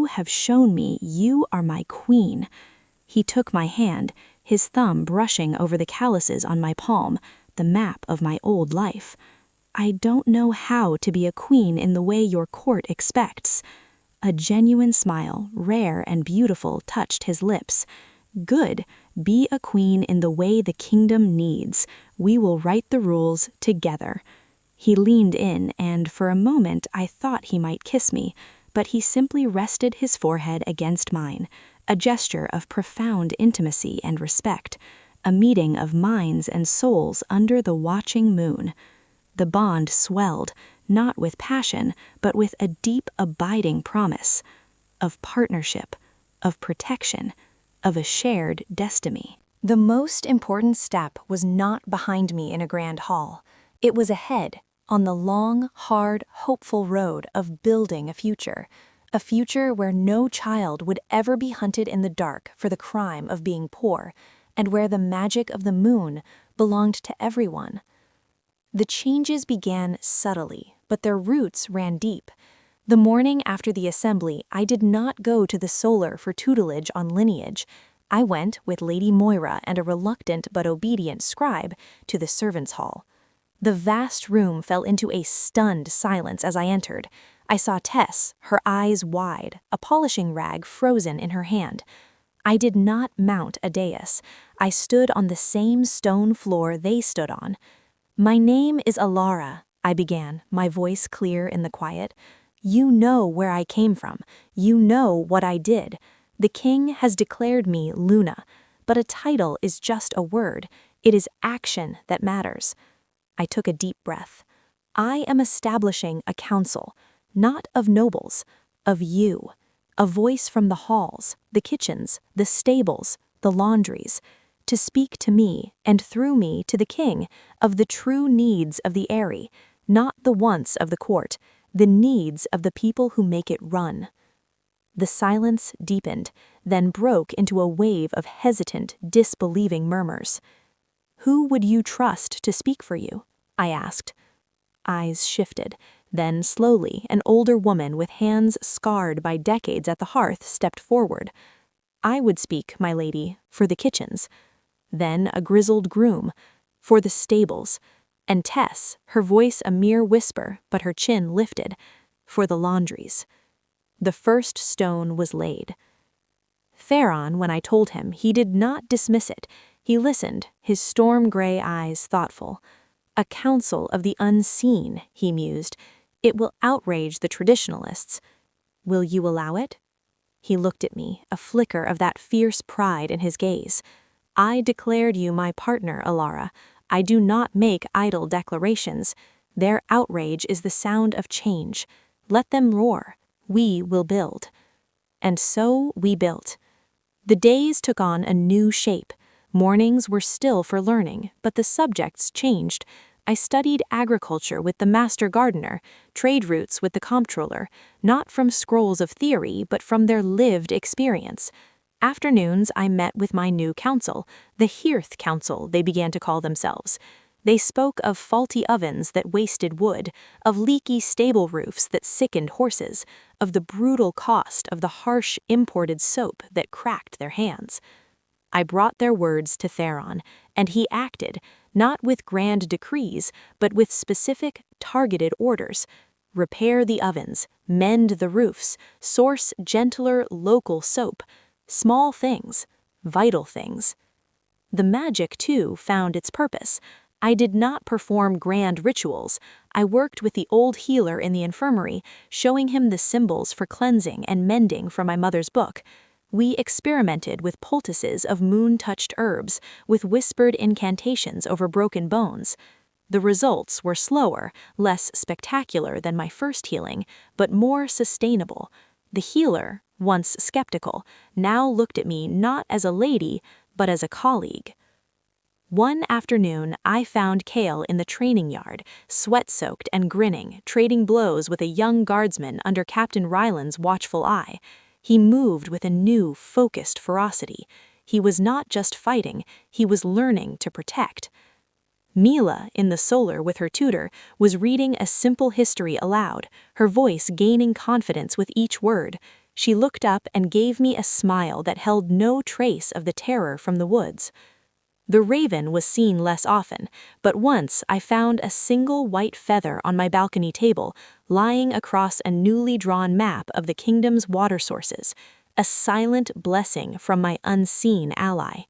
B: have shown me you are my queen. He took my hand, his thumb brushing over the calluses on my palm, the map of my old life. I don't know how to be a queen in the way your court expects. A genuine smile, rare and beautiful, touched his lips. Good, be a queen in the way the kingdom needs. We will write the rules together. He leaned in, and for a moment I thought he might kiss me, but he simply rested his forehead against mine, a gesture of profound intimacy and respect, a meeting of minds and souls under the watching moon. The bond swelled, not with passion, but with a deep, abiding promise of partnership, of protection, of a shared destiny.
A: The most important step was not behind me in a grand hall. It was ahead, on the long, hard, hopeful road of building a future where no child would ever be hunted in the dark for the crime of being poor, and where the magic of the moon belonged to everyone. The changes began subtly, but their roots ran deep. The morning after the assembly, I did not go to the solar for tutelage on lineage. I went with Lady Moira and a reluctant but obedient scribe to the servants' hall. The vast room fell into a stunned silence as I entered. I saw Tess, her eyes wide, a polishing rag frozen in her hand. I did not mount a dais. I stood on the same stone floor they stood on. "My name is Alara," I began, my voice clear in the quiet. "You know where I came from. You know what I did. The king has declared me Luna, but a title is just a word. It is action that matters." I took a deep breath. "I am establishing a council, not of nobles, of you. A voice from the halls, the kitchens, the stables, the laundries, to speak to me, and through me to the king, of the true needs of the Eyrie, not the wants of the court, the needs of the people who make it run." The silence deepened, then broke into a wave of hesitant, disbelieving murmurs. "Who would you trust to speak for you?" I asked. Eyes shifted. Then, slowly, an older woman with hands scarred by decades at the hearth stepped forward. "I would speak, my lady, for the kitchens." Then a grizzled groom, "For the stables." And Tess, her voice a mere whisper, but her chin lifted, "For the laundries." The first stone was laid. Theron, when I told him, he did not dismiss it. He listened, his storm-gray eyes thoughtful. "A council of the unseen," he mused. "It will outrage the traditionalists. Will you allow it?" He looked at me, a flicker of that fierce pride in his gaze. "I declared you my partner, Alara. I do not make idle declarations. Their outrage is the sound of change. Let them roar. We will build." And so we built. The days took on a new shape. Mornings were still for learning, but the subjects changed. I studied agriculture with the master gardener, trade routes with the comptroller, not from scrolls of theory, but from their lived experience. Afternoons I met with my new council, the Hearth Council they began to call themselves. They spoke of faulty ovens that wasted wood, of leaky stable roofs that sickened horses, of the brutal cost of the harsh imported soap that cracked their hands. I brought their words to Theron, and he acted, not with grand decrees, but with specific, targeted orders. Repair the ovens, mend the roofs, source gentler, local soap. Small things, vital things. The magic, too, found its purpose. I did not perform grand rituals. I worked with the old healer in the infirmary, showing him the symbols for cleansing and mending from my mother's book. We experimented with poultices of moon-touched herbs, with whispered incantations over broken bones. The results were slower, less spectacular than my first healing, but more sustainable. The healer, once skeptical, now looked at me not as a lady, but as a colleague. One afternoon, I found Kale in the training yard, sweat-soaked and grinning, trading blows with a young guardsman under Captain Ryland's watchful eye. He moved with a new, focused ferocity. He was not just fighting, he was learning to protect. Mila, in the solar with her tutor, was reading a simple history aloud, her voice gaining confidence with each word. She looked up and gave me a smile that held no trace of the terror from the woods. The raven was seen less often, but once I found a single white feather on my balcony table, lying across a newly drawn map of the kingdom's water sources, a silent blessing from my unseen ally.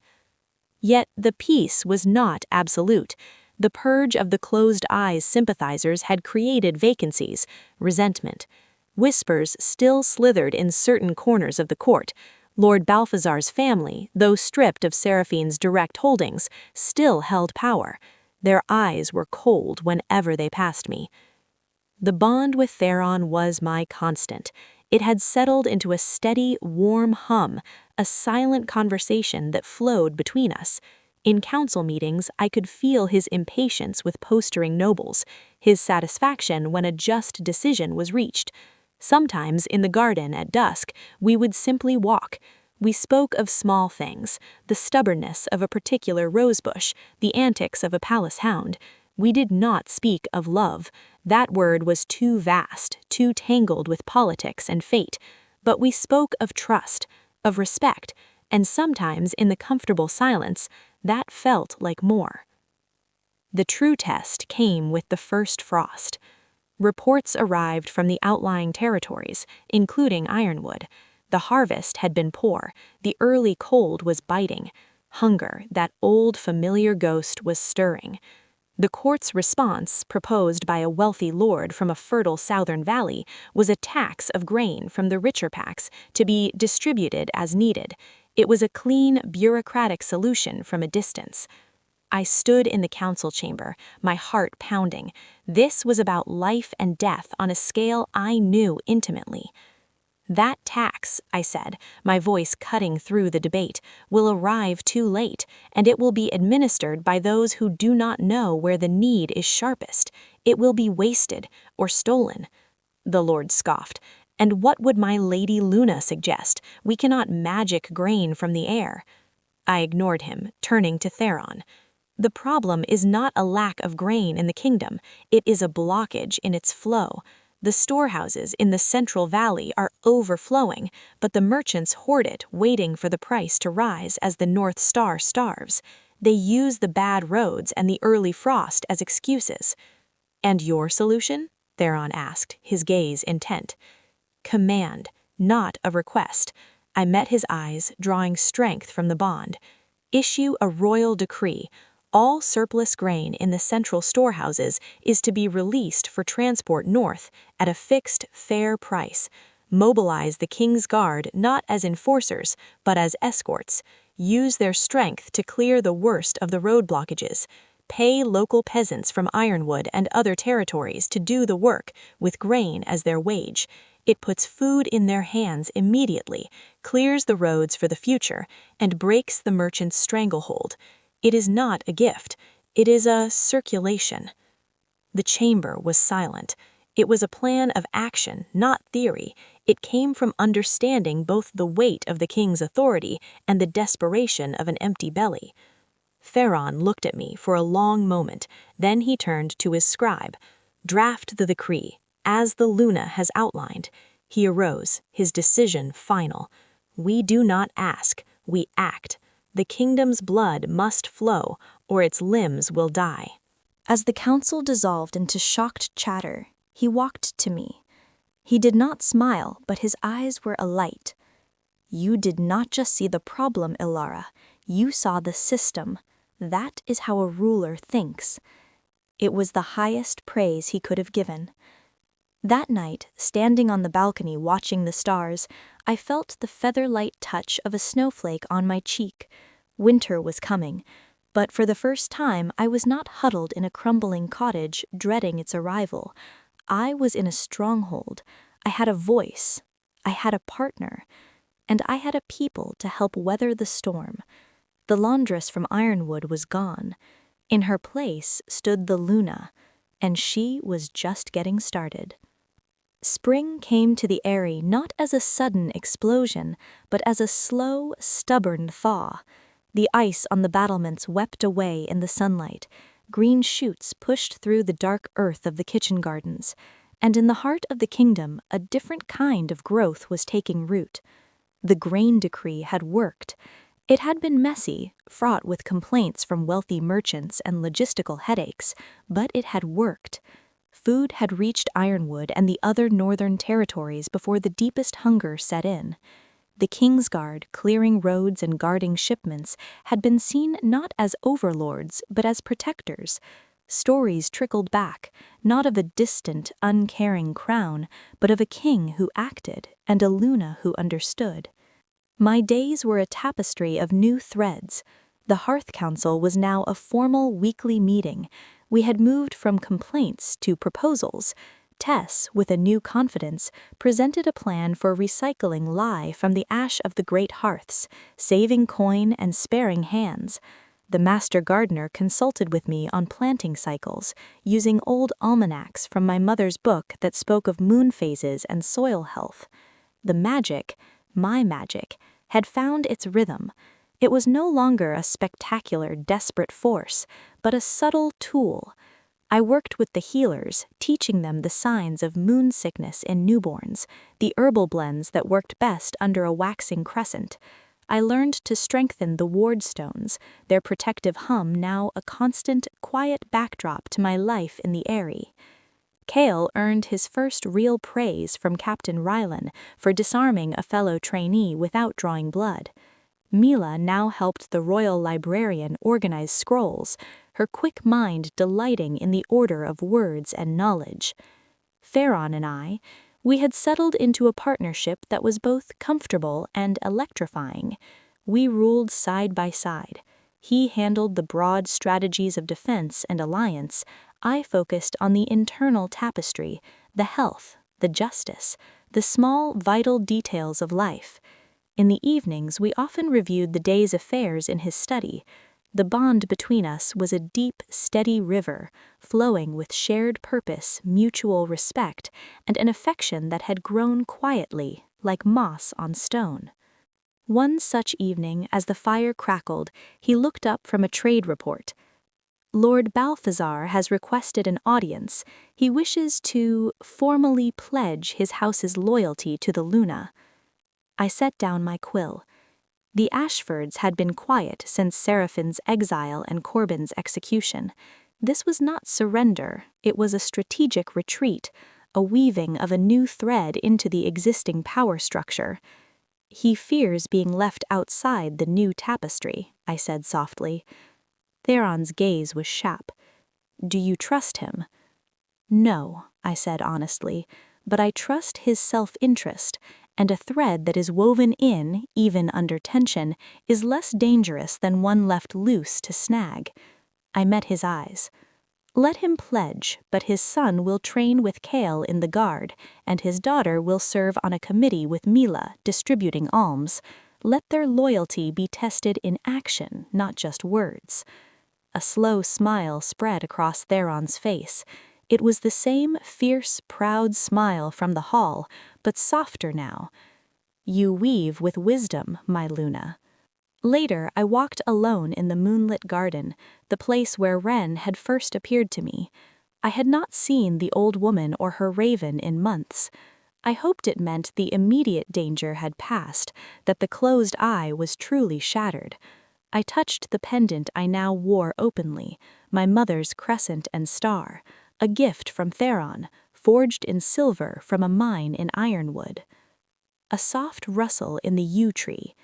A: Yet the peace was not absolute. The purge of the closed eyes sympathizers had created vacancies, resentment. Whispers still slithered in certain corners of the court. Lord Balthazar's family, though stripped of Seraphine's direct holdings, still held power. Their eyes were cold whenever they passed me. The bond with Theron was my constant. It had settled into a steady, warm hum, a silent conversation that flowed between us. In council meetings, I could feel his impatience with postering nobles, his satisfaction when a just decision was reached. Sometimes, in the garden at dusk, we would simply walk. We spoke of small things, the stubbornness of a particular rosebush, the antics of a palace hound. We did not speak of love. That word was too vast, too tangled with politics and fate. But we spoke of trust, of respect, and sometimes in the comfortable silence, that felt like more.
B: The true test came with the first frost. Reports arrived from the outlying territories, including Ironwood. The harvest had been poor, the early cold was biting. Hunger, that old familiar ghost, was stirring. The court's response, proposed by a wealthy lord from a fertile southern valley, was a tax of grain from the richer packs to be distributed as needed. It was a clean, bureaucratic solution from a distance. I stood in the council chamber, my heart pounding. This was about life and death on a scale I knew intimately. That tax, I said, my voice cutting through the debate, will arrive too late, and it will be administered by those who do not know where the need is sharpest. It will be wasted or stolen. The Lord scoffed. And what would my Lady Luna suggest? We cannot magic grain from the air. I ignored him, turning to Theron. The problem is not a lack of grain in the kingdom, it is a blockage in its flow. The storehouses in the Central Valley are overflowing, but the merchants hoard it, waiting for the price to rise as the North Star starves. They use the bad roads and the early frost as excuses. And your solution? Theron asked, his gaze intent. Command, not a request. I met his eyes, drawing strength from the bond. Issue a royal decree. All surplus grain in the central storehouses is to be released for transport north at a fixed, fair price. Mobilize the King's Guard not as enforcers, but as escorts. Use their strength to clear the worst of the road blockages. Pay local peasants from Ironwood and other territories to do the work, with grain as their wage. It puts food in their hands immediately, clears the roads for the future, and breaks the merchant's stranglehold. It is not a gift, it is a circulation. The chamber was silent. It was a plan of action, not theory. It came from understanding both the weight of the king's authority and the desperation of an empty belly. Theron looked at me for a long moment, then he turned to his scribe. Draft the decree, as the Luna has outlined. He arose, his decision final. We do not ask, we act. The kingdom's blood must flow, or its limbs will die.
D: As the council dissolved into shocked chatter, he walked to me. He did not smile, but his eyes were alight. You did not just see the problem, Ilara. You saw the system. That is how a ruler thinks. It was the highest praise he could have given. That night, standing on the balcony watching the stars, I felt the feather-light touch of a snowflake on my cheek. Winter was coming, but for the first time I was not huddled in a crumbling cottage, dreading its arrival. I was in a stronghold. I had a voice. I had a partner. And I had a people to help weather the storm. The laundress from Ironwood was gone. In her place stood the Luna, and she was just getting started. Spring came to the Eyrie not as a sudden explosion, but as a slow, stubborn thaw. The ice on the battlements wept away in the sunlight. Green shoots pushed through the dark earth of the kitchen gardens. And in the heart of the kingdom, a different kind of growth was taking root. The grain decree had worked. It had been messy, fraught with complaints from wealthy merchants and logistical headaches, but it had worked. Food had reached Ironwood and the other northern territories before the deepest hunger set in. The King's Guard, clearing roads and guarding shipments, had been seen not as overlords, but as protectors. Stories trickled back, not of a distant, uncaring crown, but of a king who acted and a Luna who understood. My days were a tapestry of new threads. The Hearth Council was now a formal weekly meeting. We had moved from complaints to proposals. Tess, with a new confidence, presented a plan for recycling lye from the ash of the great hearths, saving coin and sparing hands. The master gardener consulted with me on planting cycles, using old almanacs from my mother's book that spoke of moon phases and soil health. The magic, my magic, had found its rhythm. It was no longer a spectacular, desperate force, but a subtle tool. I worked with the healers, teaching them the signs of moon sickness in newborns, the herbal blends that worked best under a waxing crescent.
B: I learned to strengthen the ward stones, their protective hum now a constant, quiet backdrop to my life in the Eyrie. Cale earned his first real praise from Captain Rylan for disarming a fellow trainee without drawing blood. Mila now helped the royal librarian organize scrolls, her quick mind delighting in the order of words and knowledge. Theron and we had settled into a partnership that was both comfortable and electrifying. We ruled side by side. He handled the broad strategies of defense and alliance. I focused on the internal tapestry, the health, the justice, the small, vital details of life. In the evenings, we often reviewed the day's affairs in his study. The bond between us was a deep, steady river, flowing with shared purpose, mutual respect, and an affection that had grown quietly, like moss on stone. One such evening, as the fire crackled, he looked up from a trade report. "Lord Balthazar has requested an audience. He wishes to formally pledge his house's loyalty to the Luna." I set down my quill. The Ashfords had been quiet since Seraphine's exile and Corbin's execution. This was not surrender, it was a strategic retreat, a weaving of a new thread into the existing power structure. "He fears being left outside the new tapestry," I said softly. Theron's gaze was sharp. "Do you trust him?" "No," I said honestly, "but I trust his self-interest, and a thread that is woven in, even under tension, is less dangerous than one left loose to snag." I met his eyes. "Let him pledge, but his son will train with Cale in the guard, and his daughter will serve on a committee with Mila, distributing alms. Let their loyalty be tested in action, not just words." A slow smile spread across Theron's face. It was the same fierce, proud smile from the hall, but softer now. "You weave with wisdom, my Luna." Later, I walked alone in the moonlit garden, the place where Wren had first appeared to me. I had not seen the old woman or her raven in months. I hoped it meant the immediate danger had passed, that the closed eye was truly shattered. I touched the pendant I now wore openly, my mother's crescent and star, a gift from Theron, forged in silver from a mine in ironwood. A soft rustle in the yew tree.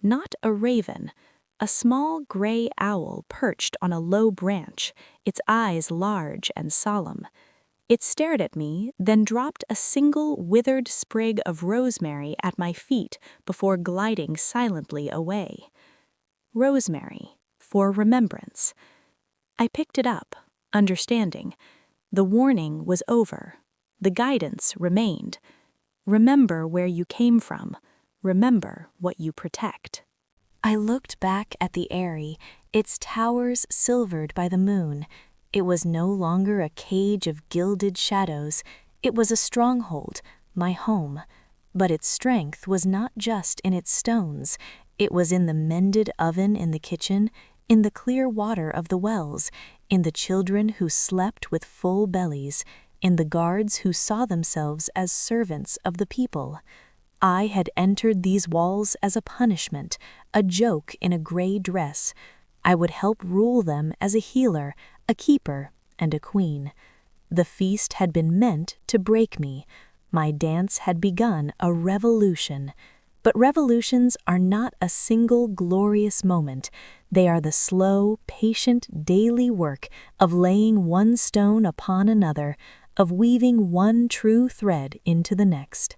B: Not a raven. A small gray owl perched on a low branch, its eyes large and solemn. It stared at me, then dropped a single withered sprig of rosemary at my feet before gliding silently away. Rosemary, for remembrance. I picked it up, understanding. The warning was over. The guidance remained. Remember where you came from. Remember what you protect. I looked back at the Eyrie, its towers silvered by the moon. It was no longer a cage of gilded shadows. It was a stronghold, my home. But its strength was not just in its stones. It was in the mended oven in the kitchen, in the clear water of the wells, in the children who slept with full bellies, in the guards who saw themselves as servants of the people. I had entered these walls as a punishment, a joke in a gray dress. I would help rule them as a healer, a keeper, and a queen. The feast had been meant to break me. My dance had begun a revolution. But revolutions are not a single glorious moment. They are the slow, patient, daily work of laying one stone upon another, of weaving one true thread into the next.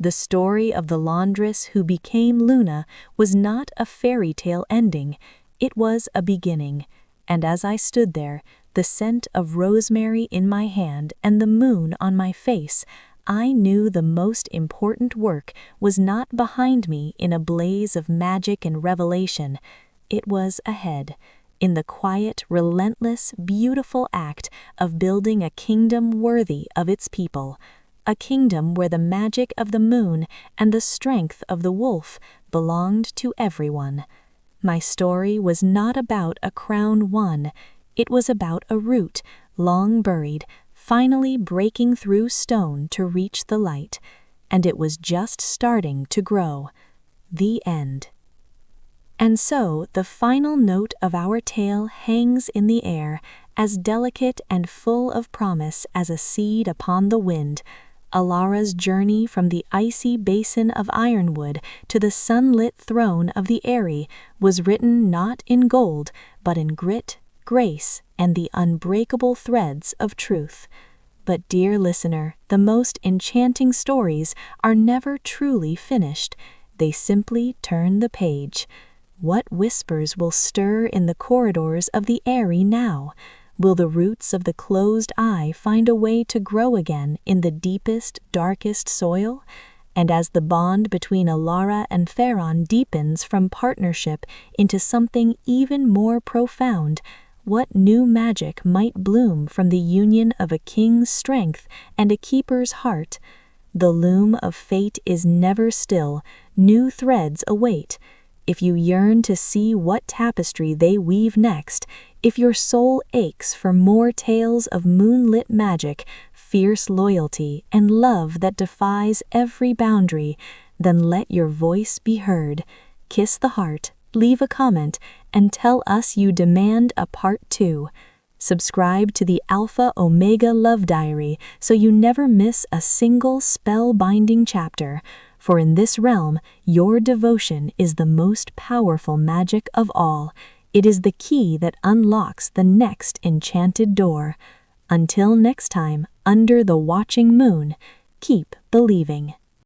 B: The story of the laundress who became Luna was not a fairy tale ending. It was a beginning, and as I stood there, the scent of rosemary in my hand and the moon on my face, I knew the most important work was not behind me in a blaze of magic and revelation. It was ahead, in the quiet, relentless, beautiful act of building a kingdom worthy of its people, a kingdom where the magic of the moon and the strength of the wolf belonged to everyone. My story was not about a crown won. It was about a root, long buried, finally breaking through stone to reach the light, and it was just starting to grow. The end.
A: And so the final note of our tale hangs in the air, as delicate and full of promise as a seed upon the wind. Alara's journey from the icy basin of Ironwood to the sunlit throne of the Eyrie was written not in gold, but in grit, grace, and the unbreakable threads of truth. But, dear listener, the most enchanting stories are never truly finished. They simply turn the page. What whispers will stir in the corridors of the Eyrie now? Will the roots of the closed eye find a way to grow again in the deepest, darkest soil? And as the bond between Alara and Farron deepens from partnership into something even more profound, what new magic might bloom from the union of a king's strength and a keeper's heart? The loom of fate is never still. New threads await. If you yearn to see what tapestry they weave next, if your soul aches for more tales of moonlit magic, fierce loyalty, and love that defies every boundary, then let your voice be heard. Kiss the heart, leave a comment, and tell us you demand a part 2. Subscribe to the Alpha Omega Love Diary so you never miss a single spell-binding chapter. For in this realm, your devotion is the most powerful magic of all. It is the key that unlocks the next enchanted door. Until next time, under the watching moon, keep believing.